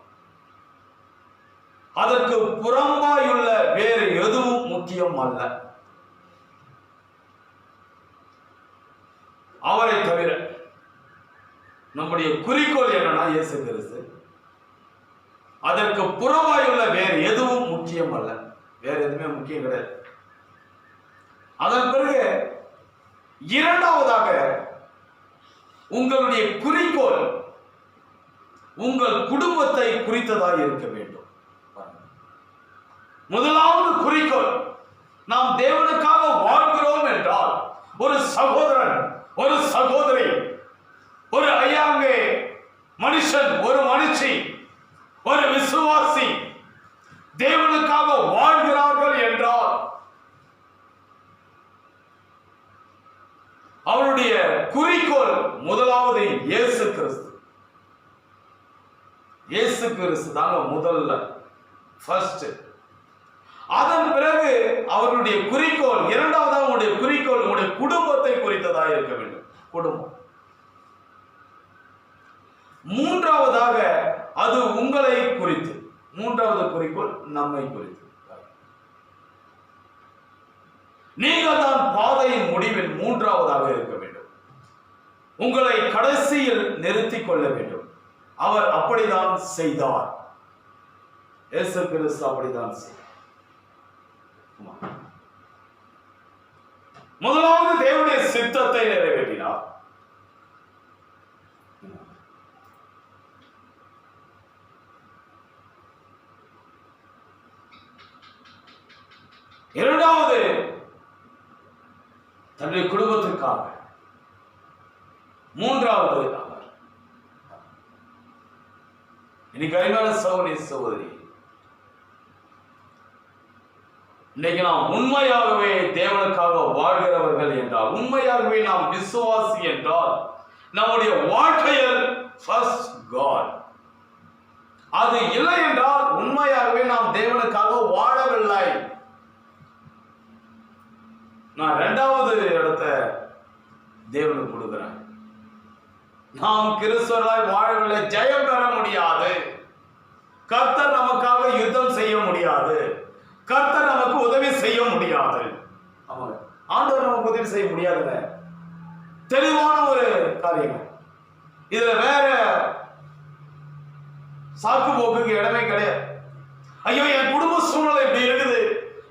அதற்கு புறம்பாயுள்ள வேறு எதுவும் முக்கியம் அல்ல. அவரை தவிர நம்முடைய குறிக்கோள் என்னன்னா இயேசு கிறிஸ்து. அதற்கு புறமாயுள்ள வேறு எதுவும் முக்கியம் அல்ல. வேற எதுவுமே முக்கியம் கிடையாது. அதன் பிறகு இரண்டாவதாக உங்களுடைய குறிக்கோள் உங்கள் குடும்பத்தை குறித்ததாக இருக்க வேண்டும். முதலாவது குறிக்கோள், நாம் தேவனுக்காக வாழ்கிறோம் என்றால் ஒரு சகோதரன், ஒரு சகோதரி, ஒரு ஐயாங்கே மனுஷன், ஒரு மனுஷி, ஒரு விசுவாசி தேவனுக்காக வாழ்கிறார்கள் என்றால் அவருடைய குறிக்கோள் முதலாவது இயேசு கிறிஸ்து. இயேசு கிறிஸ்து தாங்க முதல்ல, ஃபர்ஸ்ட். அதன் பிறகு அவருடைய குறிக்கோள், இரண்டாவதாக அவருடைய குறிக்கோள் உங்களுடைய குடும்பத்தை குறித்ததாக இருக்க வேண்டும். குடும்பம். மூன்றாவதாக அது உங்களை குறித்து. மூன்றாவது குறிக்கோள் நம்மை குறித்து. நீங்கள் தான் பாதையின் முடிவில் மூன்றாவதாக இருக்க வேண்டும். உங்களை கடைசியில் நிறுத்திக் கொள்ள வேண்டும். அவர் அப்படிதான் செய்தார். இயேசு கிறிஸ்து அப்படிதான் செய்தார். முதலாவது தேவனுடைய சித்தத்தை நிறைவேற்றினார். இரண்டாவது தன்னுடைய குடும்பத்திற்காக. மூன்றாவது அவர். இன்னைக்கு அருமையான சகோதரி சகோதரி, இன்னைக்கு நாம் உண்மையாகவே தேவனுக்காக வாழ்கிறவர்கள் என்றால், உண்மையாகவே நாம் விசுவாசி என்றால், நம்முடைய வாழ்க்கையில் ஃபர்ஸ்ட் காட். அது இல்லை என்றால் உண்மையாகவே நாம் தேவனுக்காக வாழவில்லை. நான் இரண்டாவது இடத்தை தேவனுக்கு கொடுக்கிறேன். நாம் கிறிஸ்தவர்களாய் வாழவில்லை, ஜெயம் பெற முடியாது. கர்த்தர் நமக்காக யுத்தம் செய்ய முடியாது. கர்த்தர் நமக்கு உதவி செய்ய முடியாது. ஆண்டவர் நமக்கு உதவி செய்ய முடியாதுங்க. தெளிவான ஒரு காரியம். இதுல வேற சாக்கு போக்குக்கு இடமே கிடையாது. ஐயோ, என் குடும்ப சூழ்நிலை இப்படி இருக்குது,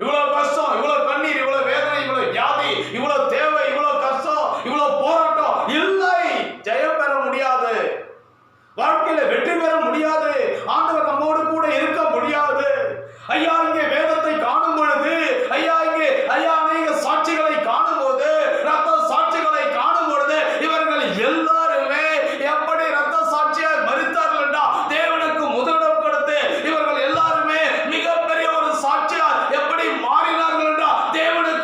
இவ்வளவு கஷ்டம், இவ்வளவு கண்ணீர், இவ்வளவு வேதனை, இவ்வளவு வியாதி, இவ்வளவு தேவை, இவ்வளவு கஷ்டம், இவ்வளவு போராட்டம். இல்லை, ஜெயம் பெற முடியாது. வாழ்க்கையில வெற்றி பெற முடியாது. ஆண்டவர் நம்மோடு கூட இருக்க முடியாது. ஐயா, இங்கே வேதத்தை காணும் பொழுது, ஐயா இங்கே அநேக சாட்சிகளை காணும் போது, ரத்த சாட்சிகளை காணும் பொழுது, இவர்கள் எல்லாருமே எப்படி ரத்த சாட்சியாய் மரித்தார்கள் என்றால் தேவனுக்கு முதலிடம் கொடுத்து இவர்கள் எல்லாருமே மிகப்பெரிய ஒரு சாட்சியாய் எப்படி மாறினார்கள் என்றால் தேவனுக்கு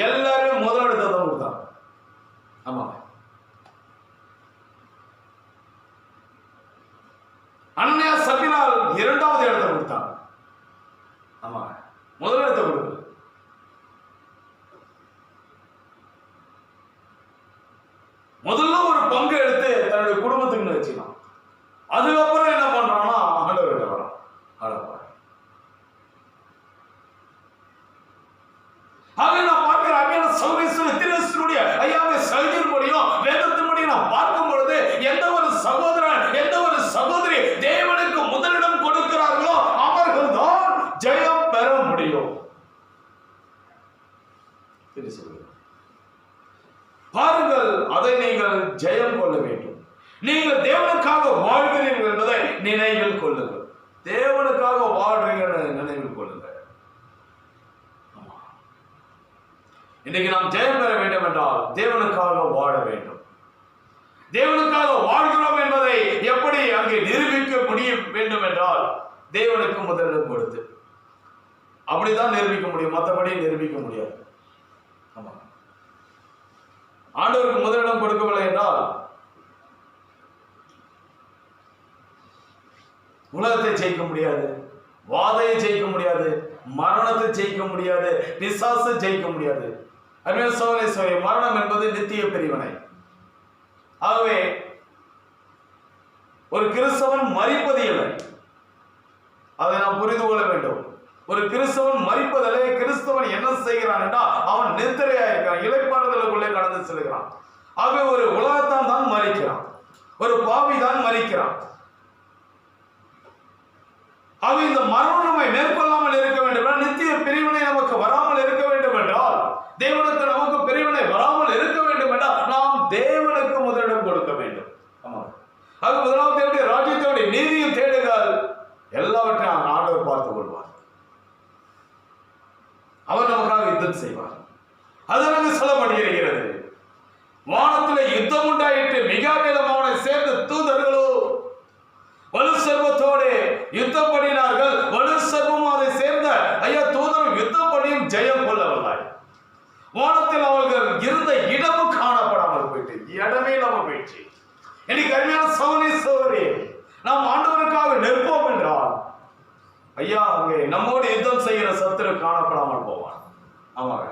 எல்லாருமே முதலிடத்தை தான் கொடுத்தாங்க. ஆமா, அன்னையா சபிரால் இரண்டாவது இடத்தை கொடுத்தாங்க. ஆமா, முதலிடத்தை கொடுக்கல. முதல்ல ஒரு பங்கு எடுத்து தன்னுடைய குடும்பத்துக்கு வச்சுக்கலாம். அதுக்கப்புறம் என்ன பண்றான்னா ஆண்டவர்கிட்ட வரான். ஆக நான் பார்க்கிற அருமையான சகோதரி திருவசனுடைய ஐயாவை சகிதின்படியும் வேதத்தின்படியும் நான் பார்க்கும் பொழுது எந்த ஒரு சகோதரன் எந்த ஒரு சகோதரி தேவனுக்கு முதலிடம் கொடுக்கிறார்களோ அவர்கள் தான் ஜெயம் பெற முடியும். பாருங்கள், அதை நீங்கள் ஜெயம் கொள்ள வேண்டும். நீங்கள் தேவனுக்காக வாழ்கிறீர்கள் என்பதை நினைவில் கொள்ளுங்கள். தேவனுக்காக வாழ்றீங்கன்னு நினைவில் கொள்ளுங்கள். இன்னைக்கு நாம் ஜெயம் பெற வேண்டும் என்றால் தேவனுக்காக வாழ வேண்டும். தேவனுக்காக வாழ்கிறோம் என்பதை எப்படி அங்கே நிரூபிக்க முடியும் வேண்டும் என்றால் தேவனுக்கு முதலிடம் கொடுத்து அப்படிதான் நிரூபிக்க முடியும். மற்றபடி நிரூபிக்க முடியாது. ஆமா, ஆண்டவருக்கு முதலிடம் கொடுக்கவில்லை என்றால் உலகத்தை ஜெயிக்க முடியாது, வாதையை ஜெயிக்க முடியாது, மரணத்தை ஜெயிக்க முடியாது, பிசாசை ஜெயிக்க முடியாது. மரணம் என்பது நித்திய பிரிவினை. ஆகவே ஒரு கிறிஸ்தவன் மரிப்பது இல்லை, அதை நாம் புரிந்து கொள்ள வேண்டும். ஒரு கிறிஸ்தவன் மரிப்பதில்லை. கிறிஸ்தவன் என்ன செய்கிறான் என்றால் அவன் நித்திரையா இருக்கிறான், இளைப்பாறுதலுக்குள்ளே கடந்து செல்கிறான். ஆகவே ஒரு உலகத்தான் தான் மரிக்கிறான், ஒரு பாவி தான் மரிக்கிறான். ஆக இந்த மரணம் நம்மை மேற்கொள்ளாமல் இருக்க வேண்டும், நித்திய பிரிவினை நமக்கு வராமல் இருக்க வேண்டும் என்றால், தேவனுக்கு நமக்கு பிரிவினை வராமல் இருக்க வேண்டும் என்றால் நாம் தேவனுக்கு முதலிடம் கொடுக்க வேண்டும். அது முதலாவது தேவனுடைய ராஜ்யத்தோடைய நீதியும் தேடுங்கள், எல்லாவற்றையும் ஆண்டவர் பார்த்துக் கொள்வார். அவர் நமக்காக யுத்தம் செய்வார். அதற்கு சொல்லப்படுகிறது, வானத்தில் யுத்தம் உண்டாயிற்று, மிகாவேலும் அவனை சேர்ந்த தூதர்களோ வலு சர்வத்தோடு யுத்தம் பண்ணினார்கள். வலு சர்வம் அதை சேர்ந்த தூதரும் யுத்தம் பண்ணியும் ஜெயம் கொள்ளவில்லை. வானத்தில் அவர்கள் இருந்த இடமும் காணப்படாமல் போயிட்டு, இடமே இல்லாம போயிடுச்சு. இன்னைக்கு அருமையான சகோதரி, நாம் ஆண்டவருக்காக நிற்போம் என்றால் அங்கே நம்மோடு யுத்தம் செய்கிற சத்துரு காணப்படாமல் போவான். ஆமாங்க,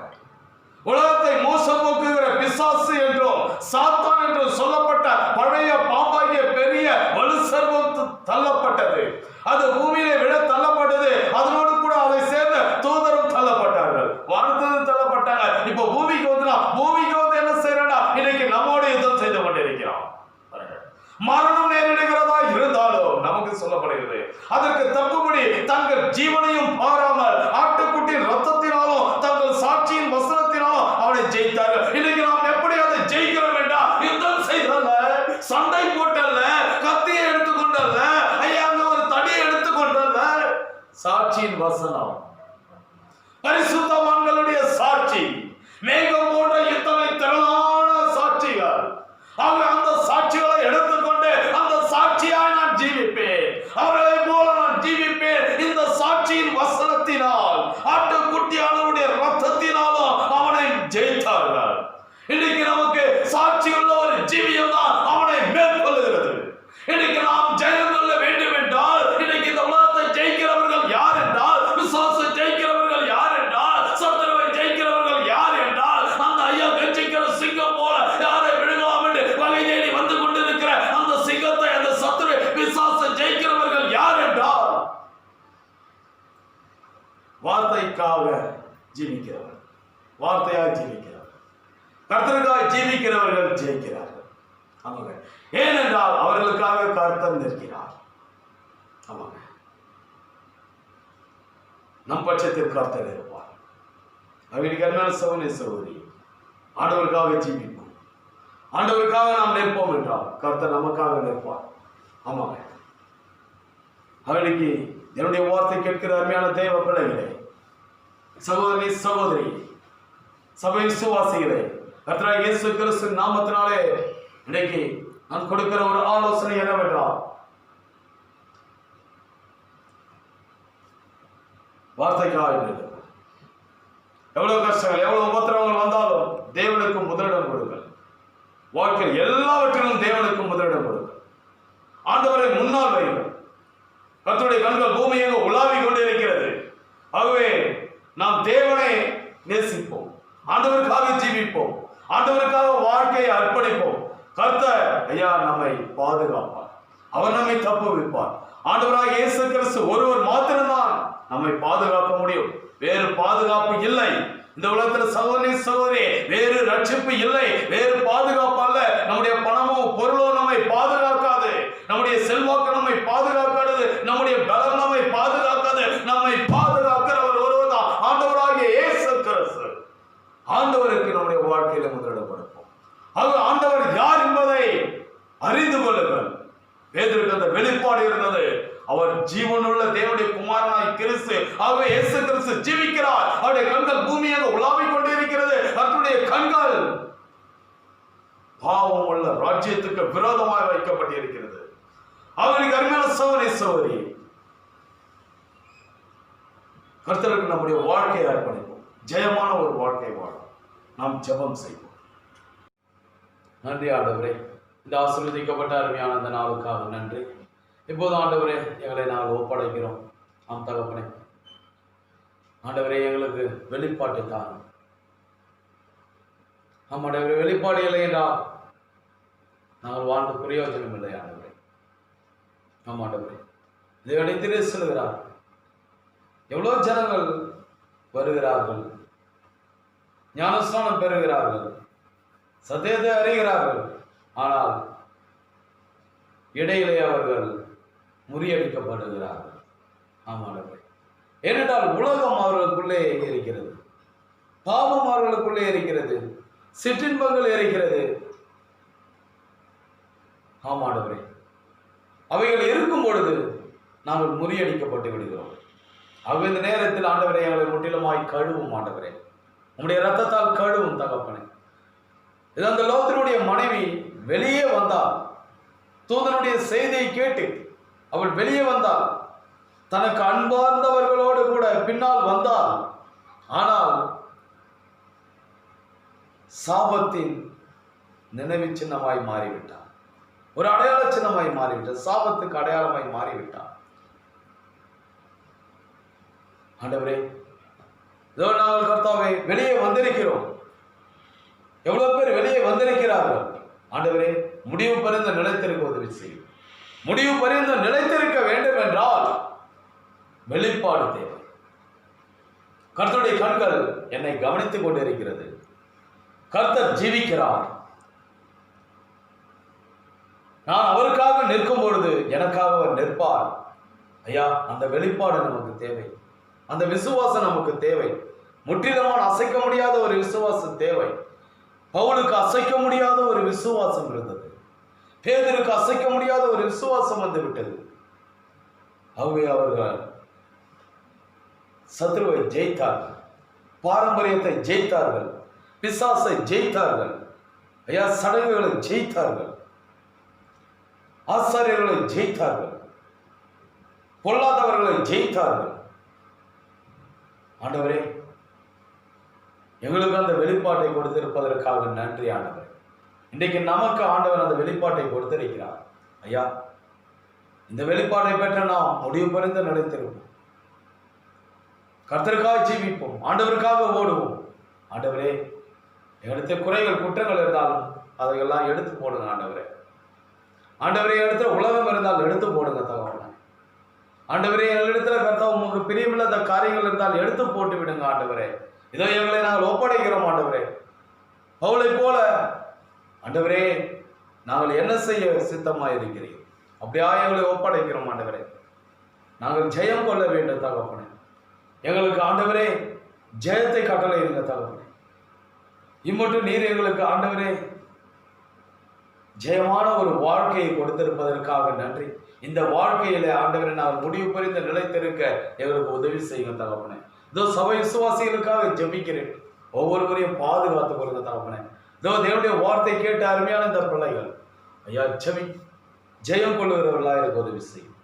உலகத்தை மோசம் போக்குகிற பிசாசு என்றோ சாத்தான் என்றோ சொல்லப்பட்ட பழைய பாம்பாகிய பெரிய வலு சர்வம் தள்ளப்பட்டது. அது பூமியிலே விட தள்ளப்பட்டது. அதனோடு கூட அதை சேர்ந்த தூதரும் தள்ளப்பட்டார்கள், வானத்திலும் தள்ளப்பட்டாங்க. இப்போ பூமிக்கு வந்து என்ன செய்யறா, இன்னைக்கு நம்மோடு யுத்தம் செய்து கொண்டிருக்கிறோம். மரணம் நேரிடுகிறதா இருந்தாலும் நமக்கு சொல்லப்படுகிறது, அதற்கு தப்புபடி தங்கள் ஜீவனையும் பாராமல் ஆட்டுக்குட்டியின் ரத்தத்தினாலும் தங்கள் சாட்சியின் வசனத்தினாலும் அவனை ஜெயித்தார்கள். இன்னைக்கு நாம் எப்படி அதை ஜெயிக்கிறோம் என்றால் யுத்தம் செய்தல்ல, சண்டை போட்டல்ல, கத்தியை எடுத்துக்கொண்டல்ல, அங்க ஒரு தடியை எடுத்துக்கொண்டல்ல, சாட்சியின் வசனம், பரிசுத்தவான்களுடைய சாட்சி, மேகம் போன்ற இத்தனை திரளான சாட்சிகள். அந்த சாட்சிகளை எடுத்துக்கொண்டு அந்த சாட்சியாய் நான் ஜீவிப்பேன், அவர்களை போல நான் ஜீவிப்பேன். இந்த சாட்சியின் வசனத்தினால் ஆட்டுக்குட்டியானவருடைய ரத்தத்தினாலும் அவனை ஜெயித்தார்கள். இன்னைக்கு நமக்கு சாட்சியுள்ள ஒரு ஜீவியம் தான் அவனை மேற்கொள்ளுகிறது. இன்னைக்கு நாம் ஜெயம் கொள்ள வேண்டும் என்றால், இன்னைக்கு இந்த உலகத்தை ஜெயிக்கிறவர்கள் யார் என்றால், விசுவாசத்தை ஜெயிக்கிறவர்கள் யார் என்றால், சத்துருவை ஜெயிக்கிறவர்கள் யார் என்றால், அந்த கட்சிக்கிற சிங்கம் போல யாரை விழுகலாம் என்று வகை தேடி வந்து கொண்டிருக்கிற அந்த சிங்கத்தை, அந்த சத்துருவை விசுவாசத்தை ஜெயிக்கிறவர்கள் யார் என்றால் வார்த்தைக்காக ஜீவிக்கிறவர்கள், வார்த்தையாக ஜீவிக்கிறவர்கள், கர்த்தருக்காக ஜீவிக்கிறவர்கள் ஜெயிக்கிறார்கள். ஆமாங்க, ஏனென்றால் அவர்களுக்காக கர்த்தர் நிற்கிறார். ஆமாங்க, நம் பட்சத்தில் கர்த்தர் இருப்பார். அவருக்கு அருமையான சகோதரி, ஆண்டவருக்காக ஜீவிப்போம், ஆண்டவருக்காக நாம் நிற்போம் என்றால் கர்த்தர் நமக்காக நிற்பார். ஆமாங்க, அவனுக்கு என்னுடைய வார்த்தை கேட்கிற அருமையான தேவ பிள்ளைகளே, சகோதரி சகோதரி, சபை விசுவாசிகளே, கர்த்தராகிய இயேசு கிறிஸ்து நாமத்தினாலே இன்னைக்கு நான் கொடுக்கிற ஒரு ஆலோசனை என்னவென்றால், வார்த்தைக்காக எவ்வளவு கஷ்டங்கள், எவ்வளவு உபத்திரவங்கள் வாழ்க்கையில் எல்லாவற்றிலும் தேவனுக்கு முதலிடம் கொடுங்க. ஆண்டவரை முன்னால் வைங்கள். கர்த்தருடைய கண்கள் பூமியாக உலாவிக் கொண்டிருக்கிறது. ஆகவே நாம் தேவனை நேசிப்போம், ஆண்டவருக்காக ஜீவிப்போம், ஆண்டவருக்காக வாழ்க்கையை அர்ப்பணிப்போம். கர்த்தர் ஐயா நம்மை பாதுகாப்பார், அவர் நம்மை தப்புவிப்பார். ஆண்டவராக இயேசு கிறிஸ்து ஒருவர் மாத்திரம்தான் நம்மை பாதுகாக்க முடியும். வேறு பாதுகாப்பு இல்லை இந்த உலகத்தில். சகோதரி சகோதரி, வேறு ரட்சிப்பு இல்லை, வேறு பாதுகாப்பு அல்ல. நம்முடைய பணமோ பொருளோ நம்மை பாதுகாக்காது, நம்முடைய செல்வாக்கு நம்மை பாதுகாக்காது, நம்முடைய பலம் நம்மை பாதுகாக்காது. நம்மை பாதுகாக்கிறவர் ஒருவர் தான், ஆண்டவராகிய இயேசு கிறிஸ்து. ஆண்டவருக்கு நம்முடைய வாழ்க்கையில முதலிடம் கொடுப்போம். ஆக ஆண்டவர் யார் என்பதை அறிந்து கொள்ளுங்கள். பேதுருக்கு அந்த வெளிப்பாடு இருந்தது. அவர் ஜீவனுள்ள தேவனுடைய குமாரனாய் கிறிஸ்து. ஆகவே இயேசு கிறிஸ்து ஜீவிக்கிறார். அவருடைய கண்கள் பூமியாக உலாவிக் கொண்டிருக்கிறது. அவருடைய கண்கள் பாவம் உள்ள ராஜ்யத்துக்கு விரோதமாக வைக்கப்பட்டிருக்கிறது. அவருக்கு அருமையான சகோதரி சகோதரி, கர்த்தருக்கு நம்முடைய வாழ்க்கையை அர்ப்பணிப்போம். ஜெயமான ஒரு வாழ்க்கை வாழும். நாம் ஜெபம் செய்வோம். நன்றி ஆண்டவரே, இந்த ஆசீர்வதிக்கப்பட்ட அருமையான அந்த நாளுக்காக நன்றி. இப்போது ஆண்டவரே எங்களை நாங்கள் ஒப்படைக்கிறோம். ஆம் தகப்பனே, ஆண்டவரே எங்களுக்கு வெளிப்பாட்டை தாரும். ஆம் ஆண்டவரே, வெளிப்பாடு இல்லை என்றால் நாங்கள் வாழ்ந்து பிரயோஜனம் இல்லை ஆண்டவரே. ஆம் ஆண்டவரே, இதை அடைத்திலே செல்கிறார். எவ்வளோ ஜனங்கள் வருகிறார்கள், ஞானஸ்நானம் பெறுகிறார்கள், சத்தியத்தை அறிகிறார்கள். ஆனால் இடையிலே அவர்கள் முறியடிக்கப்படுகிறார்கள். ஆமாண்டவரே, ஏனென்றால் உலகம் அவர்களுக்குள்ளே இருக்கிறது, பாவம் அவர்களுக்குள்ளே இருக்கிறது, சிற்றின்பங்கள் இருக்கிறது. ஆமாண்டவரே, அவைகள் இருக்கும் பொழுது நாங்கள் முறியடிக்கப்பட்டு விடுகிறோம். ஆகவே இந்த நேரத்தில் ஆண்டவரே எங்களை முற்றிலுமாய் கழுவும். ஆண்டவரே, உங்களுடைய இரத்தத்தால் கழுவும் தகப்பனே. இது அந்த லோத்தினுடைய மனைவி வெளியே வந்தால், தூதனுடைய செய்தியை கேட்டு அவள் வெளியே வந்தால், தனக்கு அன்பார்ந்தவர்களோடு கூட பின்னால் வந்தால், ஆனால் சாபத்தின் நினைவு சின்னமாய் மாறிவிட்டார். ஒரு அடையாள சின்னமாய் மாறிவிட்டார். சாபத்துக்கு அடையாளமாய் மாறிவிட்டார். ஆண்டவரே, இதோ நாங்கள் கர்த்தாவே வெளியே வந்திருக்கிறோம். எவ்வளவு பேர் வெளியே வந்திருக்கிறார்கள். ஆண்டவரே, முடிவு பரிந்து நிலைத்திருக்க உதவி செய்யும். முடிவு பரிந்து நிலைத்திருக்க வேண்டும் என்றால் வெளிப்பாடு தேவை. கர்த்தருடைய கண்கள் என்னை கவனித்துக் கொண்டிருக்கிறது. கர்த்தர் ஜீவிக்கிறார். நான் அவருக்காக நிற்கும் பொழுது எனக்காக அவர் நிற்பார். ஐயா, அந்த வெளிப்பாடு நமக்கு தேவை. அந்த விசுவாசம் நமக்கு தேவை. முற்றிலுமான அசைக்க முடியாத ஒரு விசுவாசம் தேவை. பவுலுக்கு அசைக்க முடியாத ஒரு விசுவாசம் இருந்தது. பேதுருக்கு அசைக்க முடியாத ஒரு விசுவாசம் வந்து விட்டது. ஆகவே அவர்கள் சத்ருவை ஜெயித்தார்கள், பாரம்பரியத்தை ஜெயித்தார்கள், பிசாசை ஜெயித்தார்கள், ஐயா சடங்குகளை ஜெயித்தார்கள், ஆசாரியர்களை ஜெயித்தார்கள், பொல்லாதவர்களை ஜெயித்தார்கள். ஆண்டவரே, எங்களுக்கு அந்த வெளிப்பாட்டை கொடுத்திருப்பதற்காக நன்றி ஆண்டவர். இன்றைக்கு நமக்கு ஆண்டவர் அந்த வெளிப்பாட்டை கொடுத்திருக்கிறார். ஐயா, இந்த வெளிப்பாட்டை பெற்ற நாம் முடிவு பரிந்து நிலைத்திருப்போம். கர்த்தருக்காக ஜீவிப்போம், ஆண்டவருக்காக ஓடுவோம். ஆண்டவரே, எங்களுக்கு குறைகள் குற்றங்கள் இருந்தாலும் அதையெல்லாம் எடுத்து போடுங்க ஆண்டவரே. ஆண்டவரே, இடத்துல உலகம் இருந்தால் எடுத்து போடுங்க தகவல். ஆண்டவரே, எங்களிடத்துல கர்த்தா உங்களுக்கு பிரியமில்லாத காரியங்கள் இருந்தால் எடுத்து போட்டு விடுங்க ஆண்டவரே. இதோ எங்களை நாங்கள் ஒப்படைக்கிறோம் ஆண்டவரே. பவுலை போல ஆண்டவரே, நாங்கள் என்ன செய்ய சித்தமாக இருக்கிறீர்கள் அப்படியா எங்களை ஒப்படைக்கிறோம் ஆண்டவரே. நாங்கள் ஜெயம் கொள்ள வேண்டும் தகப்பனே. எங்களுக்கு ஆண்டவரே ஜெயத்தை கட்டளை இருங்க தகப்பனே. இம்மட்டும் நீர் எங்களுக்கு ஆண்டவரே ஜெயமான ஒரு வாழ்க்கையை கொடுத்திருப்பதற்காக நன்றி. இந்த வாழ்க்கையில ஆண்டவரை நாங்கள் முடிவு புரிந்து நிலைத்திருக்க எங்களுக்கு உதவி செய்யுங்க தகப்பனே. இதோ சபை விசுவாசிகளுக்காக ஜெபிக்கிறேன். ஒவ்வொருவரையும் பாதுகாத்து கொடுங்க தகப்பனே. இதோ தேவனுடைய வார்த்தை கேட்டு அருமையான இந்த பிள்ளைகள் ஐயா ஜெயம் கொள்ளுகிறவர்களாக இருக்க உதவி செய்யும்.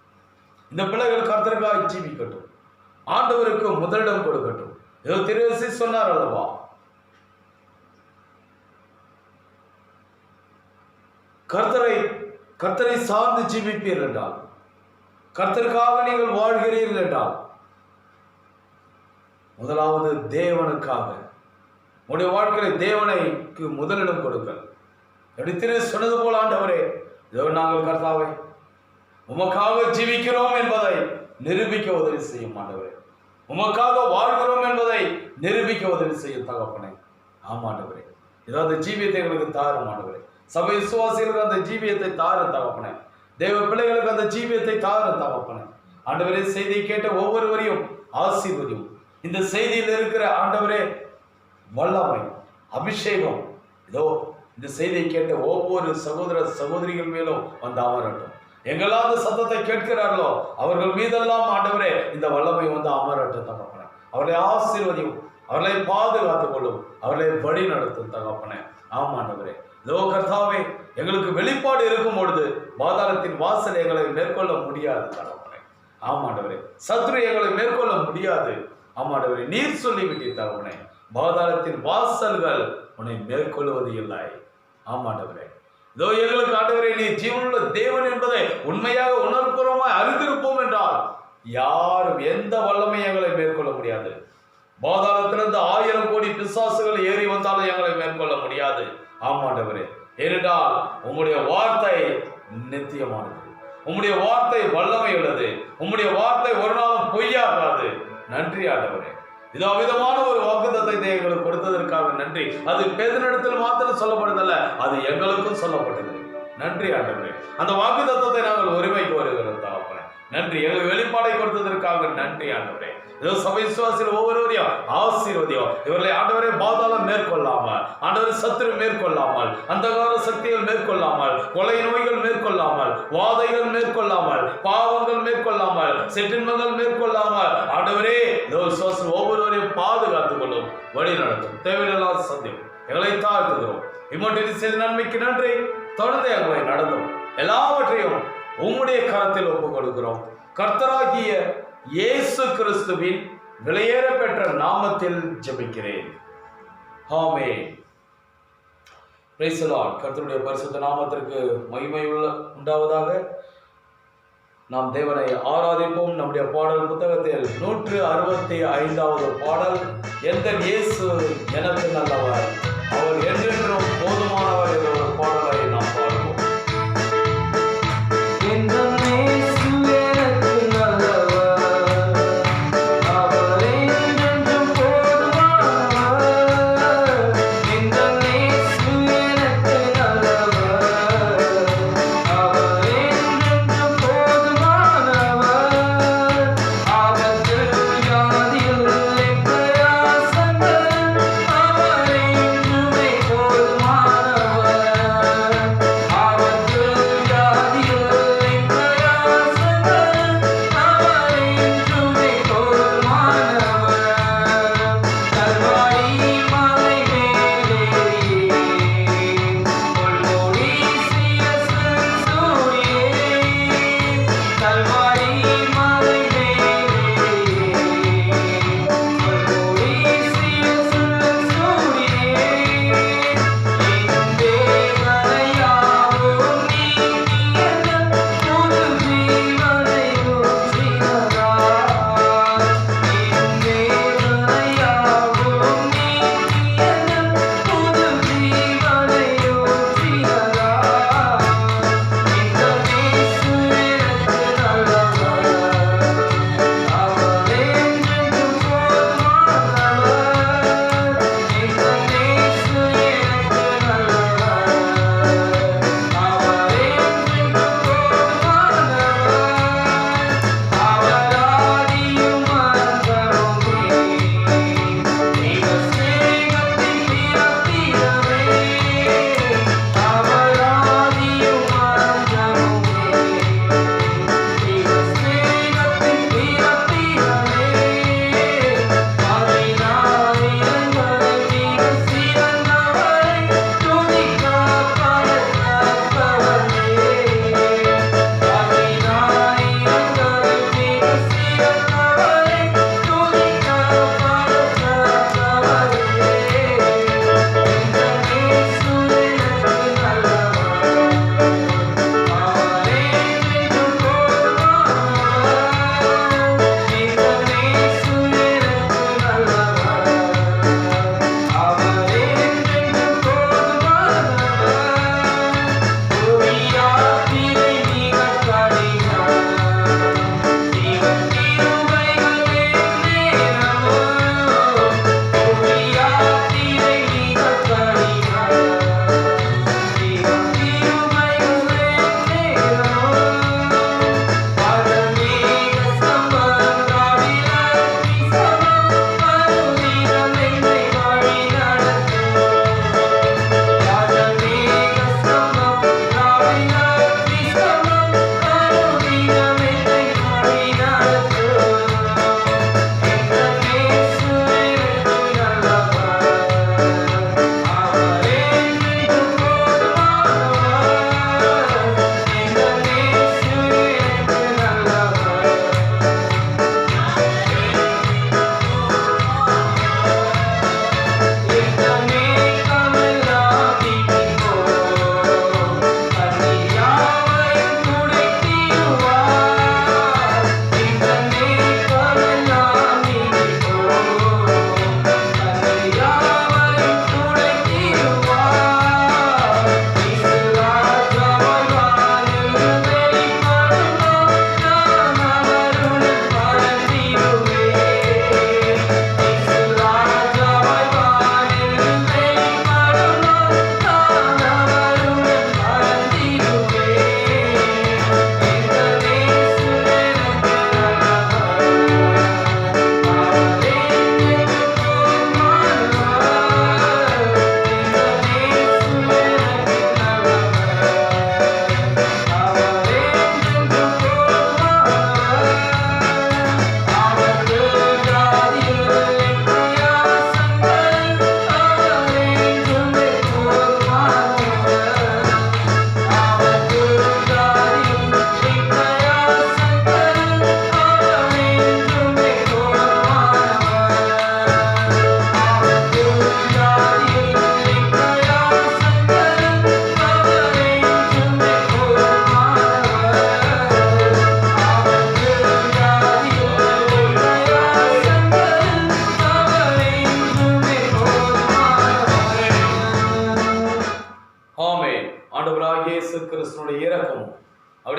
இந்த பிள்ளைகள் கர்த்தருக்காக ஜீவிக்கட்டும், ஆண்டவருக்கு முதலிடம் கொடுக்கட்டும். ஏதோ திருவசி சொன்னார் அல்லவா, கர்த்தரை சார்ந்து ஜீவிப்பீர்கள் என்றால், கர்த்தருக்காக நீங்கள் வாழ்கிறீர்கள் என்றால், முதலாவது தேவனுக்காக உடைய வாழ்க்கையை தேவனுக்கு முதலிடம் கொடுங்கள். எப்படி திரு சொன்னது போல, ஆண்டவரே நாங்கள் கர்த்தாவை உமக்காக ஜீவிக்கிறோம் என்பதை நிரூபிக்க உதவி செய்யும் ஆண்டவரே. உமக்காக வாழ்கிறோம் என்பதை நிரூபிக்க உதவி செய்யும் தகப்பனே. ஆமாண்டவரே, ஏதாவது ஜீவியத்தை எங்களுக்கு தாரும் ஆண்டவரே. சபை விசுவாசிகளுக்கு அந்த ஜீவியத்தை தாரும் தகப்பனே. தேவ பிள்ளைகளுக்கு அந்த ஜீவியத்தை தாரும் தகப்பனே. ஆண்டவரே, செய்தியை கேட்ட ஒவ்வொருவரையும் ஆசீர்வதியும். இந்த செய்தியில் இருக்கிற ஆண்டவரே வல்லமை, அபிஷேகம், இதோ இந்த செய்தியை கேட்ட ஒவ்வொரு சகோதர சகோதரிகள் மேலும் வந்து அமரட்டும். எங்கெல்லாம் அந்த சத்தத்தை கேட்கிறார்களோ அவர்கள் மீதெல்லாம் ஆண்டவரே இந்த வல்லமை வந்து அமரட்டும் தகப்பனே. அவர்களை ஆசீர்வதியும், அவர்களை பாதுகாத்துக் கொள்ளும், அவர்களை வழி நடத்தும் தகப்பனே. ஆமாண்டவரே, இதோ கர்த்தாவே, எங்களுக்கு வெளிப்பாடு இருக்கும் பொழுது பாதாளத்தின் வாசல் எங்களை மேற்கொள்ள முடியாது தகப்பனே. ஆமாண்டவரே, சத்ரு எங்களை மேற்கொள்ள முடியாது. ஆமாண்டவரே, நீர் சொல்லிவிட்டீர் தகப்பனே, பாதாளத்தின் வாசல்கள் உன்னை மேற்கொள்வது இல்லை. ஆமாண்டவரே, இதோ எங்களுக்கு ஆண்டவரே நீ ஜீவனுள்ள தேவன் என்பதை உண்மையாக உணர்வுபூர்வமாய் அறிந்திருப்போம் என்றால் யாரும் எந்த வல்லமை எங்களை மேற்கொள்ள முடியாது. பாதாளத்திலிருந்து 1000 கோடி பிசாசுகள் ஏறி வந்தாலும் எங்களை மேற்கொள்ள முடியாது. ஆமாண்டவரே, ஏனென்றால் உம்முடைய வார்த்தை நித்தியமானது, உம்முடைய வார்த்தை வல்லமை உள்ளது, உம்முடைய வார்த்தை ஒரு நாளும் பொய்யாகாது. நன்றி ஆண்டவரே. இது அவிதமான ஒரு வாக்குத்தத்தத்தை எங்களுக்கு கொடுத்ததற்காக நன்றி. அது பேதனிடத்தில் மாத்திரம் சொல்லப்படுதல்ல, அது எங்களுக்கும் சொல்லப்பட்டது. நன்றி ஆண்டவரே. அந்த வாக்குத்தத்தத்தை நாங்கள் உரிமைக்கு வருகிறோம் தகப்பனே. நன்றி. எங்களுக்கு வெளிப்பாடை கொடுத்ததற்காக நன்றி ஆண்டவரே. இதோ சபை விசுவாசிகள் ஒவ்வொருவரையும் ஆசீர்வதியும். இவர்களை ஆண்டவரே பாதாளம் மேற்கொள்ளாமல், ஆண்டவரை சத்துரு மேற்கொள்ளாமல், அந்தகார சக்திகள் மேற்கொள்ளாமல், கொலை நோய்கள் மேற்கொள்ளாமல், வாதைகள் மேற்கொள்ளாமல், பாவங்கள் மேற்கொள்ளாமல், சிற்றின்பங்கள் மேற்கொள்ளாமல், ஆண்டவரே இதோ விசுவாசிகள் ஒவ்வொருவரையும் பாதுகாத்துக் கொள்ளும், வழி நடத்தும். தேவையில்லாத சத்தியம் எங்களை தாழ்த்துகிறோம். இம்மட்டு செய்த நன்மைக்கு நன்றி. தொடர்ந்து எங்களை நடந்தும் எல்லாவற்றையும் உம்முடைய கரத்தில் ஒப்புக் கொடுக்கிறோம். கர்த்தராகிய இயேசு கிறிஸ்துவின் விலையேற பெற்ற நாமத்தில் ஜெபிக்கிறேன். ஆமென். Praise the Lord. கர்த்தருடைய பரிசுத்த நாமத்திற்கு மகிமை உண்டாவதாக. நாம் தேவனை ஆராதிப்போம். நம்முடைய பாடல் புத்தகத்தில் 165வது பாடல், எந்த இயேசு எனக்கு நல்லவர், அவர் என்றென்றும் போதுமானவர் என்ற ஒரு பாடலை நாம் பாடுவோம். போதுமானவர்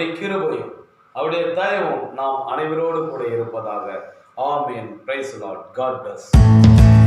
அவருடைய கிருபையும் அவருடைய தயவும் நாம் அனைவரோடு கூட இருப்பதாக. Amen. Praise the Lord. God plus.